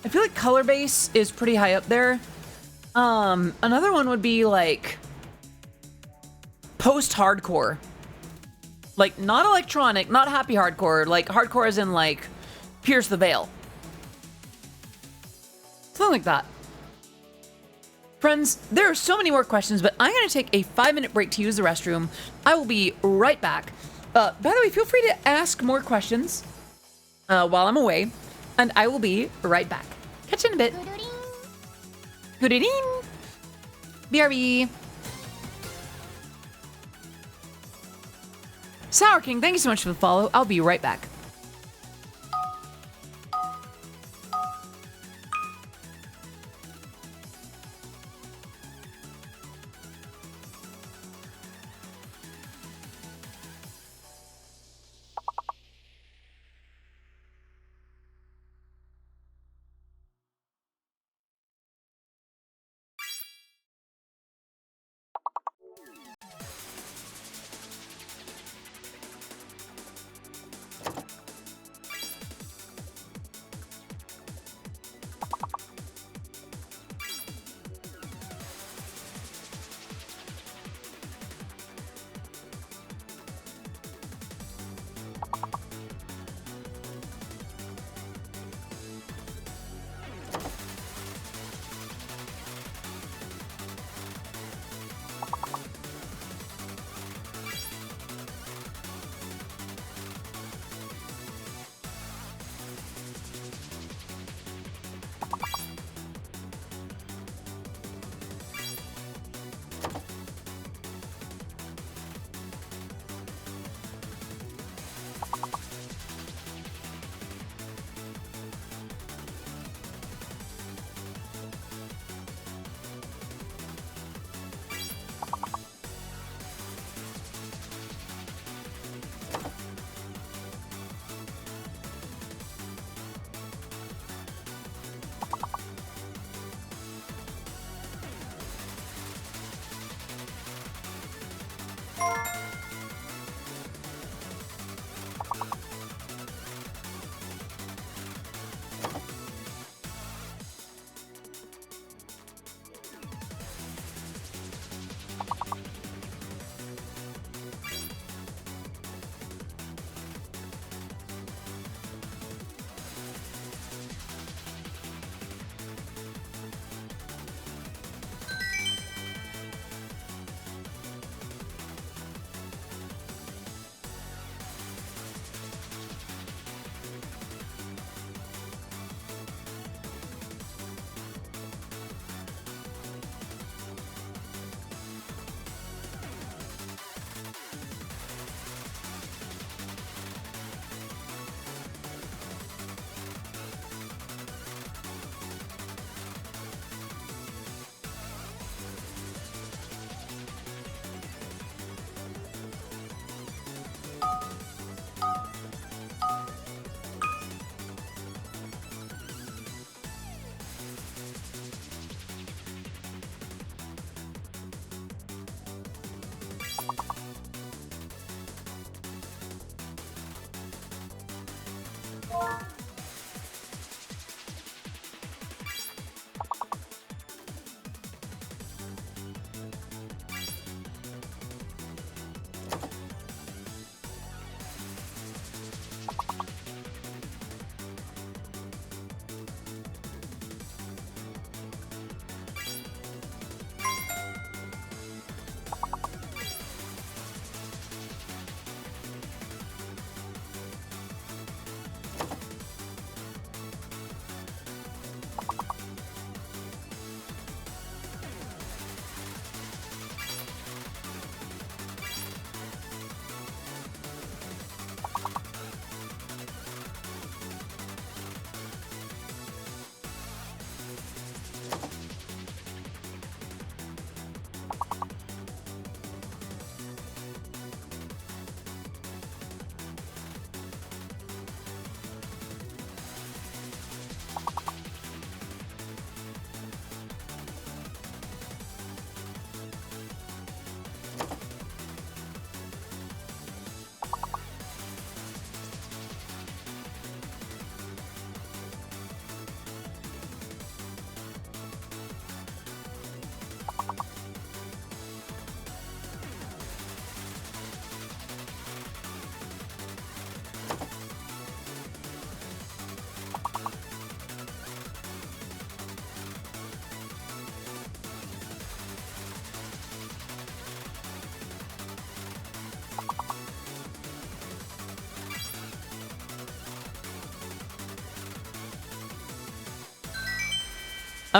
I feel like color bass is pretty high up there. Another one would be like post-hardcore. Like not electronic, not happy hardcore, like hardcore as in like Pierce the Veil. Something like that. Friends, there are so many more questions, but I'm going to take a 5-minute break to use the restroom. I will be right back. By the way, feel free to ask more questions while I'm away, and I will be right back. Catch you in a bit. Good evening. BRB. Sour King, thank you so much for the follow. I'll be right back.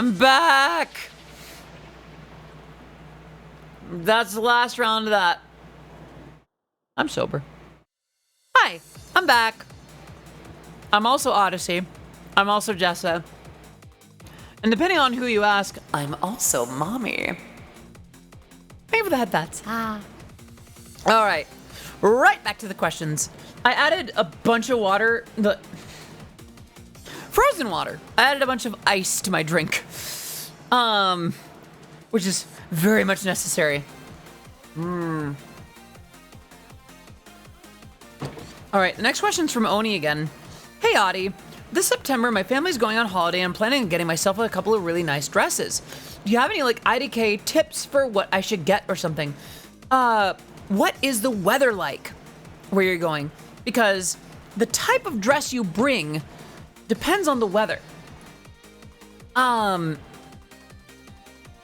I'm back. That's the last round of that. I'm sober. Hi, I'm back. I'm also Odyssey. I'm also Jessa. And depending on who you ask, I'm also Mommy. Thank you for the headbats. All right. Right back to the questions. I added a bunch of water. Frozen water. I added a bunch of ice to my drink. Which is very much necessary. All right, the next question's from Oni again. Hey, Audie. This September, my family's going on holiday and I'm planning on getting myself a couple of really nice dresses. Do you have any, like, IDK tips for what I should get or something? What is the weather like where you're going? Because the type of dress you bring depends on the weather.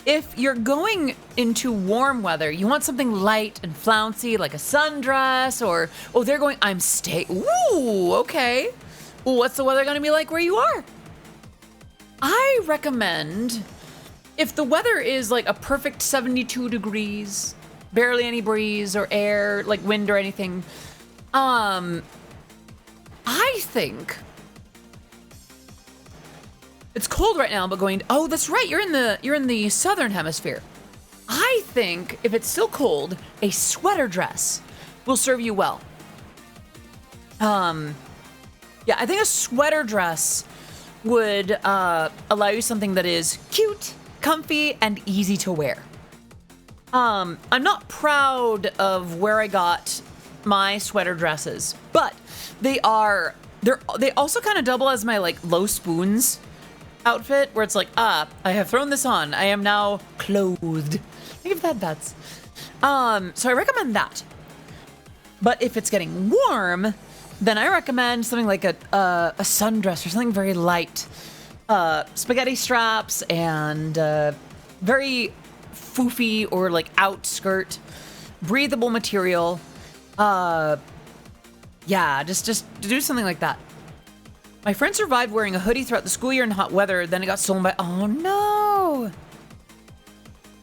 If you're going into warm weather, you want something light and flouncy, like a sundress, or, oh, they're going, ooh, okay. Well, what's the weather gonna be like where you are? I recommend, if the weather is like a perfect 72 degrees, barely any breeze or air, like wind or anything, I think it's cold right now, but oh, that's right, you're in the southern hemisphere. I think if it's still cold, a sweater dress will serve you well. Yeah, I think a sweater dress would allow you something that is cute, comfy, and easy to wear. I'm not proud of where I got my sweater dresses, but they also kind of double as my, like, low spoons outfit, where it's like, I have thrown this on. I am now clothed. Think of that. So I recommend that. But if it's getting warm, then I recommend something like a sundress or something very light. Spaghetti straps and very foofy or like outskirt, breathable material. Yeah, just do something like that. My friend survived wearing a hoodie throughout the school year in hot weather, then it got stolen by, oh no!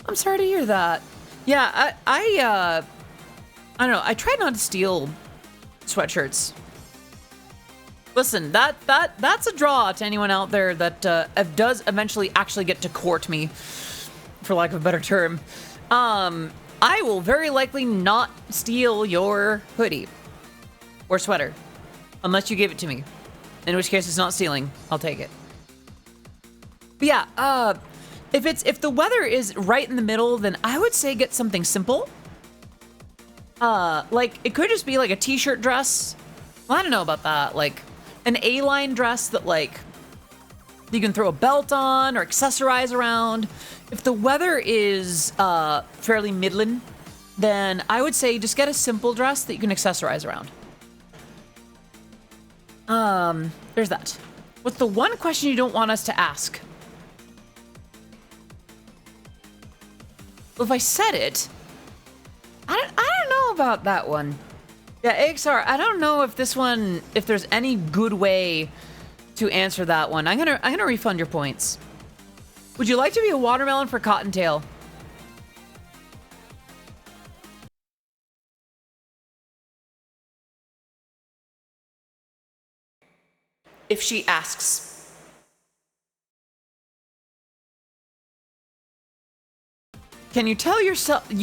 I'm sorry to hear that. Yeah, I don't know, I tried not to steal sweatshirts. Listen, that's a draw to anyone out there that does eventually actually get to court me, for lack of a better term. I will very likely not steal your hoodie or sweater unless you give it to me. In which case it's not stealing. I'll take it. But yeah, if the weather is right in the middle, then I would say get something simple. Like it could just be like a t-shirt dress. Well, I don't know about that. Like an A-line dress that like you can throw a belt on or accessorize around. If the weather is fairly middling, then I would say just get a simple dress that you can accessorize around. There's that. What's the one question you don't want us to ask? Well, if I said it, I don't know about that one. Yeah, AXR, I don't know if this one, if there's any good way to answer that one. I'm gonna refund your points. Would you like to be a watermelon for Cottontail? If she asks. Can you tell yourself that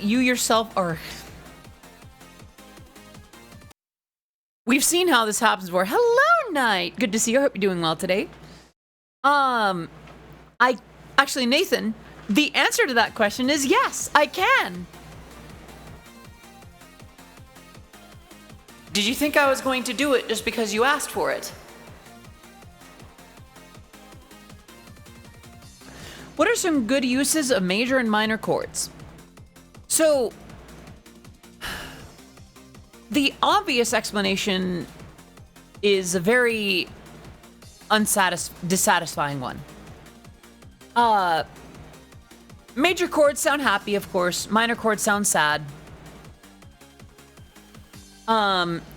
you yourself are... We've seen how this happens before. Hello, Knight. Good to see you. I hope you're doing well today. Actually, Nathan, the answer to that question is yes, I can. Did you think I was going to do it just because you asked for it? What are some good uses of major and minor chords? So, the obvious explanation is a very dissatisfying one. Major chords sound happy, of course. Minor chords sound sad.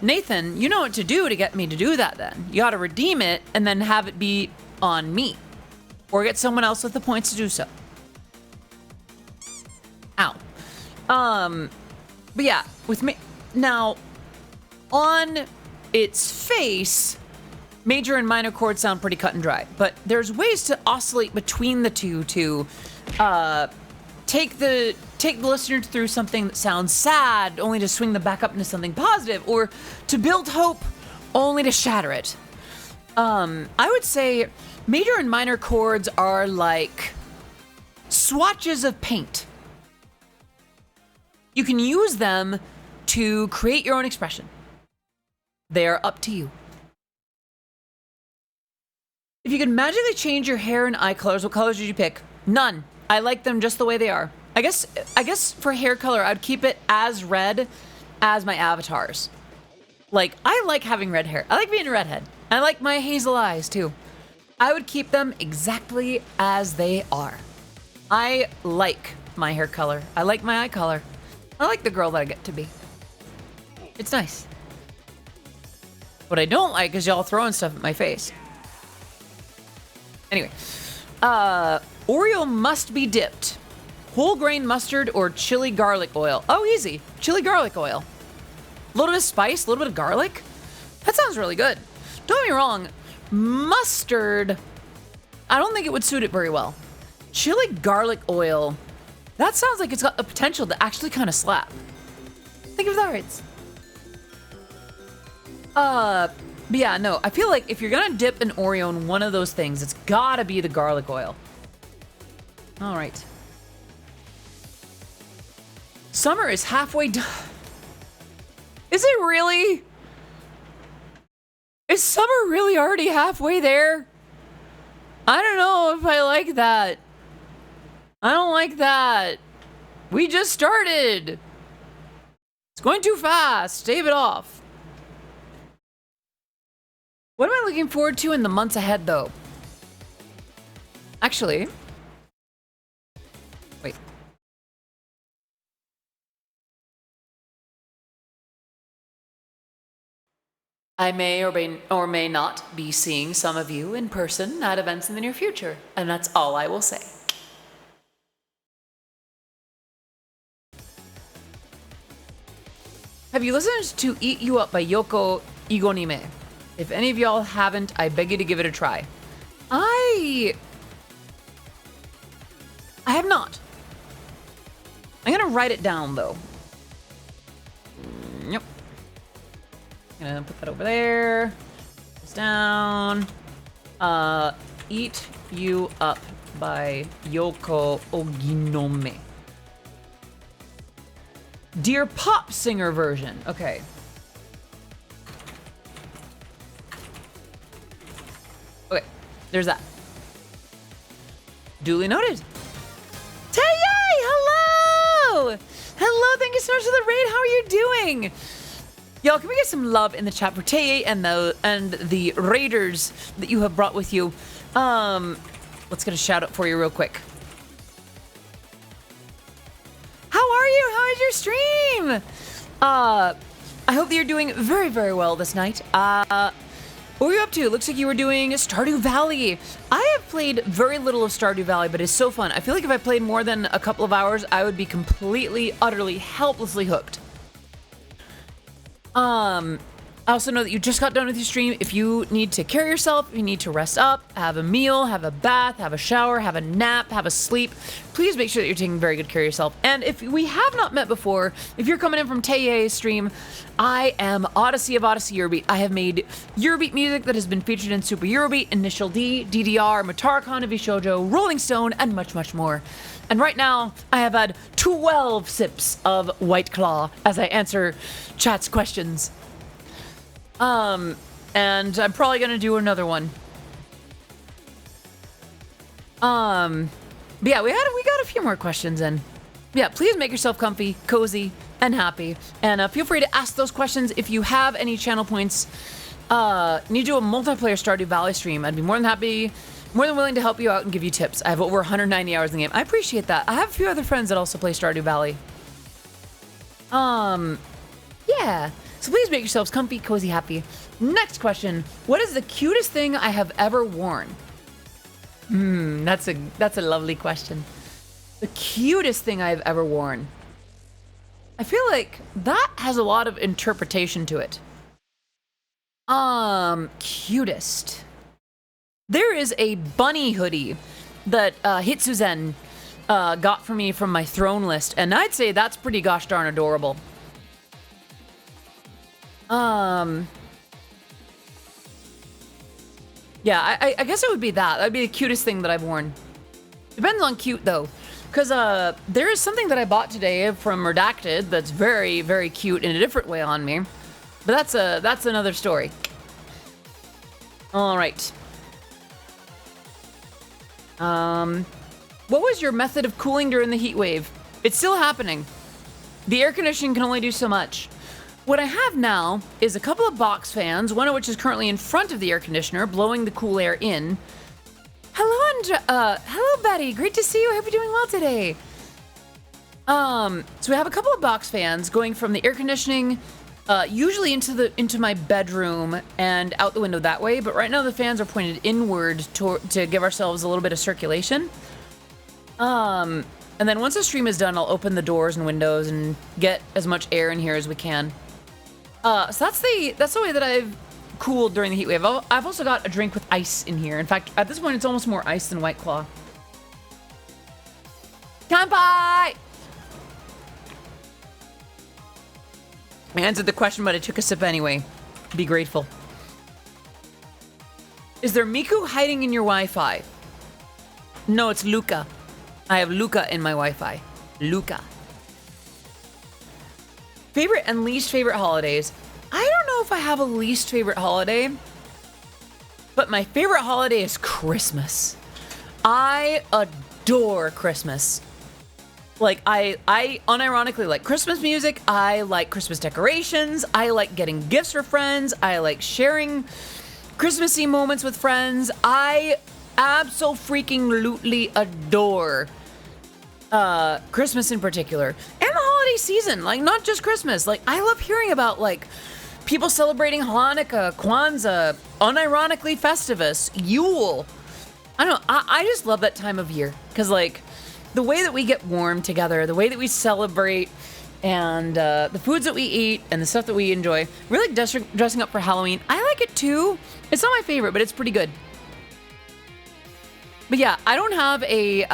Nathan, you know what to do to get me to do that then. You ought to redeem it and then have it be on me. or get someone else with the points to do so. Ow. But yeah, with me now on its face, major and minor chords sound pretty cut and dry, but there's ways to oscillate between the two to take the listener through something that sounds sad only to swing them back up into something positive, or to build hope only to shatter it. I would say major and minor chords are like swatches of paint. You can use them to create your own expression. They are up to you. If you could magically change your hair and eye colors, what colors would you pick? None. I like them just the way they are. I guess for hair color, I'd keep it as red as my avatars. Like, I like having red hair. I like being a redhead. I like my hazel eyes, too. I would keep them exactly as they are. I like my hair color. I like my eye color. I like the girl that I get to be. It's nice. What I don't like is y'all throwing stuff at my face. Anyway, Oreo must be dipped. Whole grain mustard or chili garlic oil. Oh, easy. Chili garlic oil. A little bit of spice, a little bit of garlic. That sounds really good. Don't get me wrong. Mustard, I don't think it would suit it very well. Chili garlic oil, that sounds like it's got the potential to actually kind of slap. Think of that, right? But yeah, no, I feel like if you're gonna dip an Oreo in one of those things, it's gotta be the garlic oil. All right. Summer is halfway done. Is it really? Is summer really already halfway there? I don't know if I like that. I don't like that. We just started. It's going too fast. Stave it off. What am I looking forward to in the months ahead, though? Actually, wait. I may or may not be seeing some of you in person at events in the near future, and that's all I will say. Have you listened to Eat You Up by Yoko Igonime? If any of y'all haven't, I beg you to give it a try. I have not. I'm gonna write it down though. Yep. Gonna put that over there. This down. Eat You Up by Yoko Oginome. Dear Pop Singer version. Okay. Okay, there's that. Duly noted. Tay, hello! Hello, thank you so much for the raid. How are you doing? Y'all, can we get some love in the chat for Tay and the raiders that you have brought with you? Let's get a shout out for you real quick. How are you? How is your stream? I hope that you're doing very, very well this night. What were you up to? Looks like you were doing Stardew Valley. I have played very little of Stardew Valley, but it's so fun. I feel like if I played more than a couple of hours, I would be completely, utterly, helplessly hooked. I also know that you just got done with your stream. If you need to care yourself, you need to rest up, have a meal, have a bath, have a shower, have a nap, have a sleep, please make sure that you're taking very good care of yourself. And if we have not met before, if you're coming in from Taeye's stream, I am Odyssey of Odyssey Eurobeat. I have made Eurobeat music that has been featured in Super Eurobeat, Initial D, DDR, Matarakon of Shoujo, Rolling Stone, and much, much more. And right now, I have had 12 sips of White Claw as I answer chat's questions. And I'm probably gonna do another one. But yeah, we got a few more questions in. Yeah, please make yourself comfy, cozy, and happy. And feel free to ask those questions if you have any channel points. Need to do a multiplayer Stardew Valley stream. I'd be more than willing to help you out and give you tips. I have over 190 hours in the game. I appreciate that. I have a few other friends that also play Stardew Valley. Yeah. So please make yourselves comfy, cozy, happy. Next question. What is the cutest thing I have ever worn? That's a lovely question. The cutest thing I've ever worn. I feel like that has a lot of interpretation to it. Cutest. There is a bunny hoodie that Hitsuzen got for me from my throne list, and I'd say that's pretty gosh darn adorable. Yeah, I guess it would be that. That'd be the cutest thing that I've worn. Depends on cute, though. Because there is something that I bought today from Redacted that's very, very cute in a different way on me. But that's another story. All right. What was your method of cooling during the heat wave? It's still happening. The air conditioning can only do so much. What I have now is a couple of box fans, one of which is currently in front of the air conditioner, blowing the cool air in. Hello, Betty. Great to see you. I hope you're doing well today. So we have a couple of box fans going from the air conditioning, usually into my bedroom and out the window that way. But right now the fans are pointed inward to give ourselves a little bit of circulation. And then once the stream is done, I'll open the doors and windows and get as much air in here as we can. So that's the way that I've cooled during the heat wave. I've also got a drink with ice in here. In fact, at this point, it's almost more ice than White Claw. Kanpai! I answered the question, but I took a sip anyway. Be grateful. Is there Miku hiding in your Wi-Fi? No, it's Luca. I have Luca in my Wi-Fi. Luca. Favorite and least favorite holidays. I don't know if I have a least favorite holiday, but my favorite holiday is Christmas. I adore Christmas. Like, I unironically like Christmas music. I like Christmas decorations. I like getting gifts for friends. I like sharing Christmassy moments with friends. I abso-freaking-lutely adore Christmas in particular. And the holiday season. Like, not just Christmas. Like, I love hearing about, like, people celebrating Hanukkah, Kwanzaa, unironically Festivus, Yule. I don't know. I just love that time of year. Because, like, the way that we get warm together, the way that we celebrate, and the foods that we eat, and the stuff that we enjoy. Really dressing up for Halloween. I like it too. It's not my favorite, but it's pretty good. But yeah, I don't have a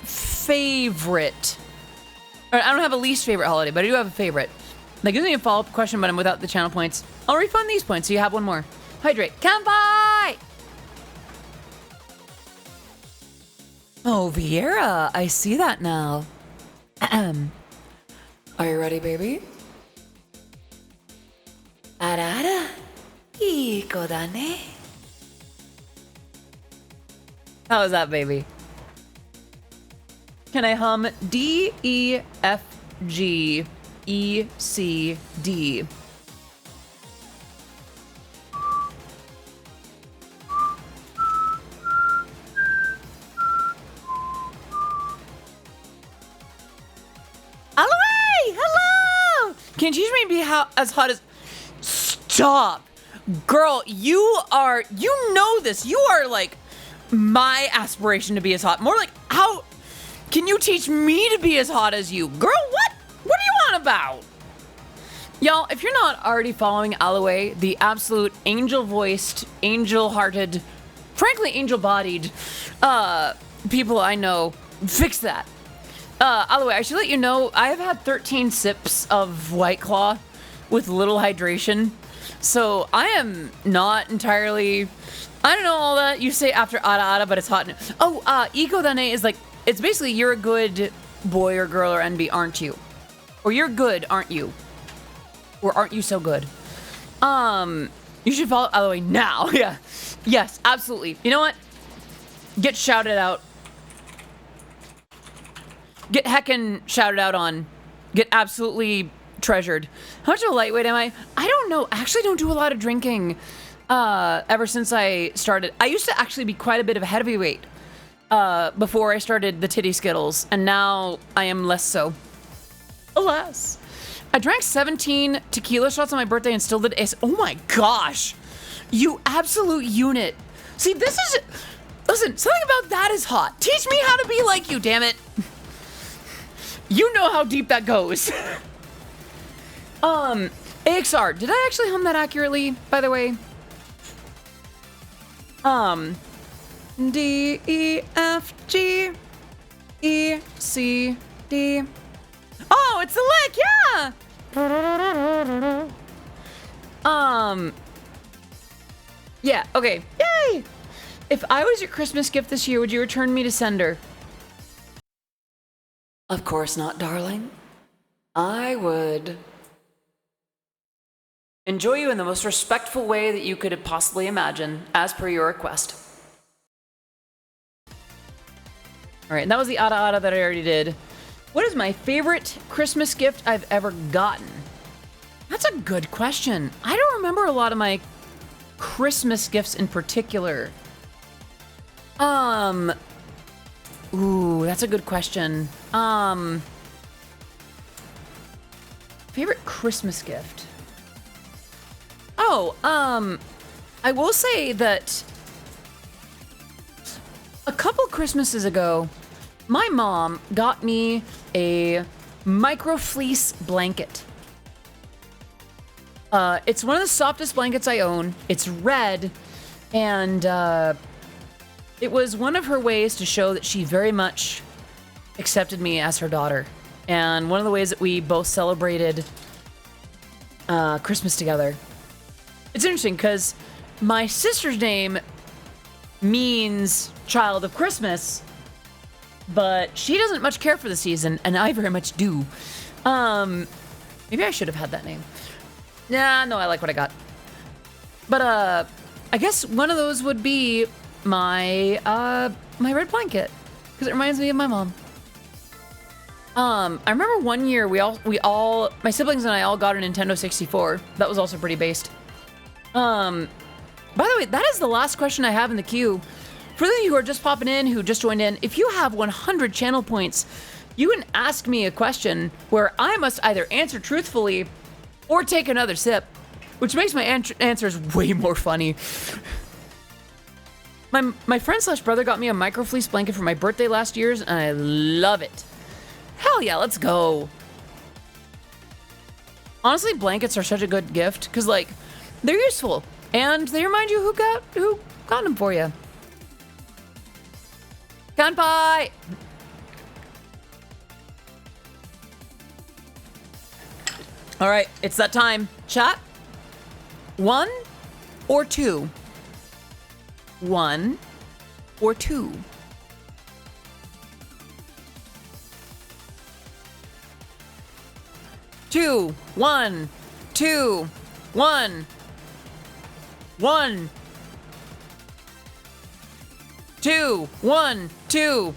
favorite. Or I don't have a least favorite holiday, but I do have a favorite. That gives me a follow-up question, but I'm without the channel points. I'll refund these points, so you have one more. Hydrate. Kanpai! Oh, Vieira, I see that now. Are you ready, baby? Arara, iko da ne. How is that, baby? Can I hum D, E, F, G, E, C, D? Hello! Can you teach me to be as hot as... Stop! Girl, you know this. You are like my aspiration to be as hot. More like, how can you teach me to be as hot as you? Girl, what? What are you on about? Y'all, if you're not already following Aloe, the absolute angel-voiced, angel-hearted, frankly angel-bodied people I know, fix that. Aloe, I should let you know, I have had 13 sips of White Claw with little hydration. So I am not entirely... I don't know all that. You say after Ada, but it's hot. Oh, Iko Dane is like... It's basically you're a good boy or girl or NB, aren't you? Or you're good, aren't you? Or aren't you so good? You should follow Aloe now. Yeah. Yes, absolutely. You know what? Get shouted out. Get heckin' shouted out on. Get absolutely treasured. How much of a lightweight am I? I don't know. I actually don't do a lot of drinking ever since I started. I used to actually be quite a bit of a heavyweight before I started the titty skittles, and now I am less so. Alas. I drank 17 tequila shots on my birthday and still did ace. Oh my gosh. You absolute unit. See, this is... Listen, something about that is hot. Teach me how to be like you, damn it. You know how deep that goes. AXR, did I actually hum that accurately, by the way? D, E, F, G, E, C, D. Oh, it's the lick, yeah! Yeah, okay. Yay! If I was your Christmas gift this year, would you return me to sender? Of course not, darling. I would enjoy you in the most respectful way that you could possibly imagine, as per your request. All right, and that was the Ada Ada that I already did. What is my favorite Christmas gift I've ever gotten? That's a good question. I don't remember a lot of my Christmas gifts in particular. Ooh, that's a good question. Favorite Christmas gift? Oh, I will say that a couple Christmases ago, my mom got me a micro fleece blanket. It's one of the softest blankets I own. It's red, and it was one of her ways to show that she very much accepted me as her daughter. And one of the ways that we both celebrated Christmas together. It's interesting because my sister's name means child of Christmas, but she doesn't much care for the season, and I very much do. Maybe I should have had that name. Nah, no, I like what I got. But I guess one of those would be my my red blanket, because it reminds me of my mom. I remember one year we all my siblings and I all got a Nintendo 64. That was also pretty based. By the way, that is the last question I have in the queue. For those of you who are just popping in, who just joined in, if you have 100 channel points, you can ask me a question where I must either answer truthfully or take another sip, which makes my answers way more funny. My friend slash brother got me a micro fleece blanket for my birthday last year, and I love it. Hell yeah, let's go. Honestly, blankets are such a good gift because, like, they're useful and they remind you who got them for you. Kanpai! All right, it's that time. Chat. 1 or 2? 1 or 2? Two, one, 2, 1, 1, 2, 1, 2.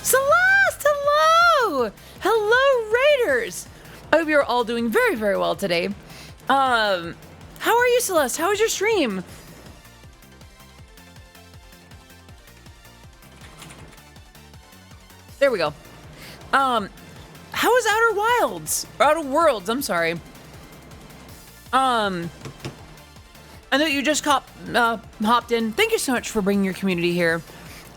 Celeste, hello! Hello, Raiders! I hope you're all doing very, very well today. How are you, Celeste? How was your stream? There we go. How is Outer Wilds? Or Outer Worlds, I'm sorry. I know that you just hopped in. Thank you so much for bringing your community here.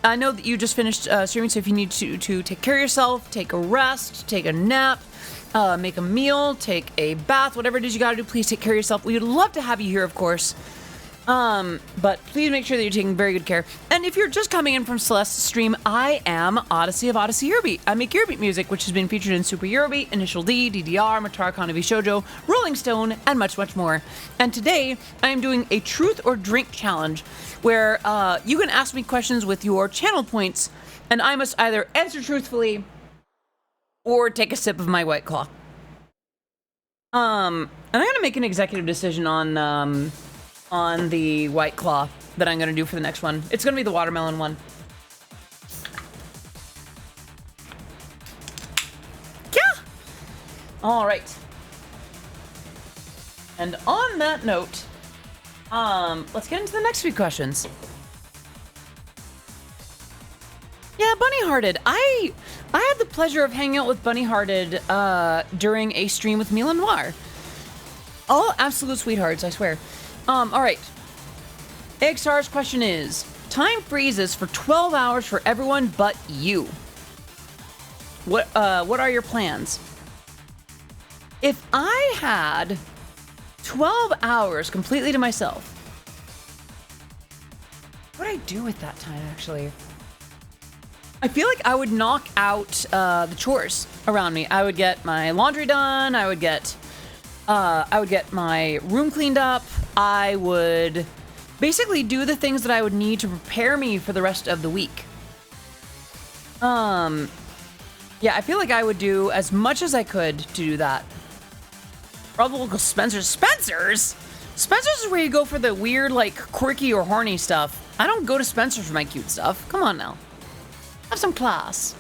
I know that you just finished streaming, so if you need to take care of yourself, take a rest, take a nap, make a meal, take a bath, whatever it is you gotta do, please take care of yourself. We would love to have you here, of course. But please make sure that you're taking very good care. And if you're just coming in from Celeste's stream, I am Odyssey of Odyssey Eurobeat. I make Eurobeat music, which has been featured in Super Eurobeat, Initial D, DDR, Matara Kanavi Shoujo, Rolling Stone, and much, much more. And today, I am doing a truth or drink challenge, where you can ask me questions with your channel points, and I must either answer truthfully or take a sip of my White Claw. And I'm gonna make an executive decision on the White Claw that I'm gonna do for the next one. It's gonna be the watermelon one. Yeah! All right. And on that note, let's get into the next few questions. Yeah, Bunny Hearted. I had the pleasure of hanging out with Bunny Hearted during a stream with Mila Noir. All absolute sweethearts, I swear. All right. AXR's question is, time freezes for 12 hours for everyone but you. What are your plans? If I had 12 hours completely to myself, what would I do with that time, actually? I feel like I would knock out the chores around me. I would get my laundry done. I would get my room cleaned up. I would basically do the things that I would need to prepare me for the rest of the week. Yeah, I feel like I would do as much as I could to do that. Probably local Spencer's. Spencer's is where you go for the weird, like, quirky or horny stuff. I don't go to Spencer's for my cute stuff. Come on now. Have some class.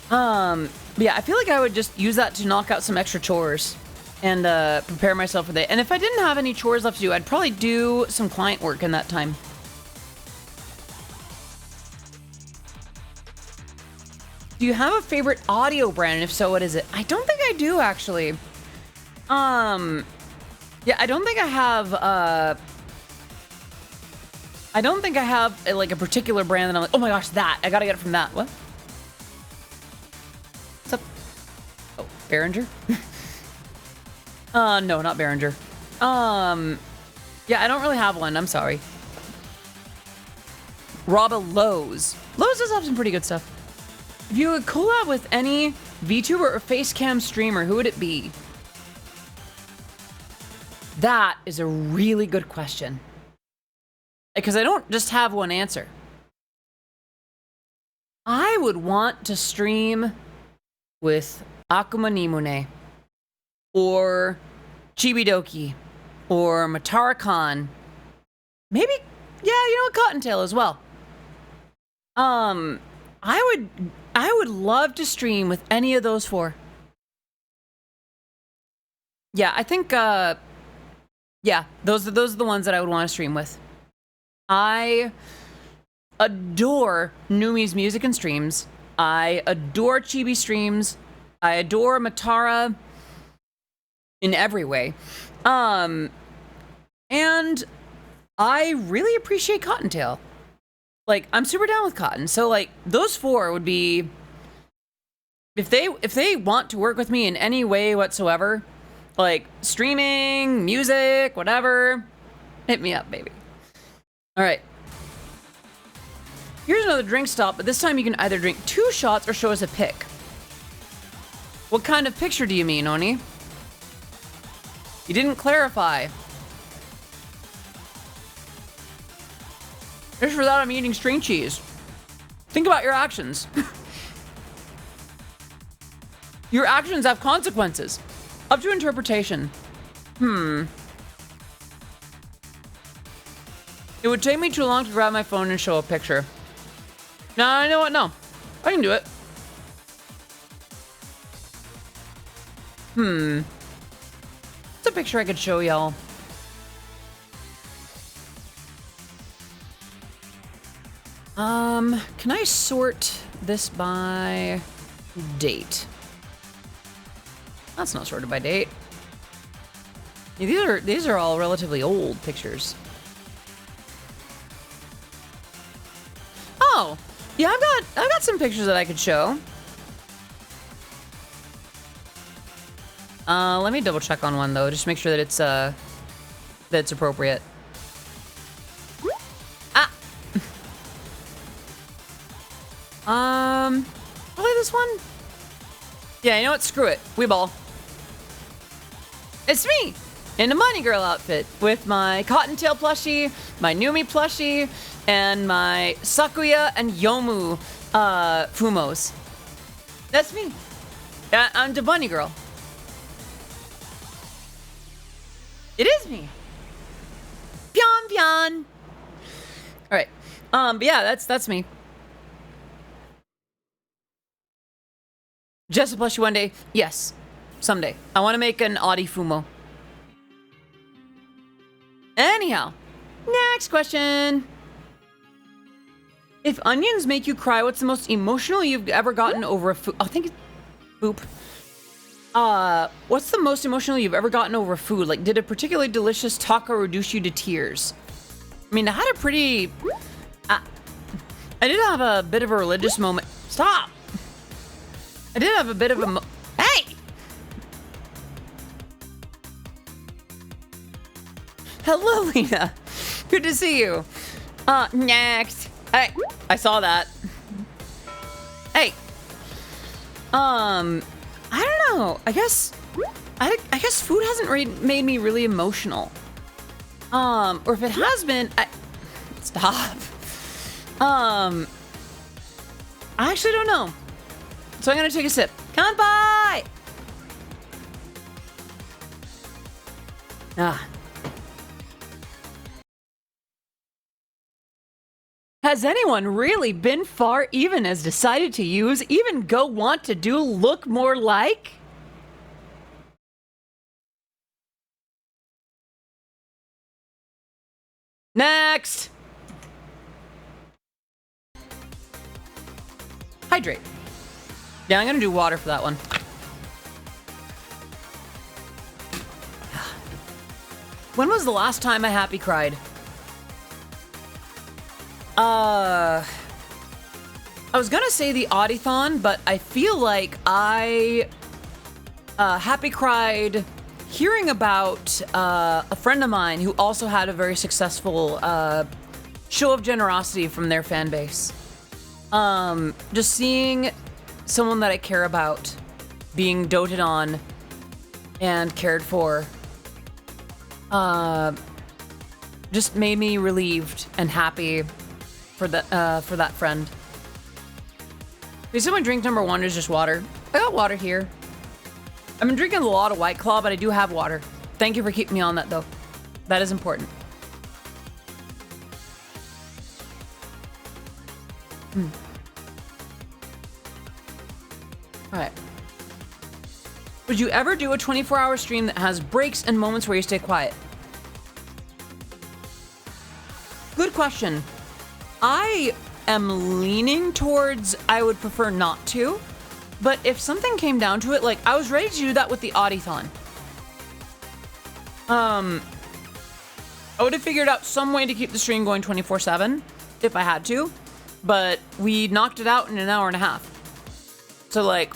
But yeah, I feel like I would just use that to knock out some extra chores and prepare myself for that. And if I didn't have any chores left to do, I'd probably do some client work in that time. Do you have a favorite audio brand? And if so, what is it? I don't think I do, actually. Yeah, I don't think I have like a particular brand that I'm like, oh my gosh, that. I gotta get it from that. What? What's up? Oh, Behringer? No, not Behringer. Yeah, I don't really have one. I'm sorry. Rob Lowe's. Lowe's does have some pretty good stuff. If you would collab with any VTuber or Facecam streamer, who would it be? That is a really good question. Because I don't just have one answer. I would want to stream with Akuma Nimune, or Chibidoki, or Matara Khan. Maybe, yeah, you know what, Cottontail as well. I would love to stream with any of those four. Yeah, I think, yeah, those are the ones that I would want to stream with. I adore Numi's music and streams. I adore Chibi streams. I adore Matara in every way. And I really appreciate Cottontail. Like, I'm super down with Cotton. So, like, those four would be... If they want to work with me in any way whatsoever, like, streaming, music, whatever, hit me up, baby. All right. Here's another drink stop, but this time you can either drink 2 shots or show us a pic. What kind of picture do you mean, Oni? You didn't clarify. Just for that, I'm eating string cheese. Think about your actions. Your actions have consequences. Up to interpretation. It would take me too long to grab my phone and show a picture. Nah, you know what? No. I can do it. It's a picture I could show y'all. Can I sort this by date? That's not sorted by date. Yeah, these are all relatively old pictures. Oh, yeah, I've got some pictures that I could show. Let me double check on one though, just to make sure that it's appropriate. Probably this one? Yeah, you know what? Screw it. Weeball. It's me! In a Money Girl outfit with my Cottontail plushie, my Numi plushie, and my Sakuya and Yomu Fumos. That's me. I'm the Bunny Girl. It is me. Pyon pyon. Alright. But yeah, that's me. Just a plushie one day? Yes. Someday. I want to make an Audi Fumo. Anyhow. Next question. If onions make you cry, what's the most emotional you've ever gotten over a food? Oh, thank you. Boop. What's the most emotional you've ever gotten over food? Like, did a particularly delicious taco reduce you to tears? I mean, I had a pretty... I did have a bit of a religious moment. Stop! I did have a bit of a... Hey! Hello, Lena. Good to see you. Next. Hey, I saw that. Hey. I don't know. I guess food hasn't made me really emotional. Or if it has been, stop. I actually don't know. So I'm gonna take a sip. Kanpai! Has anyone really been far even as decided to use, even go want to do, look more like? Next! Hydrate. Yeah, I'm gonna do water for that one. When was the last time I happy cried? I was gonna say the ODYTHON, but I feel like I happy cried hearing about a friend of mine who also had a very successful show of generosity from their fan base. Just seeing someone that I care about being doted on and cared for just made me relieved and happy for that friend. So my drink number one is just water. I got water here. I've been drinking a lot of White Claw, but I do have water. Thank you for keeping me on that, though. That is important. All right. Would you ever do a 24-hour stream that has breaks and moments where you stay quiet? Good question. I am leaning towards I would prefer not to, but if something came down to it, like I was ready to do that with the ODYTHON. I would have figured out some way to keep the stream going 24/7 if I had to, but we knocked it out in an hour and a half. So like,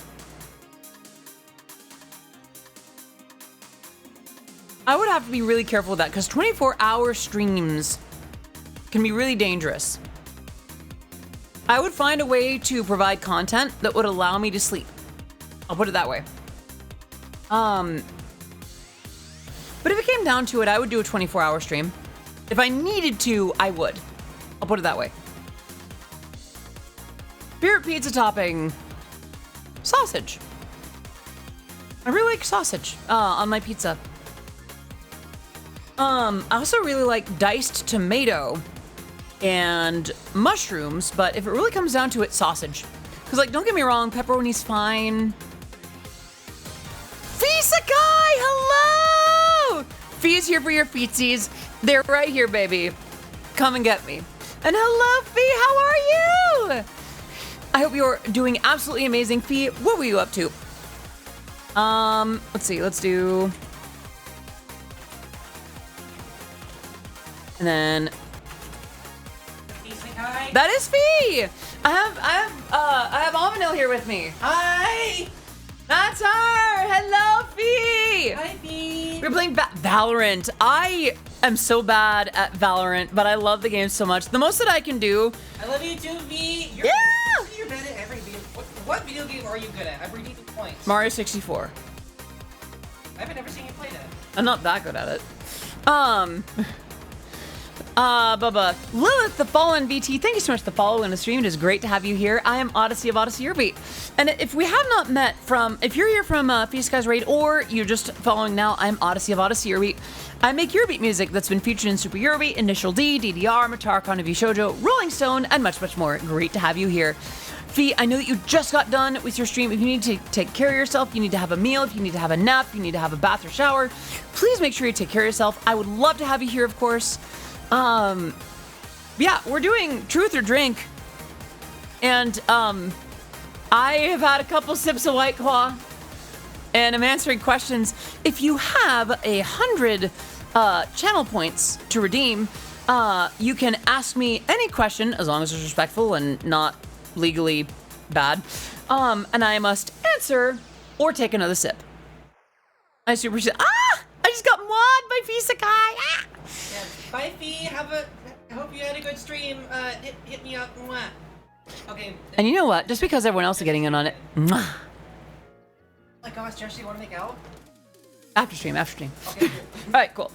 I would have to be really careful with that because 24-hour streams can be really dangerous. I would find a way to provide content that would allow me to sleep. I'll put it that way. But if it came down to it, I would do a 24-hour stream. If I needed to, I would. I'll put it that way. Favorite pizza topping? Sausage. I really like sausage on my pizza. I also really like diced tomato and mushrooms, but if it really comes down to it, sausage. Because, like, don't get me wrong, pepperoni's fine. Fee Sakai, hello! Fee's here for your feetsies. They're right here, baby. Come and get me. And hello, Fee, how are you? I hope you're doing absolutely amazing. Fee, what were you up to? Let's see, let's do... And then... That is Fee! I have Amanil here with me. Hi! That's her! Hello, Fee! Hi, Fee! We're playing Valorant. I am so bad at Valorant, but I love the game so much. The most that I can do... I love you too, Fee! Yeah! You're good at every video. What video game are you good at? I'm redeeming points. Mario 64. I haven't ever seen you play that. I'm not that good at it. Bubba. Lilith, the Fallen BT, thank you so much for the follow and the stream. It is great to have you here. I am Odyssey of Odyssey Eurobeat. And if we have not met if you're here from Feast Guys Raid or you're just following now, I'm Odyssey of Odyssey Eurobeat. I make Eurobeat music that's been featured in Super Eurobeat, Initial D, DDR, Matar, Konavi Shoujo, Rolling Stone, and much, much more. Great to have you here. Fee, I know that you just got done with your stream. If you need to take care of yourself, you need to have a meal, if you need to have a nap, you need to have a bath or shower, please make sure you take care of yourself. I would love to have you here, of course. Yeah, we're doing Truth or Drink. And, I have had a couple sips of White Claw. and I'm answering questions. If you have 100 channel points to redeem, you can ask me any question as long as it's respectful and not legally bad, and I must answer or take another sip. I super I just got modded by Fisakai. Ah! Yeah, bye, Fee. I hope you had a good stream. Hit me up. Mwah. Okay. And you know what? Just because everyone else is getting in on it, mwah. Oh my gosh, Josh, you want to make out? After stream. Okay, All cool. right, cool.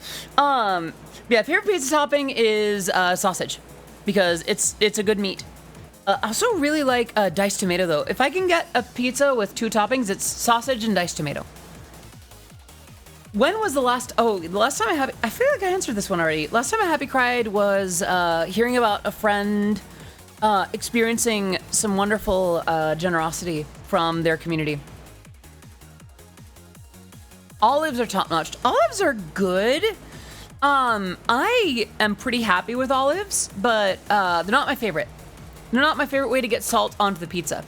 Yeah, favorite pizza topping is sausage because it's a good meat. I also really like diced tomato though. If I can get a pizza with 2 toppings, it's sausage and diced tomato. When was the last time I feel like I answered this one already. Last time I happy cried was hearing about a friend experiencing some wonderful generosity from their community. Olives are top-notch. Olives are good. I am pretty happy with olives, but they're not my favorite. They're not my favorite way to get salt onto the pizza.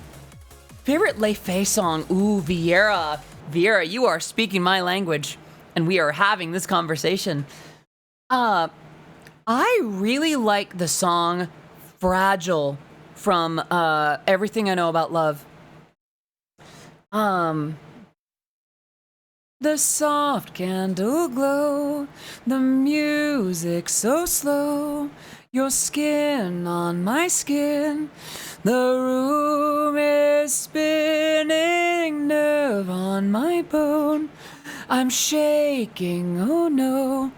Favorite Le Fay song? Ooh, Vieira. Vieira, you are speaking my language, and we are having this conversation. I really like the song Fragile from Everything I Know About Love. The soft candle glow, the music so slow, your skin on my skin, the room is spinning, nerve on my bone, I'm shaking, oh no,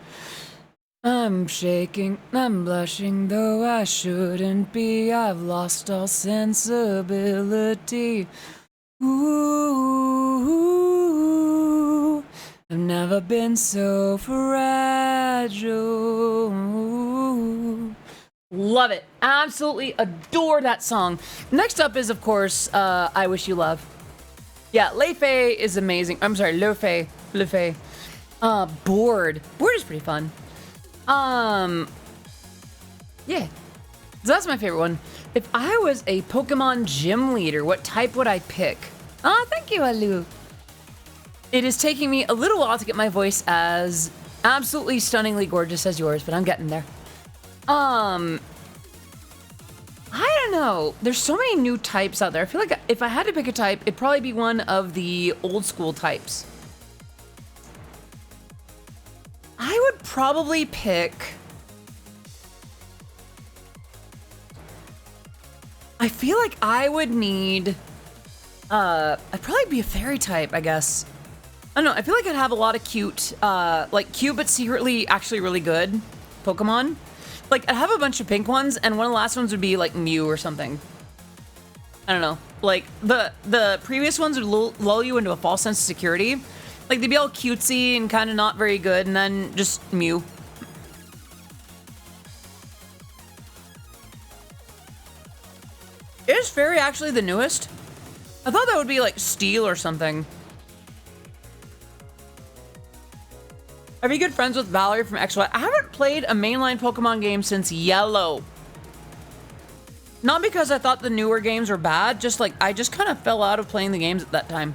I'm shaking, I'm blushing, though I shouldn't be, I've lost all sensibility, ooh, I've never been so fragile. Love it. Absolutely adore that song. Next up is, of course, I Wish You Love. Yeah, Le Fay is amazing. I'm sorry, Le Fay. Bored. Bored is pretty fun. Yeah. So that's my favorite one. If I was a Pokemon gym leader, what type would I pick? Oh, thank you, Alu. It is taking me a little while to get my voice as absolutely stunningly gorgeous as yours, but I'm getting there. I don't know. There's so many new types out there. I feel like if I had to pick a type, it'd probably be one of the old school types. I would probably pick... I feel like I would need... I'd probably be a fairy type, I guess. I don't know. I feel like I'd have a lot of cute, like cute but secretly actually really good Pokemon. Like, I'd have a bunch of pink ones, and one of the last ones would be, like, Mew or something. I don't know. Like, the previous ones would lull you into a false sense of security. Like, they'd be all cutesy and kind of not very good, and then just Mew. Is Fairy actually the newest? I thought that would be, like, Steel or something. Are you good friends with Valerie from XY? I haven't played a mainline Pokemon game since Yellow. Not because I thought the newer games were bad, just like I just kind of fell out of playing the games at that time.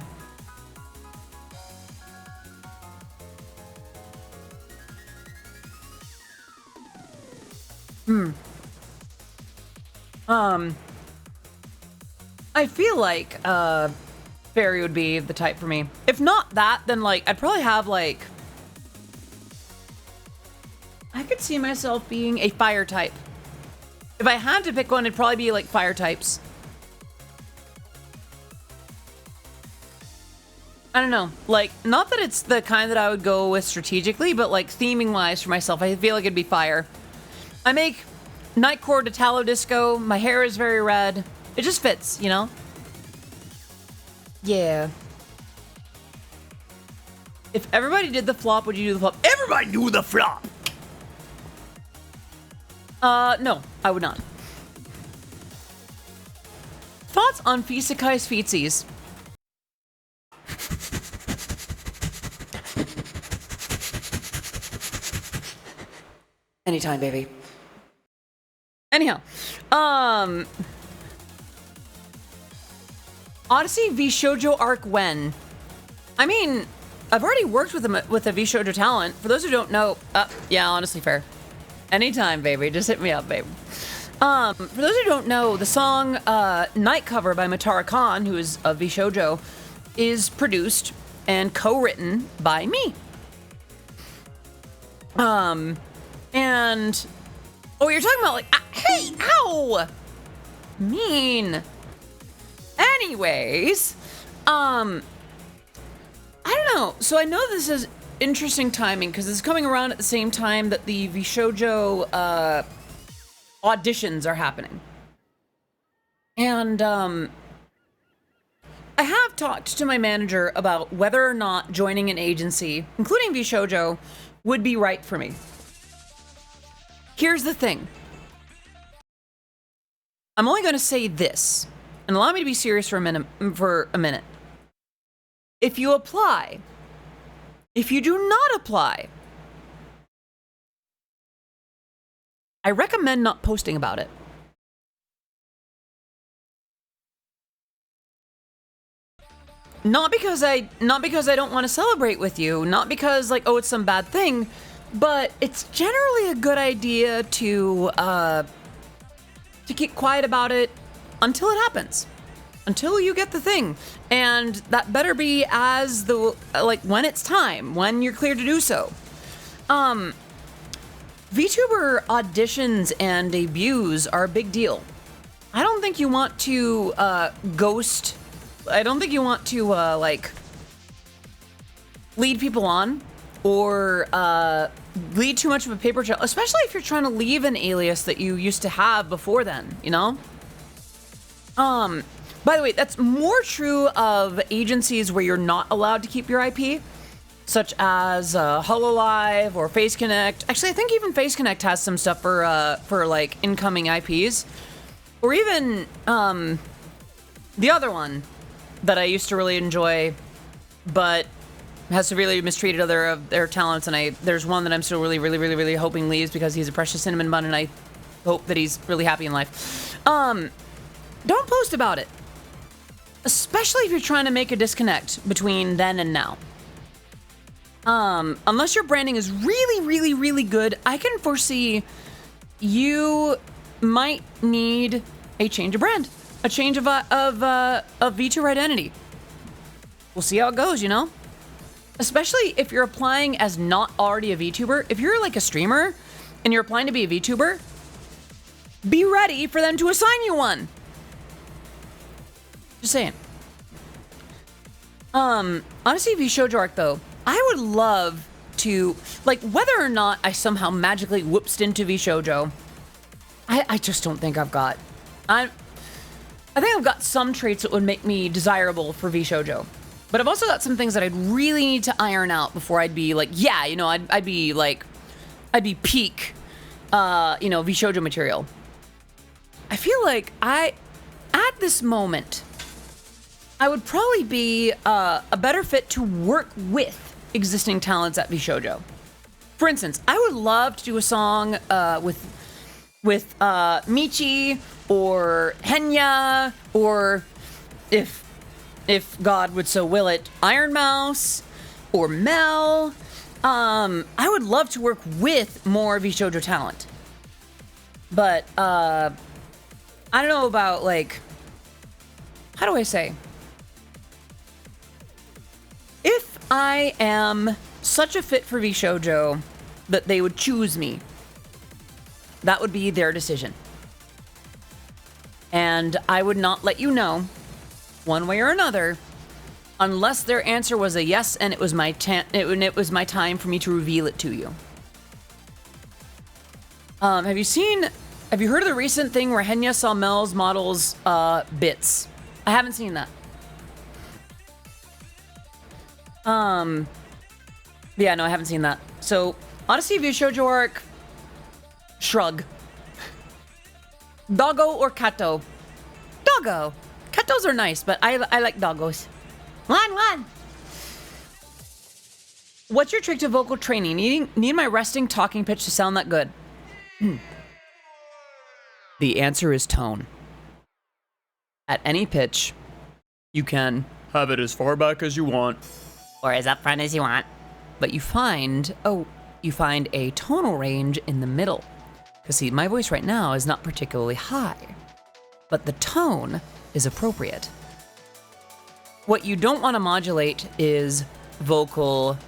I feel like Fairy would be the type for me. If not that, then like I'd probably have like I could see myself being a fire type. If I had to pick one, it'd probably be like fire types. I don't know. Like, not that it's the kind that I would go with strategically, but like theming wise for myself, I feel like it'd be fire. I make Nightcore to Tallow Disco. My hair is very red. It just fits, you know? Yeah. If everybody did the flop, would you do the flop? Everybody do the flop! No, I would not. Thoughts on Fisakai's feetsies? Anytime, baby. Anyhow, Odyssey v Shoujo Arc when? I mean, I've already worked with a VShojo talent. For those who don't know, yeah, honestly, fair. Anytime, baby. Just hit me up, babe. For those who don't know, the song Night Cover by Matara Khan, who is a VShojo, is produced and co-written by me. And oh, you're talking about like, hey, ow, mean. Anyways, I don't know. So I know this is interesting timing because it's coming around at the same time that the VShojo auditions are happening. And I have talked to my manager about whether or not joining an agency, including VShojo, would be right for me. Here's the thing. I'm only going to say this, and allow me to be serious for a minute. If you apply, if you do not apply, I recommend not posting about it. Not because I don't want to celebrate with you, not because like, oh, it's some bad thing, but it's generally a good idea to keep quiet about it until it happens, until you get the thing, and that better be as the like when it's time, when you're clear to do so. VTuber auditions and debuts are a big deal. I don't think you want to ghost. I don't think you want to like lead people on or lead too much of a paper trail, especially if you're trying to leave an alias that you used to have before then, you know? By the way, that's more true of agencies where you're not allowed to keep your IP, such as HoloLive or Face Connect. Actually, I think even Face Connect has some stuff for like incoming IPs, or even the other one that I used to really enjoy, but has severely mistreated other of their talents. And there's one that I'm still really hoping leaves because he's a precious cinnamon bun, and I hope that he's really happy in life. Don't post about it, especially if you're trying to make a disconnect between then and now. Unless your branding is really good, I can foresee you might need a change of brand, a change of VTuber identity. We'll see how it goes, you know? Especially if you're applying as not already a VTuber. If you're like a streamer and you're applying to be a VTuber, be ready for them to assign you one. Just saying. Honestly, VShojo arc though, I would love to, like, whether or not I somehow magically whoopsed into VShojo, I just don't think I've got. I think I've got some traits that would make me desirable for VShojo. But I've also got some things that I'd really need to iron out before I'd be like, yeah, you know, I'd be peak, VShojo material. I feel like at this moment, I would probably be a better fit to work with existing talents at VShojo. For instance, I would love to do a song with Michi or Henya, or if God would so will it, Iron Mouse or Mel. I would love to work with more VShojo talent. But I don't know about, like, how do I say? If I am such a fit for VShojo that they would choose me, that would be their decision. And I would not let you know, one way or another, unless their answer was a yes and it was my time for me to reveal it to you. Have you heard of the recent thing where Henya saw Mel's models bits? I haven't seen that. Yeah, no, I haven't seen that. So, Odyssey VShojo arc, shrug. Doggo or Kato? Doggo. Katos are nice, but I like doggos. One. What's your trick to vocal training? Need my resting talking pitch to sound that good? The answer is tone. At any pitch, you can have it as far back as you want. Or as upfront as you want. But you find a tonal range in the middle. Because see, my voice right now is not particularly high, but the tone is appropriate. What you don't want to modulate is vocal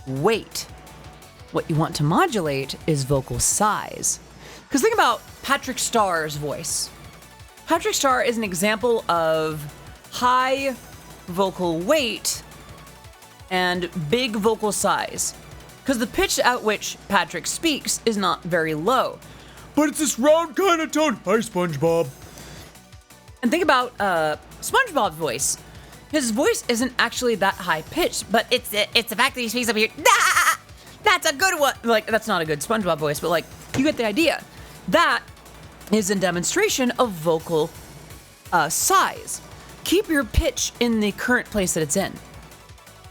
weight. What you want to modulate is vocal size. Because think about Patrick Starr's voice. Patrick Starr is an example of high vocal weight and big vocal size. Because the pitch at which Patrick speaks is not very low. But it's this round kind of tone. Hi, SpongeBob. And think about SpongeBob's voice. His voice isn't actually that high pitched, but It's the fact that he speaks up here. that's a good one. Like, that's not a good SpongeBob voice, but like, you get the idea. That is a demonstration of vocal size. Keep your pitch in the current place that it's in.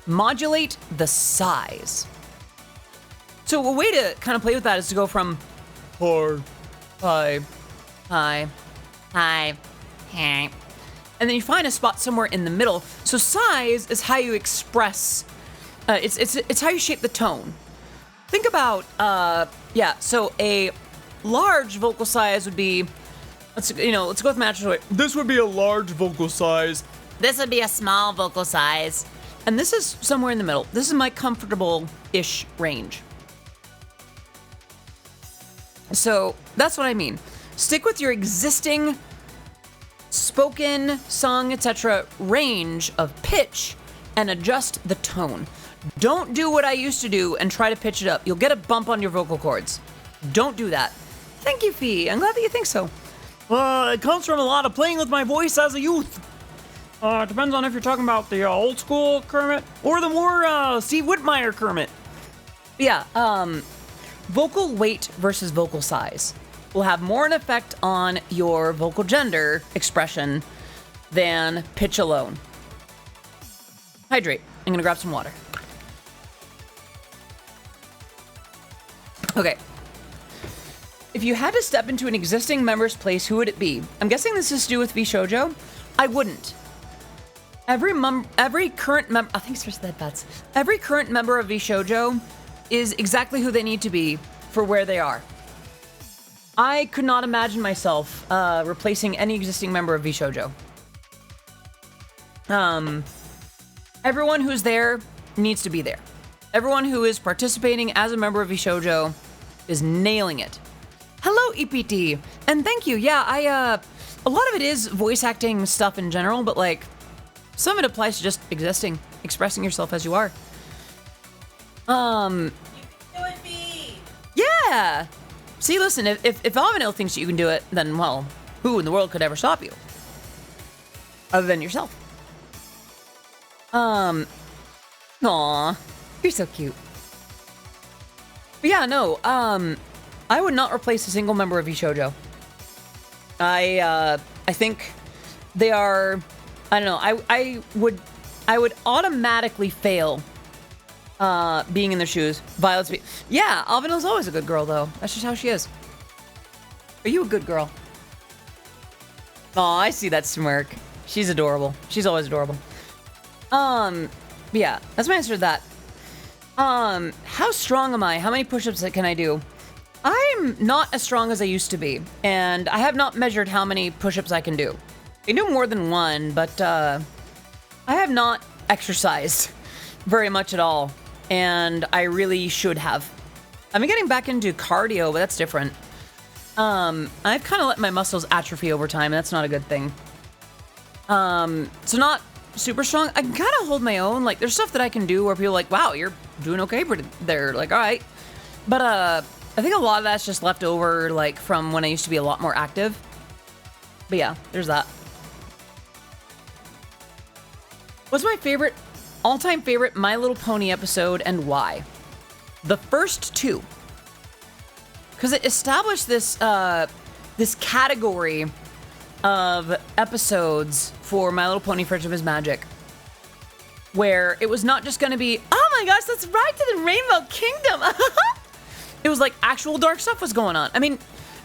Modulate the size. So a way to kind of play with that is to go from Hard. high, Hi. Hey. and then you find a spot somewhere in the middle. So size is how you express. It's how you shape the tone. Think about So a large vocal size would be, let's go with natural. This would be a large vocal size. This would be a small vocal size. And this is somewhere in the middle. This is my comfortable-ish range. So that's what I mean. Stick with your existing spoken, sung, etc. range of pitch and adjust the tone. Don't do what I used to do and try to pitch it up. You'll get a bump on your vocal cords. Don't do that. Thank you, Fee. I'm glad that you think so. It comes from a lot of playing with my voice as a youth. It depends on if you're talking about the old school Kermit or the more Steve Whitmire Kermit. Yeah, vocal weight versus vocal size will have more an effect on your vocal gender expression than pitch alone. Hydrate. I'm gonna grab some water. Okay. If you had to step into an existing member's place, who would it be? I'm guessing this is to do with VShojo. I wouldn't. Every current member, I think it's just that bats. Every current member of VShojo is exactly who they need to be for where they are. I could not imagine myself replacing any existing member of VShojo. Everyone who's there needs to be there. Everyone who is participating as a member of VShojo is nailing it. Hello, EPT, and thank you. Yeah, a lot of it is voice acting stuff in general, but like, some of it applies to just existing, expressing yourself as you are. You can do it, Bee! Yeah! See, listen, if Avanil thinks you can do it, then, well, who in the world could ever stop you? Other than yourself. Aw, you're so cute. But yeah, no, I would not replace a single member of VShojo. I think they are, I don't know, I would automatically fail being in their shoes. Violet's yeah, Avanil's always a good girl, though. That's just how she is. Are you a good girl? Aw, I see that smirk. She's adorable. She's always adorable. Yeah, that's my answer to that. How strong am I? How many push-ups can I do? I'm not as strong as I used to be, and I have not measured how many push-ups I can do. I can do more than one, but I have not exercised very much at all, and I really should have. I've been getting back into cardio, but that's different. I've kind of let my muscles atrophy over time, and that's not a good thing. So not super strong. I can kind of hold my own. Like, there's stuff that I can do where people are like, wow, you're doing okay, but they're like, all right. But I think a lot of that's just left over, like, from when I used to be a lot more active. But yeah, there's that. What's my favorite, all-time favorite My Little Pony episode and why? The first two. Because it established this, this category of episodes for My Little Pony Friendship is Magic, where it was not just going to be, oh my gosh, let's ride to the Rainbow Kingdom. It was like actual dark stuff was going on. I mean,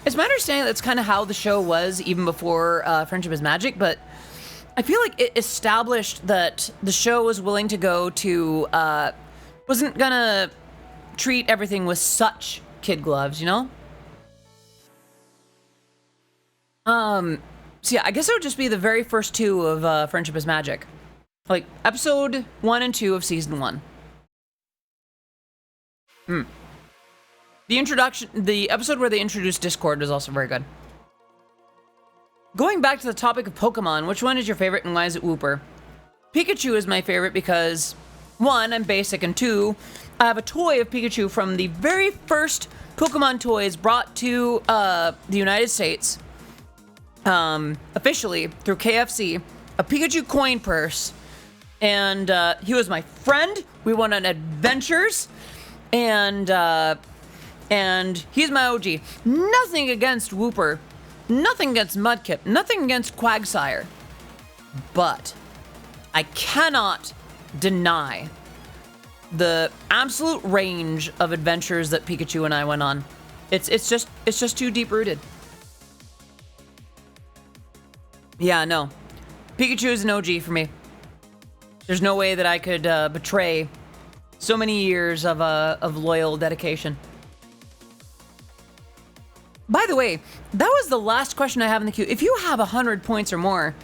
it's my understanding that's kind of how the show was even before Friendship is Magic, but I feel like it established that the show was willing to go to, wasn't gonna treat everything with such kid gloves, you know? So yeah, I guess it would just be the very first two of Friendship is Magic. Like, episode 1 and 2 of season 1. The episode where they introduced Discord was also very good. Going back to the topic of Pokemon, which one is your favorite and why is it Wooper? Pikachu is my favorite because, 1, I'm basic, and 2, I have a toy of Pikachu from the very first Pokemon toys brought to the United States, officially through KFC, a Pikachu coin purse, and he was my friend. We went on adventures, and he's my OG. Nothing against Wooper. Nothing against Mudkip, nothing against Quagsire, but I cannot deny the absolute range of adventures that Pikachu and I went on. It's just too deep rooted. Yeah, no, Pikachu is an OG for me. There's no way that I could betray so many years of loyal dedication. By the way, that was the last question I have in the queue. If you have 100 points or more,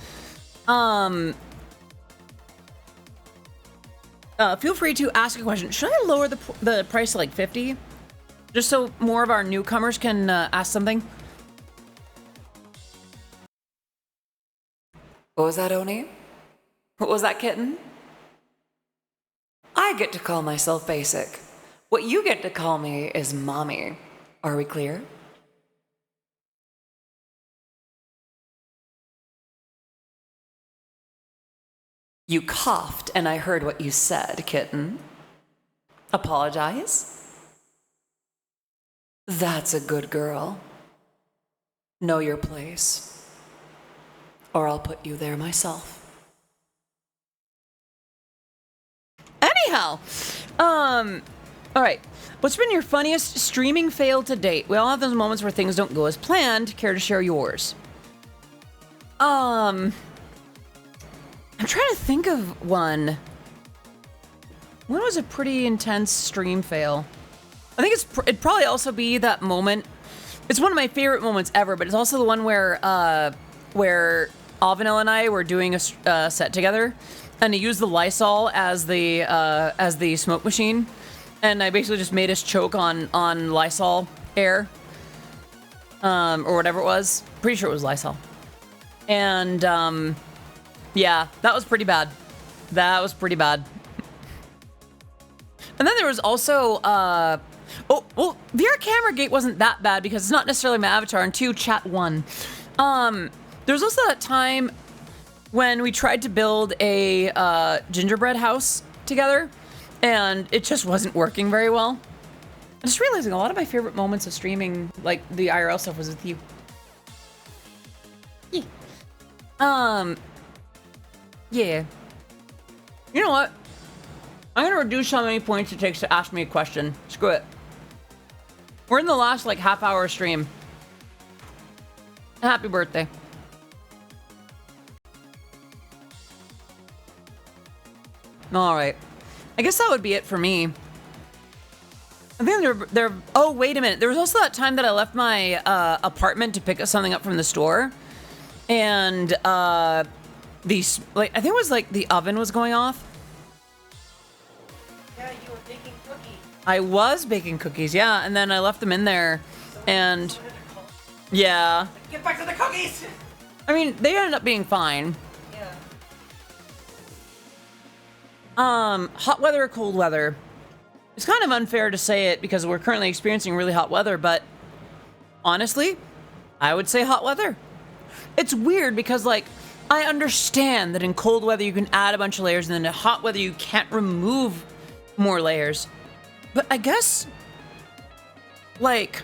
feel free to ask a question. Should I lower the price to like 50? Just so more of our newcomers can ask something? What was that, Oni? What was that, kitten? I get to call myself basic. What you get to call me is mommy. Are we clear? You coughed, and I heard what you said, kitten. Apologize? That's a good girl. Know your place, or I'll put you there myself. Anyhow, all right. What's been your funniest streaming fail to date? We all have those moments where things don't go as planned. Care to share yours? I'm trying to think of one. When was a pretty intense stream fail? I think it'd probably also be that moment. It's one of my favorite moments ever, but it's also the one where Avenel and I were doing a set together, and he used the Lysol as the smoke machine, and I basically just made us choke on Lysol air, or whatever it was. Pretty sure it was Lysol, and yeah, that was pretty bad. That was pretty bad. And then there was also, VR Camera Gate wasn't that bad because it's not necessarily my avatar, and 2, chat 1. There was also that time when we tried to build a gingerbread house together, and it just wasn't working very well. I'm just realizing a lot of my favorite moments of streaming, like the IRL stuff, was with you. Yeah. Yeah. You know what? I'm gonna reduce how many points it takes to ask me a question. Screw it. We're in the last, like, half-hour stream. Happy birthday. Alright. I guess that would be it for me. I think they're... Oh, wait a minute. There was also that time that I left my apartment to pick something up from the store. And, I think it was like the oven was going off. Yeah, you were baking cookies. I was baking cookies, yeah, and then I left them in there, and yeah. Get back to the cookies! I mean, they ended up being fine. Yeah. Hot weather or cold weather? It's kind of unfair to say it because we're currently experiencing really hot weather, but honestly, I would say hot weather. It's weird because, like, I understand that in cold weather you can add a bunch of layers, and then in hot weather you can't remove more layers. But I guess, like,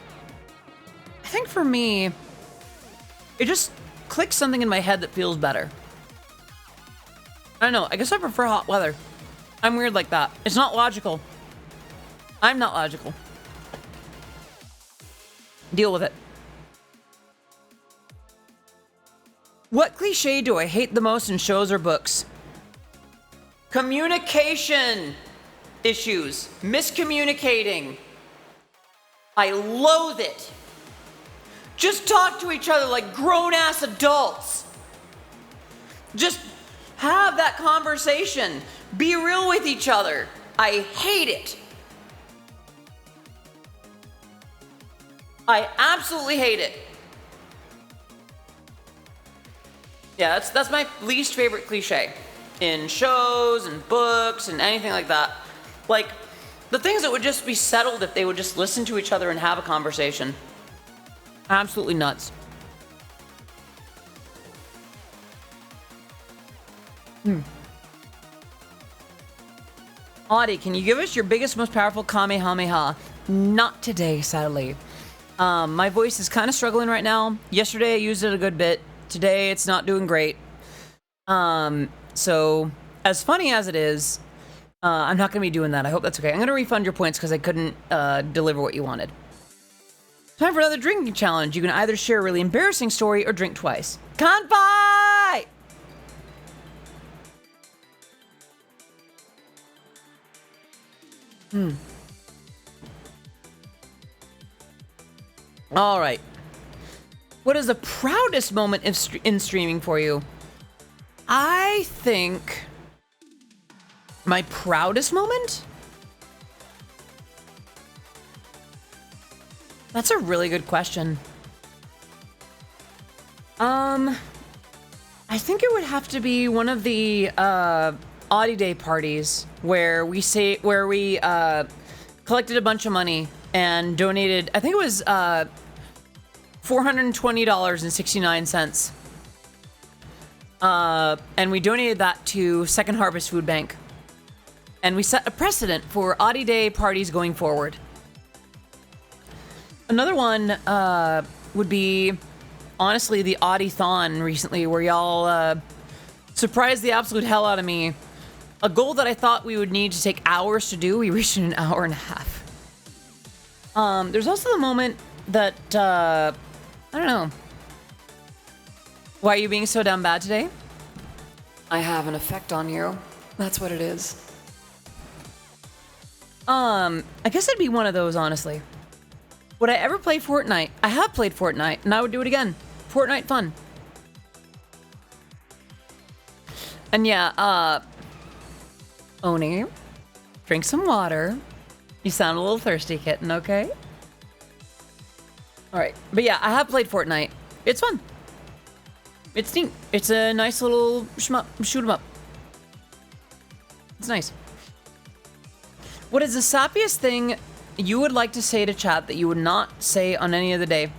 I think for me, it just clicks something in my head that feels better. I don't know, I guess I prefer hot weather. I'm weird like that. It's not logical. I'm not logical. Deal with it. What cliche do I hate the most in shows or books? Communication issues. Miscommunicating. I loathe it. Just talk to each other like grown-ass adults. Just have that conversation. Be real with each other. I hate it. I absolutely hate it. Yeah, that's my least favorite cliche in shows and books and anything like that. Like, the things that would just be settled if they would just listen to each other and have a conversation. Absolutely nuts. Audie, can you give us your biggest, most powerful Kamehameha? Not today, sadly. My voice is kind of struggling right now. Yesterday I used it a good bit. Today it's not doing great. So as funny as it is, I'm not going to be doing that. I hope that's okay. I'm going to refund your points because I couldn't deliver what you wanted. Time for another drinking challenge. You can either share a really embarrassing story or drink twice. Kanpai! All right. What is the proudest moment in streaming for you? I think my proudest moment? That's a really good question. I think it would have to be one of the Audi Day parties where we collected a bunch of money and donated, I think it was $420.69. And we donated that to Second Harvest Food Bank. And we set a precedent for Audi Day parties going forward. Another one would be, honestly, the ODYTHON recently, where y'all surprised the absolute hell out of me. A goal that I thought we would need to take hours to do, we reached in an hour and a half. There's also the moment that, I don't know. Why are you being so damn bad today? I have an effect on you. That's what it is. I guess it'd be one of those, honestly. Would I ever play Fortnite? I have played Fortnite, and I would do it again. Fortnite fun. And yeah, Oni, drink some water. You sound a little thirsty, kitten, okay? Alright, but yeah, I have played Fortnite. It's fun. It's neat. It's a nice little shmup, shoot 'em up. It's nice. What is the sappiest thing you would like to say to chat that you would not say on any other day?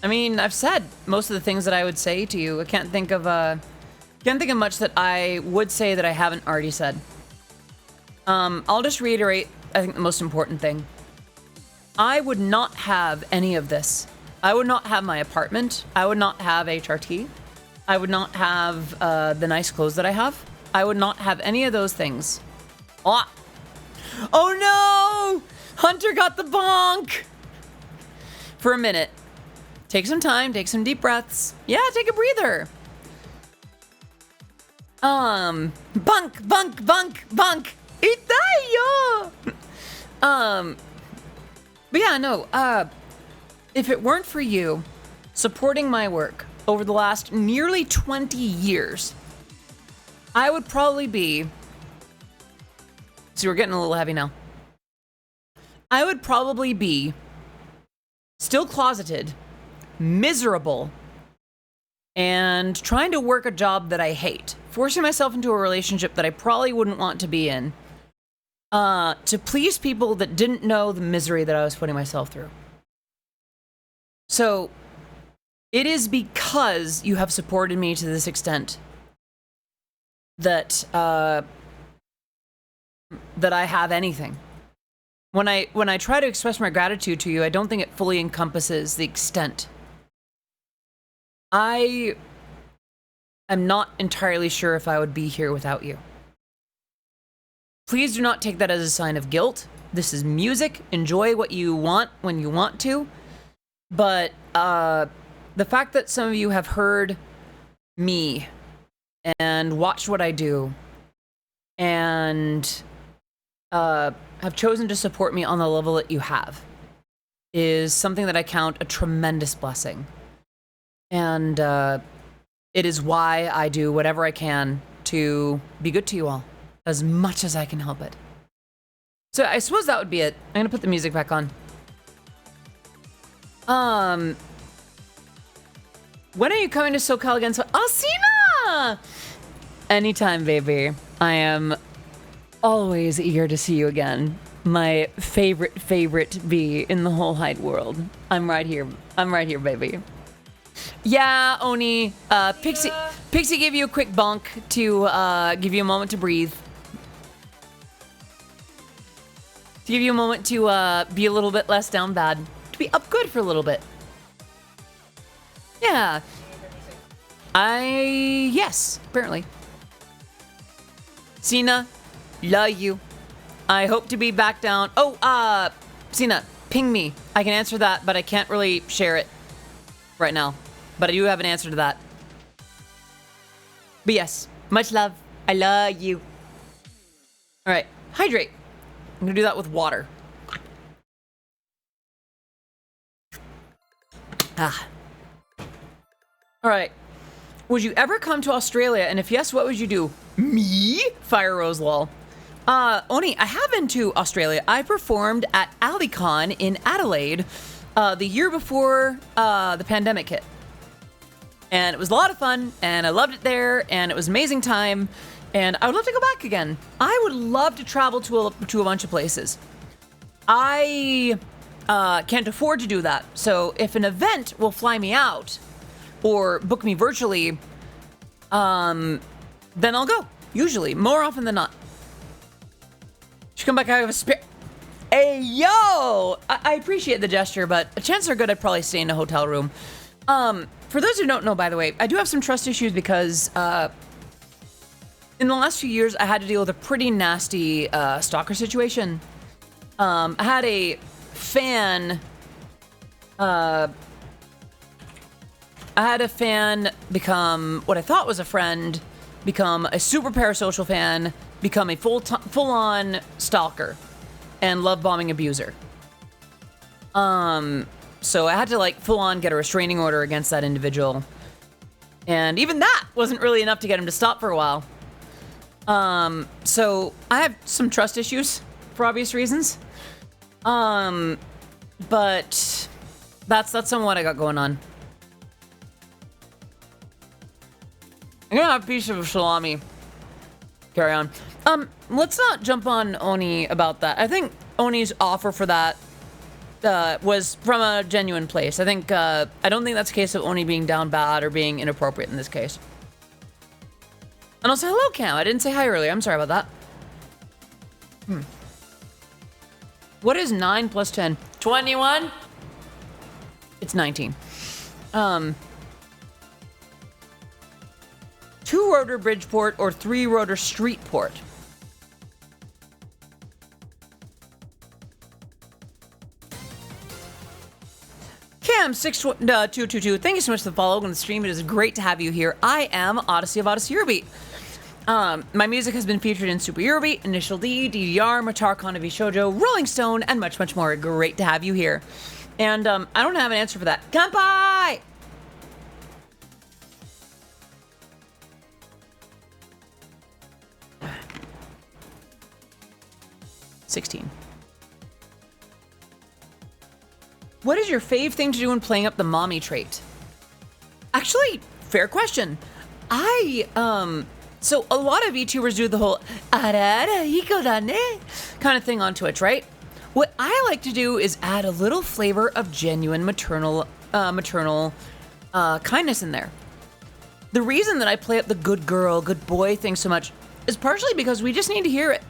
I mean, I've said most of the things that I would say to you. I can't think of much that I would say that I haven't already said. I'll just reiterate, I think, the most important thing. I would not have any of this. I would not have my apartment. I would not have HRT. I would not have the nice clothes that I have. I would not have any of those things. Oh no! Hunter got the bonk! For a minute. Take some time, take some deep breaths. Yeah, take a breather. Bunk, bunk, bunk, bunk. Itayo! But yeah, no, if it weren't for you supporting my work over the last nearly 20 years, I would probably be... See, we're getting a little heavy now. I would probably be still closeted, miserable, and trying to work a job that I hate, forcing myself into a relationship that I probably wouldn't want to be in, to please people that didn't know the misery that I was putting myself through. So, it is because you have supported me to this extent that that I have anything. When I try to express my gratitude to you, I don't think it fully encompasses the extent. I am not entirely sure if I would be here without you. Please do not take that as a sign of guilt. This is music. Enjoy what you want when you want to. But the fact that some of you have heard me and watched what I do and have chosen to support me on the level that you have is something that I count a tremendous blessing. And it is why I do whatever I can to be good to you all as much as I can help it. So I suppose that would be it. I'm gonna put the music back on. When are you coming to SoCal again? Alcina! Anytime, baby. I am always eager to see you again. My favorite bee in the whole Hyde world. I'm right here. I'm right here, baby. Yeah, Oni. Pixie gave you a quick bonk to give you a moment to breathe. To give you a moment to be a little bit less down bad. To be up good for a little bit. Yeah. Yes, apparently. Cena, love you. I hope to be back down. Oh, Cena, ping me. I can answer that, but I can't really share it right now. But I do have an answer to that. But yes, much love. I love you. All right, hydrate. I'm gonna do that with water. All right. Would you ever come to Australia? And if yes, what would you do? Me? Fire Rose lol. Oni, I have been to Australia. I performed at AliCon in Adelaide the year before the pandemic hit. And it was a lot of fun, and I loved it there, and it was an amazing time, and I would love to go back again. I would love to travel to a bunch of places. I can't afford to do that, so if an event will fly me out or book me virtually, then I'll go. Usually, more often than not. Should come back. I have a spare. Hey, yo! I appreciate the gesture, but chances are good I'd probably stay in a hotel room. For those who don't know, by the way, I do have some trust issues because in the last few years, I had to deal with a pretty nasty stalker situation. I had a fan. I had a fan become what I thought was a friend, become a super parasocial fan, become a full-on stalker, and love bombing abuser. So I had to like full-on get a restraining order against that individual, and even that wasn't really enough to get him to stop for a while. So I have some trust issues for obvious reasons. But that's some of what I got going on. I'm gonna have a piece of salami. Carry on. Let's not jump on Oni about that. I think Oni's offer for that was from a genuine place. I think, I don't think that's a case of Oni being down bad or being inappropriate in this case. And also, hello, Cam. I didn't say hi earlier. I'm sorry about that. What is 9 plus 10? 21? It's 19. Two-rotor Bridgeport or three-rotor Streetport? Cam222, thank you so much for the follow on the stream. It is great to have you here. I am Odyssey of Odyssey Eurobeat. My music has been featured in Super Eurobeat, Initial D, DDR, Matar Konavi Shoujo, Rolling Stone, and much, much more. Great to have you here. And I don't have an answer for that. Kanpai! $16. What is your fave thing to do when playing up the mommy trait? Actually, fair question. So a lot of VTubers do the whole kind of thing on Twitch, right? What I like to do is add a little flavor of genuine maternal kindness in there. The reason that I play up the good girl, good boy thing so much is partially because we just need to hear it.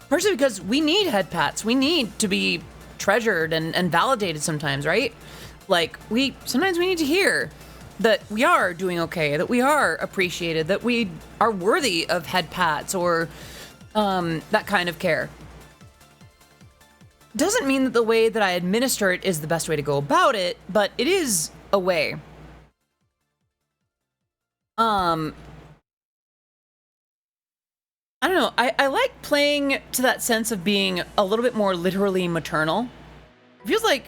Partially because we need head pats. We need to be treasured and validated sometimes, right? Like, sometimes we need to hear that we are doing okay, that we are appreciated, that we are worthy of head pats or that kind of care. doesn't mean that the way that I administer it is the best way to go about it, but it is a way. I don't know. I like playing to that sense of being a little bit more literally maternal. It feels like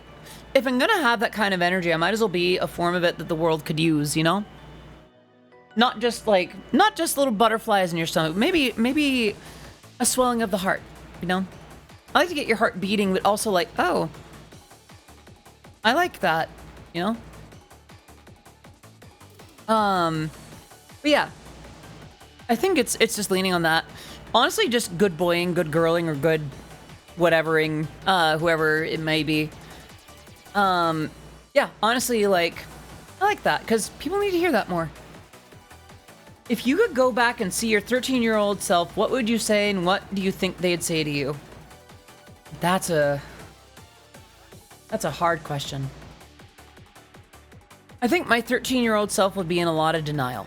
if I'm gonna have that kind of energy, I might as well be a form of it that the world could use, you know? Not just little butterflies in your stomach. Maybe a swelling of the heart, you know? I like to get your heart beating, but also like, oh, I like that, you know? But yeah, I think it's just leaning on that. Honestly, just good boying, good girling, or good whatevering, whoever it may be. Yeah, honestly, like, I like that, because people need to hear that more. If you could go back and see your 13-year-old self, what would you say, and what do you think they'd say to you? That's a hard question. I think my 13-year-old self would be in a lot of denial.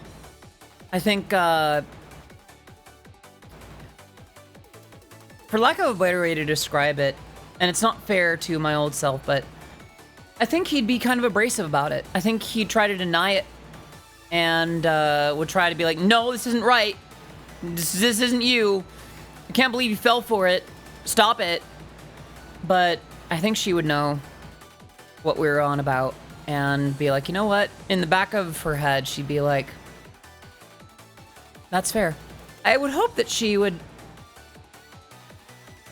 I think, for lack of a better way to describe it, and it's not fair to my old self, but I think he'd be kind of abrasive about it. I think he'd try to deny it and would try to be like, no, this isn't right. This isn't you. I can't believe you fell for it. Stop it. But I think she would know what we were on about and be like, you know what? In the back of her head, she'd be like, that's fair. I would hope that she would...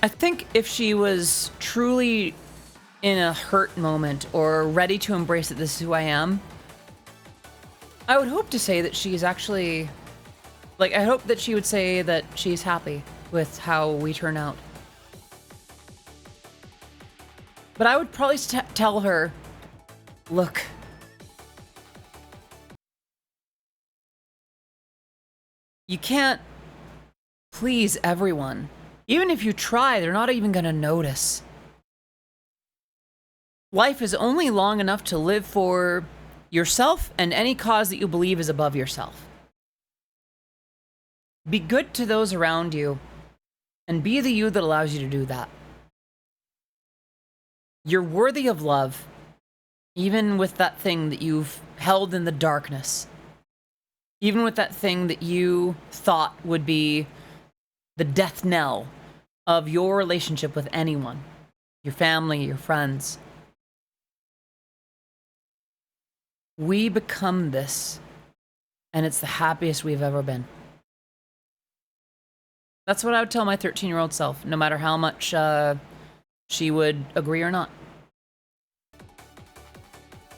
I think if she was truly in a hurt moment or ready to embrace that this is who I am, I would hope to say that she's actually... Like, I hope that she would say that she's happy with how we turn out. But I would probably tell her, look, you can't please everyone. Even if you try, they're not even gonna notice. Life is only long enough to live for yourself and any cause that you believe is above yourself. Be good to those around you, and be the you that allows you to do that. You're worthy of love, even with that thing that you've held in the darkness. Even with that thing that you thought would be the death knell of your relationship with anyone. Your family, your friends. We become this, and it's the happiest we've ever been. That's what I would tell my 13-year-old self, no matter how much she would agree or not.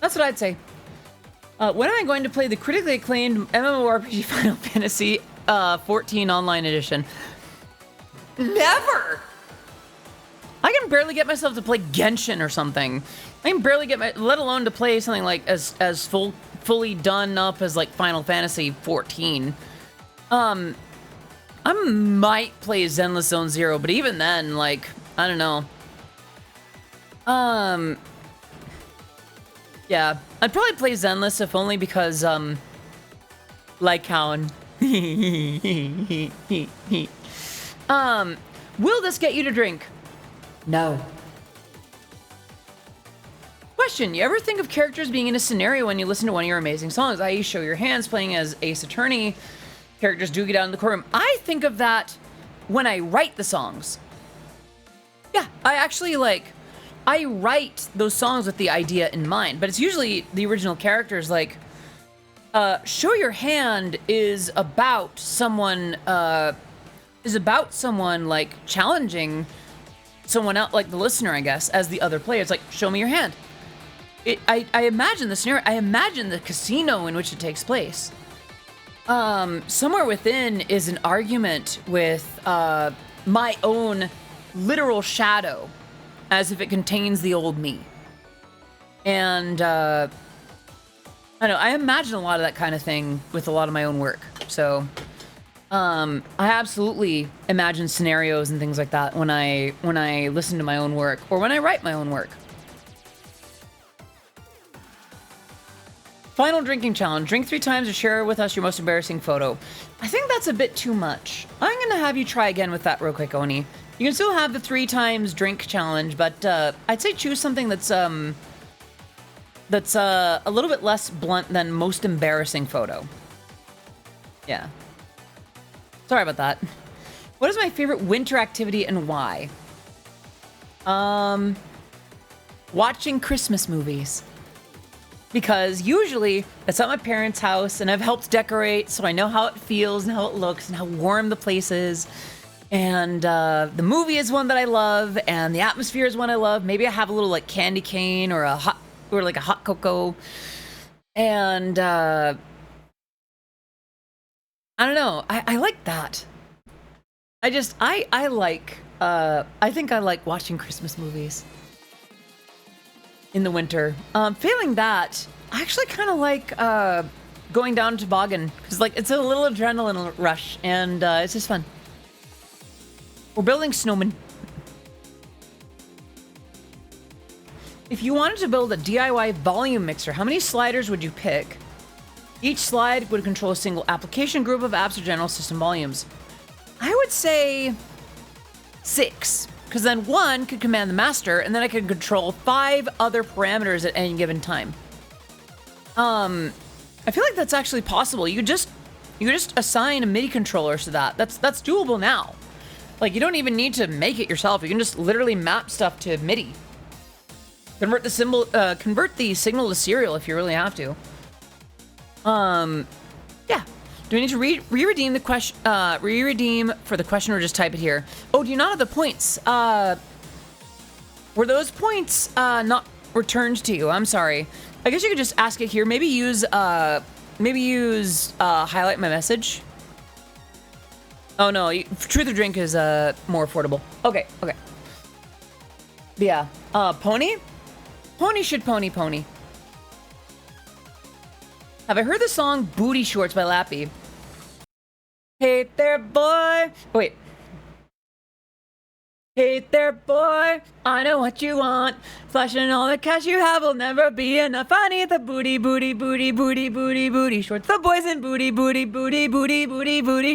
That's what I'd say. When am I going to play the critically acclaimed MMORPG Final Fantasy 14 Online Edition? Never! I can barely get myself to play Genshin or something. I can barely get let alone to play something like as fully done up as like Final Fantasy 14. I might play Zenless Zone Zero, but even then, like, I don't know. Yeah, I'd probably play Zenless if only because, Lycaon. Will this get you to drink? No. Question, you ever think of characters being in a scenario when you listen to one of your amazing songs, i.e. Show Your Hands playing as Ace Attorney, characters do get out in the courtroom? I think of that when I write the songs. Yeah, I actually, like, I write those songs with the idea in mind, but it's usually the original characters. Like, Show Your Hand is about someone, like, challenging someone else, like the listener, I guess, as the other player. It's like, show me your hand. I imagine the scenario, I imagine the casino in which it takes place. Somewhere within is an argument with my own literal shadow, as if it contains the old me. And I don't know, I imagine a lot of that kind of thing with a lot of my own work. So I absolutely imagine scenarios and things like that when I listen to my own work or when I write my own work. Final drinking challenge. Drink 3 times or share with us your most embarrassing photo. I think that's a bit too much. I'm gonna have you try again with that real quick, Oni. You can still have the 3 times drink challenge, but I'd say choose something that's a little bit less blunt than most embarrassing photo. Yeah. Sorry about that. What is my favorite winter activity and why? Watching Christmas movies. Because usually it's at my parents' house and I've helped decorate, so I know how it feels and how it looks and how warm the place is. And the movie is one that I love, and the atmosphere is one I love. Maybe I have a little like candy cane or a hot cocoa. And I don't know. I like that. I think I like watching Christmas movies in the winter. Failing that, I actually kind of like going down toboggan because like it's a little adrenaline rush and it's just fun. We're building snowmen. If you wanted to build a DIY volume mixer, how many sliders would you pick? Each slide would control a single application group of apps or general system volumes. I would say 6, because then 1 could command the master, and then I could control 5 other parameters at any given time. I feel like that's actually possible. You could just assign a MIDI controller to that. That's doable now. Like, you don't even need to make it yourself. You can just literally map stuff to MIDI. Convert the signal to serial if you really have to. Yeah. Do we need to re-redeem the question? Re-redeem for the question, or just type it here? Oh, do you not have the points? Were those points not returned to you? I'm sorry. I guess you could just ask it here. Maybe use highlight my message. Oh no, Truth or Drink is more affordable. Okay. Yeah. Pony? Pony should pony. Have I heard the song Booty Shorts by Lappy? Hey there, boy. Wait. Hey there, boy. I know what you want. Flashing all the cash you have will never be enough. I need the booty shorts. The boys in booty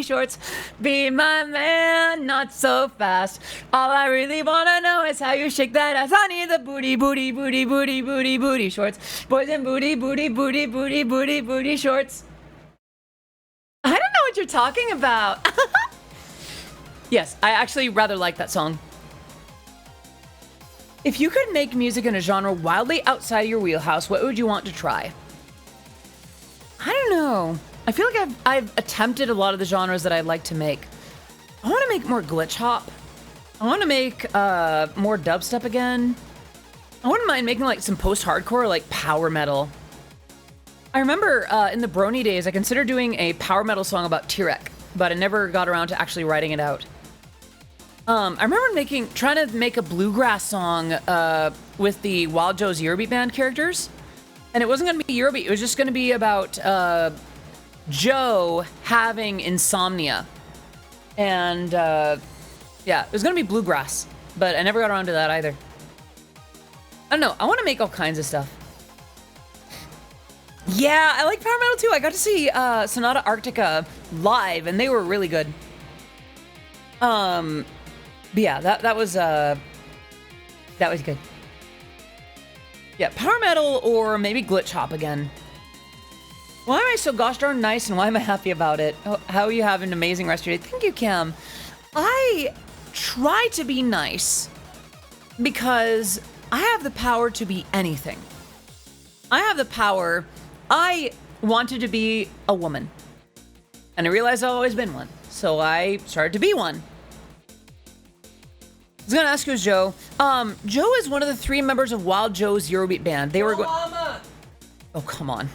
shorts. Be my man, not so fast. All I really wanna know is how you shake that ass. I need the booty shorts. Boys in booty shorts. I don't know what you're talking about. Yes, I actually rather like that song. If you could make music in a genre wildly outside your wheelhouse, what would you want to try? I don't know. I feel like I've attempted a lot of the genres that I'd like to make. I want to make more glitch hop. I want to make more dubstep again. I wouldn't mind making like some post-hardcore, like power metal. I remember in the Brony days, I considered doing a power metal song about T-Rex, but I never got around to actually writing it out. I remember trying to make a bluegrass song with the Wild Joe's Eurobeat band characters, and it wasn't going to be Eurobeat. It was just going to be about Joe having insomnia, and yeah, it was going to be bluegrass, but I never got around to that either. I don't know. I want to make all kinds of stuff. Yeah, I like power metal too. I got to see Sonata Arctica live, and they were really good. But yeah, that was good. Yeah, power metal or maybe glitch hop again. Why am I so gosh darn nice, and why am I happy about it? Oh, how you have an amazing rest of your day. Thank you, Cam. I try to be nice because I have the power to be anything. I have the power. I wanted to be a woman, and I realized I've always been one, so I started to be one. I was gonna ask who's Joe. Joe is one of the 3 members of Wild Joe's Eurobeat band. They were going. Oh, come on.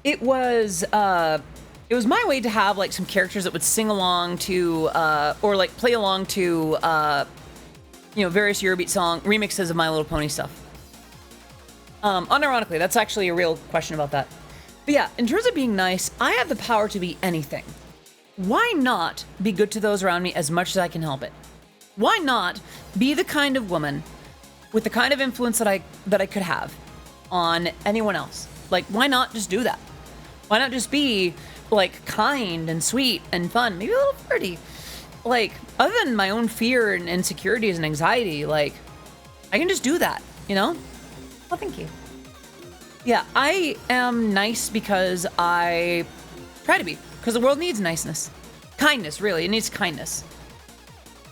It was my way to have like some characters that would sing along to, or like play along to, various Eurobeat song remixes of My Little Pony stuff. Unironically, that's actually a real question about that. But yeah, in terms of being nice, I have the power to be anything. Why not be good to those around me as much as I can help it? Why not be the kind of woman with the kind of influence that I could have on anyone else? Like, why not just do that? Why not just be like kind and sweet and fun, maybe a little flirty? like, other than my own fear and insecurities and anxiety, like, I can just do that, you know? Well, thank you. Yeah, I am nice because I try to be, because the world needs niceness. Kindness, really. It needs kindness.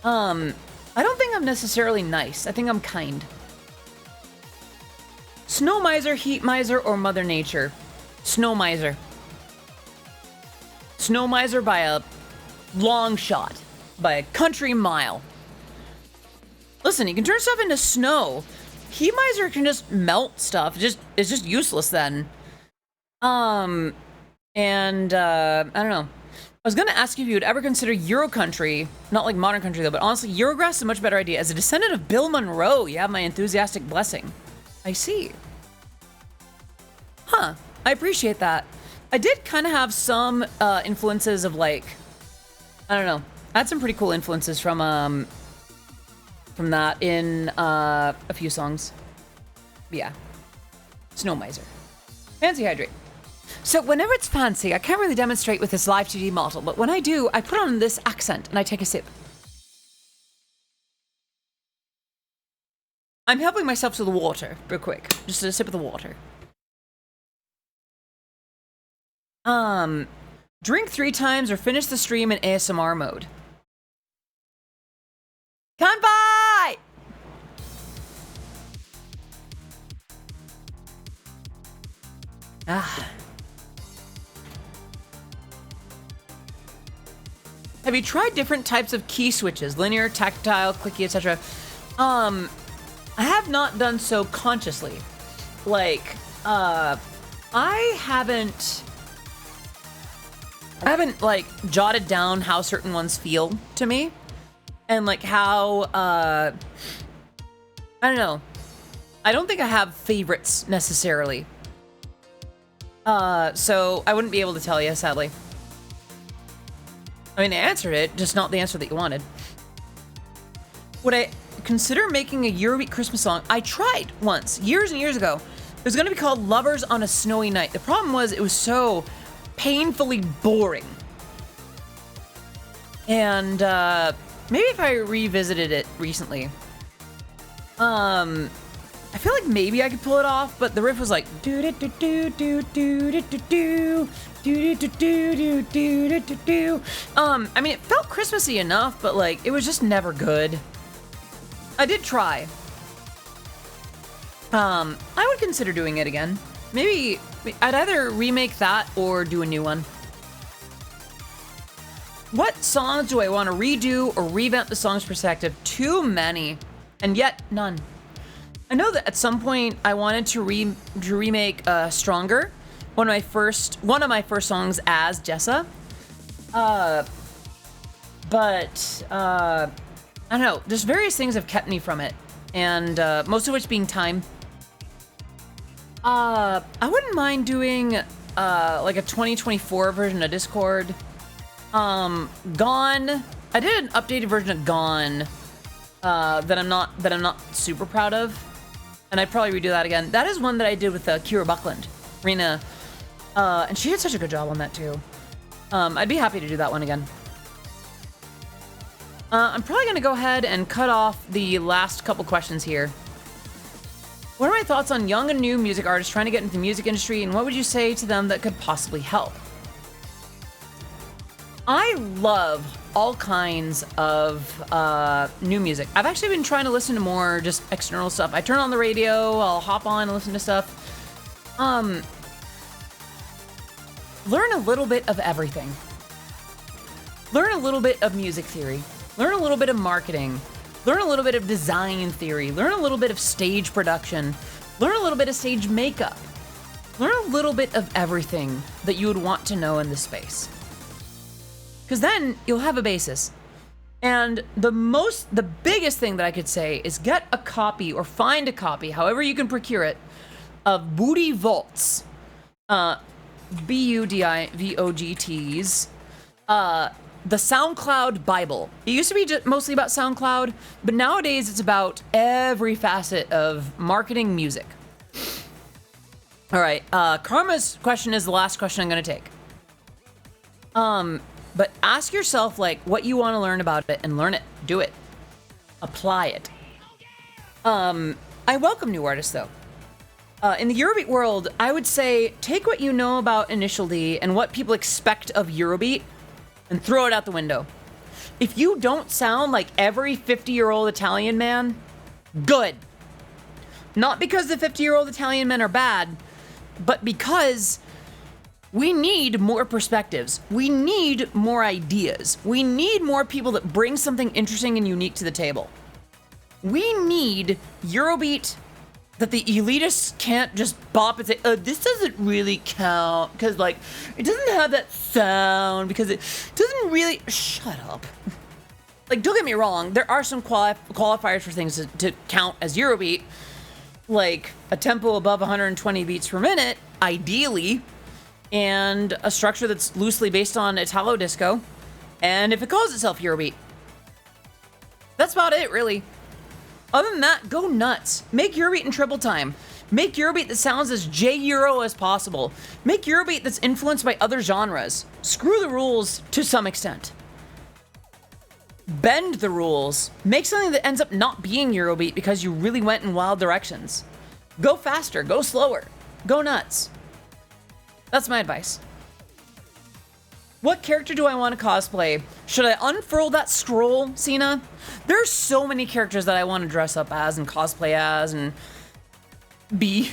I don't think I'm necessarily nice. I think I'm kind. Snow miser, heat miser, or Mother Nature? Snow miser. Snow miser by a long shot. By a country mile. Listen, you can turn stuff into snow. Heat miser can just melt stuff. It's just useless then. I don't know. I was gonna ask you if you would ever consider Euro country, not like modern country though, but honestly, Eurograss is a much better idea. As a descendant of Bill Monroe, you have my enthusiastic blessing. I see. Huh. I appreciate that. I did kind of have some influences of like, I don't know. I had some pretty cool influences from that in a few songs. But yeah. Snow miser. Fancy hydrate. So whenever it's fancy, I can't really demonstrate with this live 2D model, but when I do, I put on this accent and I take a sip. I'm helping myself to the water, real quick. Just a sip of the water. Drink 3 times or finish the stream in ASMR mode. Kanpai! Ah. Have you tried different types of key switches? Linear, tactile, clicky, etc.? I have not done so consciously. Like, I haven't like jotted down how certain ones feel to me. And like how, I don't know. I don't think I have favorites necessarily. So I wouldn't be able to tell you, sadly. I mean, I answered it, just not the answer that you wanted. Would I consider making a Eurobeat Christmas song? I tried once, years and years ago. It was gonna be called Lovers on a Snowy Night. The problem was it was so painfully boring. And, maybe if I revisited it recently. I feel like maybe I could pull it off, but the riff was like do do do do do do do do do do do do do do do. I mean, it felt Christmassy enough, but like it was just never good. I did try. I would consider doing it again. Maybe I'd either remake that or do a new one. What songs do I want to redo or revamp the song's perspective? Too many, and yet none. I know that at some point I wanted to remake Stronger, one of my first songs as Jessa. But I don't know, just various things have kept me from it, and most of which being time. I wouldn't mind doing like a 2024 version of Discord. Gone. I did an updated version of Gone that I'm not super proud of, and I'd probably redo that again. That is one that I did with Kira Buckland, Rena, and she did such a good job on that too. I'd be happy to do that one again. I'm probably gonna go ahead and cut off the last couple questions here. What are my thoughts on young and new music artists trying to get into the music industry, and what would you say to them that could possibly help? I love all kinds of new music. I've actually been trying to listen to more just external stuff. I turn on the radio, I'll hop on and listen to stuff. Learn a little bit of everything. Learn a little bit of music theory. Learn a little bit of marketing. Learn a little bit of design theory. Learn a little bit of stage production. Learn a little bit of stage makeup. Learn a little bit of everything that you would want to know in this space. Because then you'll have a basis. And the biggest thing that I could say is get a copy or find a copy, however you can procure it, of Booty Volts, BUDIVOGTs, the SoundCloud Bible. It used to be mostly about SoundCloud, but nowadays it's about every facet of marketing music. All right, Karma's question is the last question I'm gonna take. but ask yourself like what you want to learn about it and learn it. Do it. Apply it. I welcome new artists though. In the Eurobeat world, I would say take what you know about Initial D and what people expect of Eurobeat and throw it out the window. If you don't sound like every 50-year-old Italian man, good. Not because the 50-year-old Italian men are bad, but because we need more perspectives. We need more ideas. We need more people that bring something interesting and unique to the table. We need Eurobeat that the elitists can't just bop and say, oh, this doesn't really count, because, like, it doesn't have that sound, because it doesn't really... Shut up. Like, don't get me wrong, there are some qualifiers for things to count as Eurobeat, like a tempo above 120 beats per minute, ideally, and a structure that's loosely based on Italo disco, and if it calls itself Eurobeat. That's about it, really. Other than that, go nuts. Make Eurobeat in triple time. Make Eurobeat that sounds as J-Euro as possible. Make Eurobeat that's influenced by other genres. Screw the rules to some extent. Bend the rules. Make something that ends up not being Eurobeat because you really went in wild directions. Go faster, go slower, go nuts. That's my advice. What character do I want to cosplay? Should I unfurl that scroll, Cena? There's so many characters that I want to dress up as and cosplay as and be.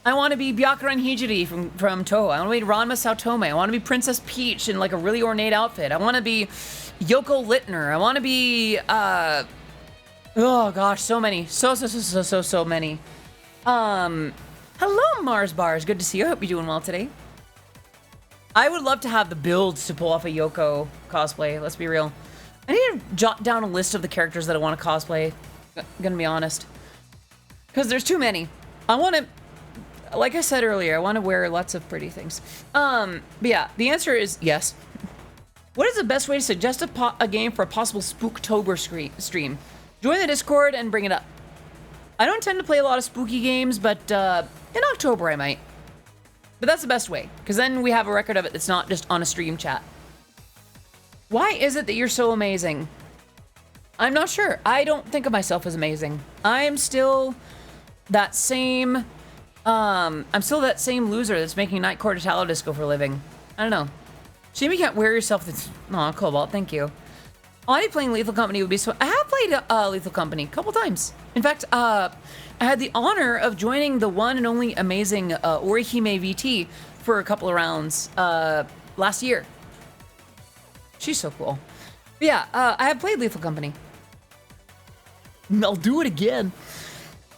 I want to be Byakuran Hijiri from Toho. I want to be Ranma Saotome. I want to be Princess Peach in like a really ornate outfit. I want to be Yoko Littner. I want to be, oh gosh, so many. So many. Hello, Mars Bars. Good to see you. I hope you're doing well today. I would love to have the builds to pull off a Yoko cosplay. Let's be real. I need to jot down a list of the characters that I want to cosplay. I'm gonna be honest. Because there's too many. I want to, like I said earlier, I want to wear lots of pretty things. But yeah, the answer is yes. What is the best way to suggest a game for a possible Spooktober stream? Join the Discord and bring it up. I don't tend to play a lot of spooky games, but in October I might. But that's the best way, because then we have a record of it that's not just on a stream chat. Why is it that you're so amazing? I'm not sure. I don't think of myself as amazing. I am still that same, I'm still that same loser that's making Night Court Italo Disco for a living. I don't know. Shame you can't wear yourself. Aw, Cobalt, thank you. I playing Lethal Company would be so. I have played Lethal Company a couple times. In fact, I had the honor of joining the one and only amazing Orihime VT for a couple of rounds last year. She's so cool. But yeah, I have played Lethal Company. I'll do it again.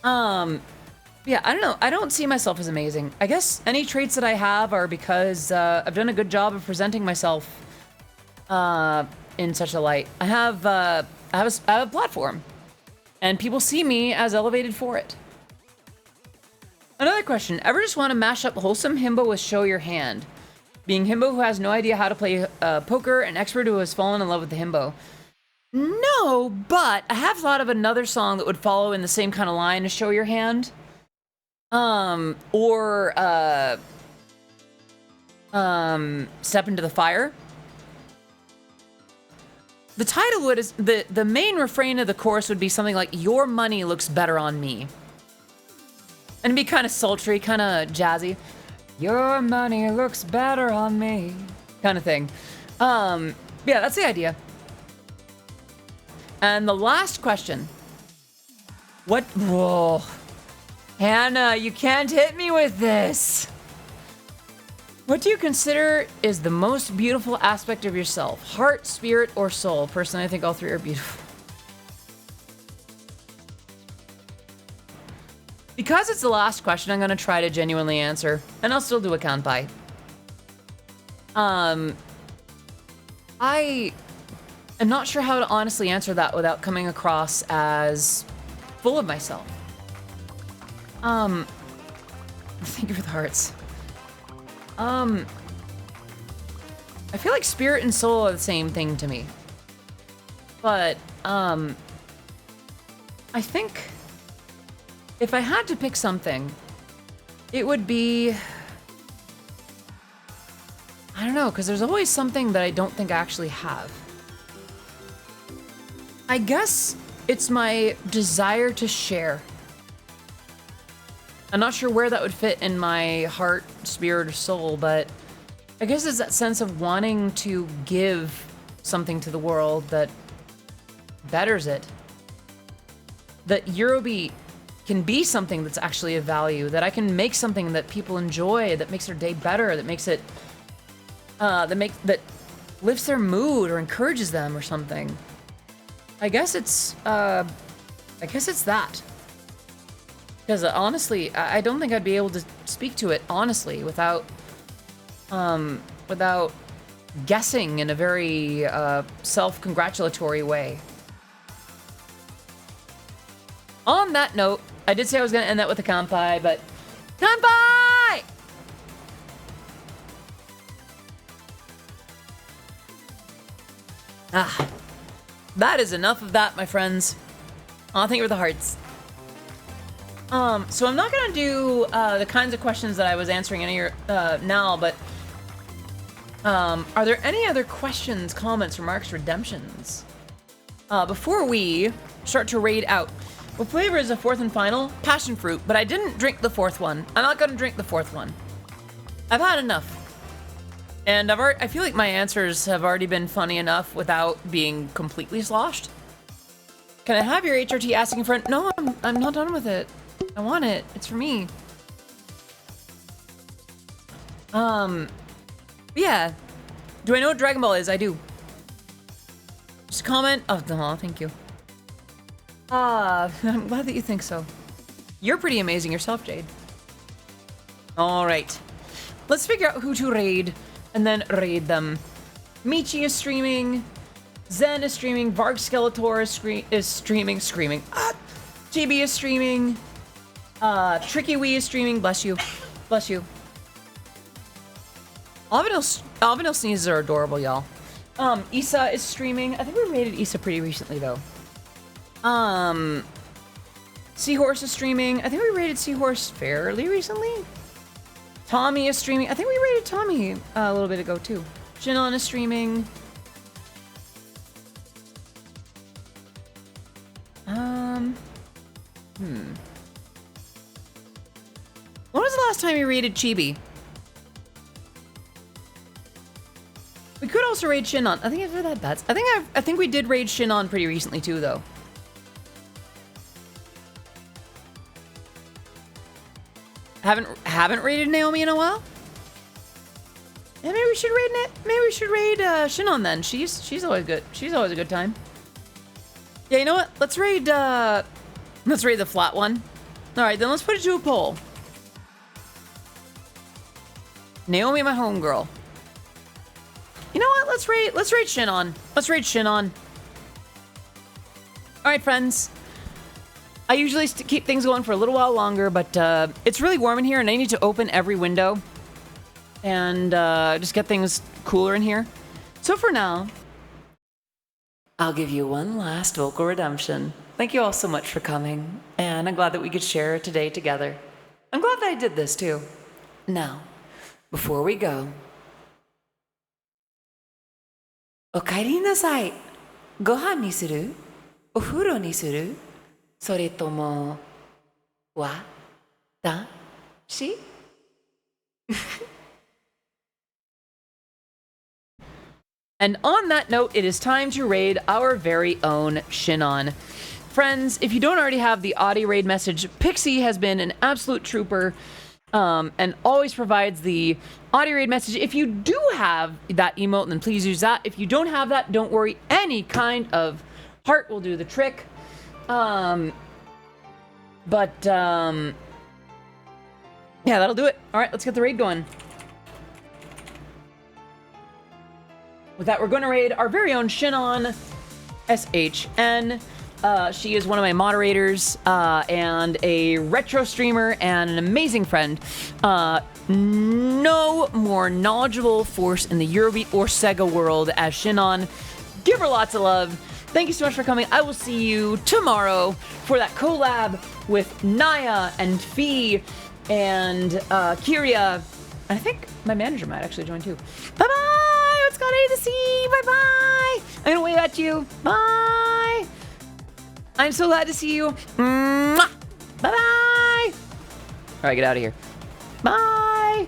Yeah, I don't know. I don't see myself as amazing. I guess any traits that I have are because I've done a good job of presenting myself in such a light. I have a platform, and people see me as elevated for it. Another question. Ever just want to mash up wholesome himbo with show your hand? Being himbo who has no idea how to play poker, an expert who has fallen in love with the himbo. No, but I have thought of another song that would follow in the same kind of line as show your hand. Or Step into the Fire. The title would is the main refrain of the chorus would be something like your money looks better on me. And it'd be kind of sultry, kind of jazzy. Your money looks better on me. Kind of thing. Yeah, that's the idea. And the last question. What? Whoa. Hannah, you can't hit me with this. What do you consider is the most beautiful aspect of yourself? Heart, spirit, or soul? Personally, I think all three are beautiful. Because it's the last question, I'm going to try to genuinely answer. And I'll still do a count by. I am not sure how to honestly answer that without coming across as full of myself. Thank you for the hearts. I feel like spirit and soul are the same thing to me. But, I think if I had to pick something, it would be I don't know, because there's always something that I don't think I actually have. I guess it's my desire to share. I'm not sure where that would fit in my heart, spirit, or soul, but I guess it's that sense of wanting to give something to the world that betters it. That Eurobeat can be something that's actually of value, that I can make something that people enjoy, that makes their day better, that makes it, that lifts their mood or encourages them or something. I guess it's that. Because honestly, I don't think I'd be able to speak to it honestly without guessing in a very self-congratulatory way. On that note, I did say I was going to end that with a kanpai, but kanpai! Ah, that is enough of that, my friends. Oh, thank you for the hearts. So I'm not gonna do the kinds of questions that I was answering in here now, but are there any other questions, comments, remarks, redemptions before we start to raid out? What flavor is the fourth and final? Passion fruit, but I didn't drink the fourth one. I'm not gonna drink the fourth one. I've had enough. And I feel like my answers have already been funny enough without being completely sloshed. Can I have your HRT asking for it? No, I'm not done with it. I want it. It's for me. Yeah. Do I know what Dragon Ball is? I do. Just comment. Oh, thank you. I'm glad that you think so. You're pretty amazing yourself, Jade. All right. Let's figure out who to raid and then raid them. Michi is streaming. Zen is streaming. Varg Skeletor is streaming. GB is streaming. Tricky Wee is streaming. Bless you. Bless you. Alvinil sneezes are adorable, y'all. Issa is streaming. I think we rated Issa pretty recently, though. Seahorse is streaming. I think we rated Seahorse fairly recently. Tommy is streaming. I think we rated Tommy a little bit ago, too. Shinon is streaming. When was the last time you raided Chibi? We could also raid Shinon. I think I've heard that bets. I think we did raid Shinon pretty recently too, though. Haven't raided Naomi in a while. Yeah, maybe we should raid Shinon then. She's always good. She's always a good time. Yeah, you know what? Let's raid the flat one. All right, then let's put it to a poll. Naomi, my homegirl. You know what? Let's raid Shinon. Let's raid Shinon. All right, friends. I usually keep things going for a little while longer, but it's really warm in here, and I need to open every window and just get things cooler in here. So for now, I'll give you one last vocal redemption. Thank you all so much for coming, and I'm glad that we could share it today together. I'm glad that I did this too. Now, before we go, okaeri nasai. Gohan ni suru? Ofuro ni suru? Soretomo watashi? And on that note, it is time to raid our very own Shinon. Friends, if you don't already have the Audi raid message, Pixie has been an absolute trooper and always provides the Audi raid message. If you do have that emote, then please use that. If you don't have that, don't worry. Any kind of heart will do the trick. Yeah, that'll do it. All right, let's get the raid going. With that, we're going to raid our very own Shinon SHN. She is one of my moderators and a retro streamer and an amazing friend. No more knowledgeable force in the Eurobeat or Sega world as Shinon. Give her lots of love. Thank you so much for coming. I will see you tomorrow for that collab with Naya and Fee and Kiria I think my manager might actually join too. Bye-bye! It's got A to C! Bye-bye! I'm gonna wave at you. Bye! I'm so glad to see you. Mwah! Bye-bye! All right, get out of here. Bye!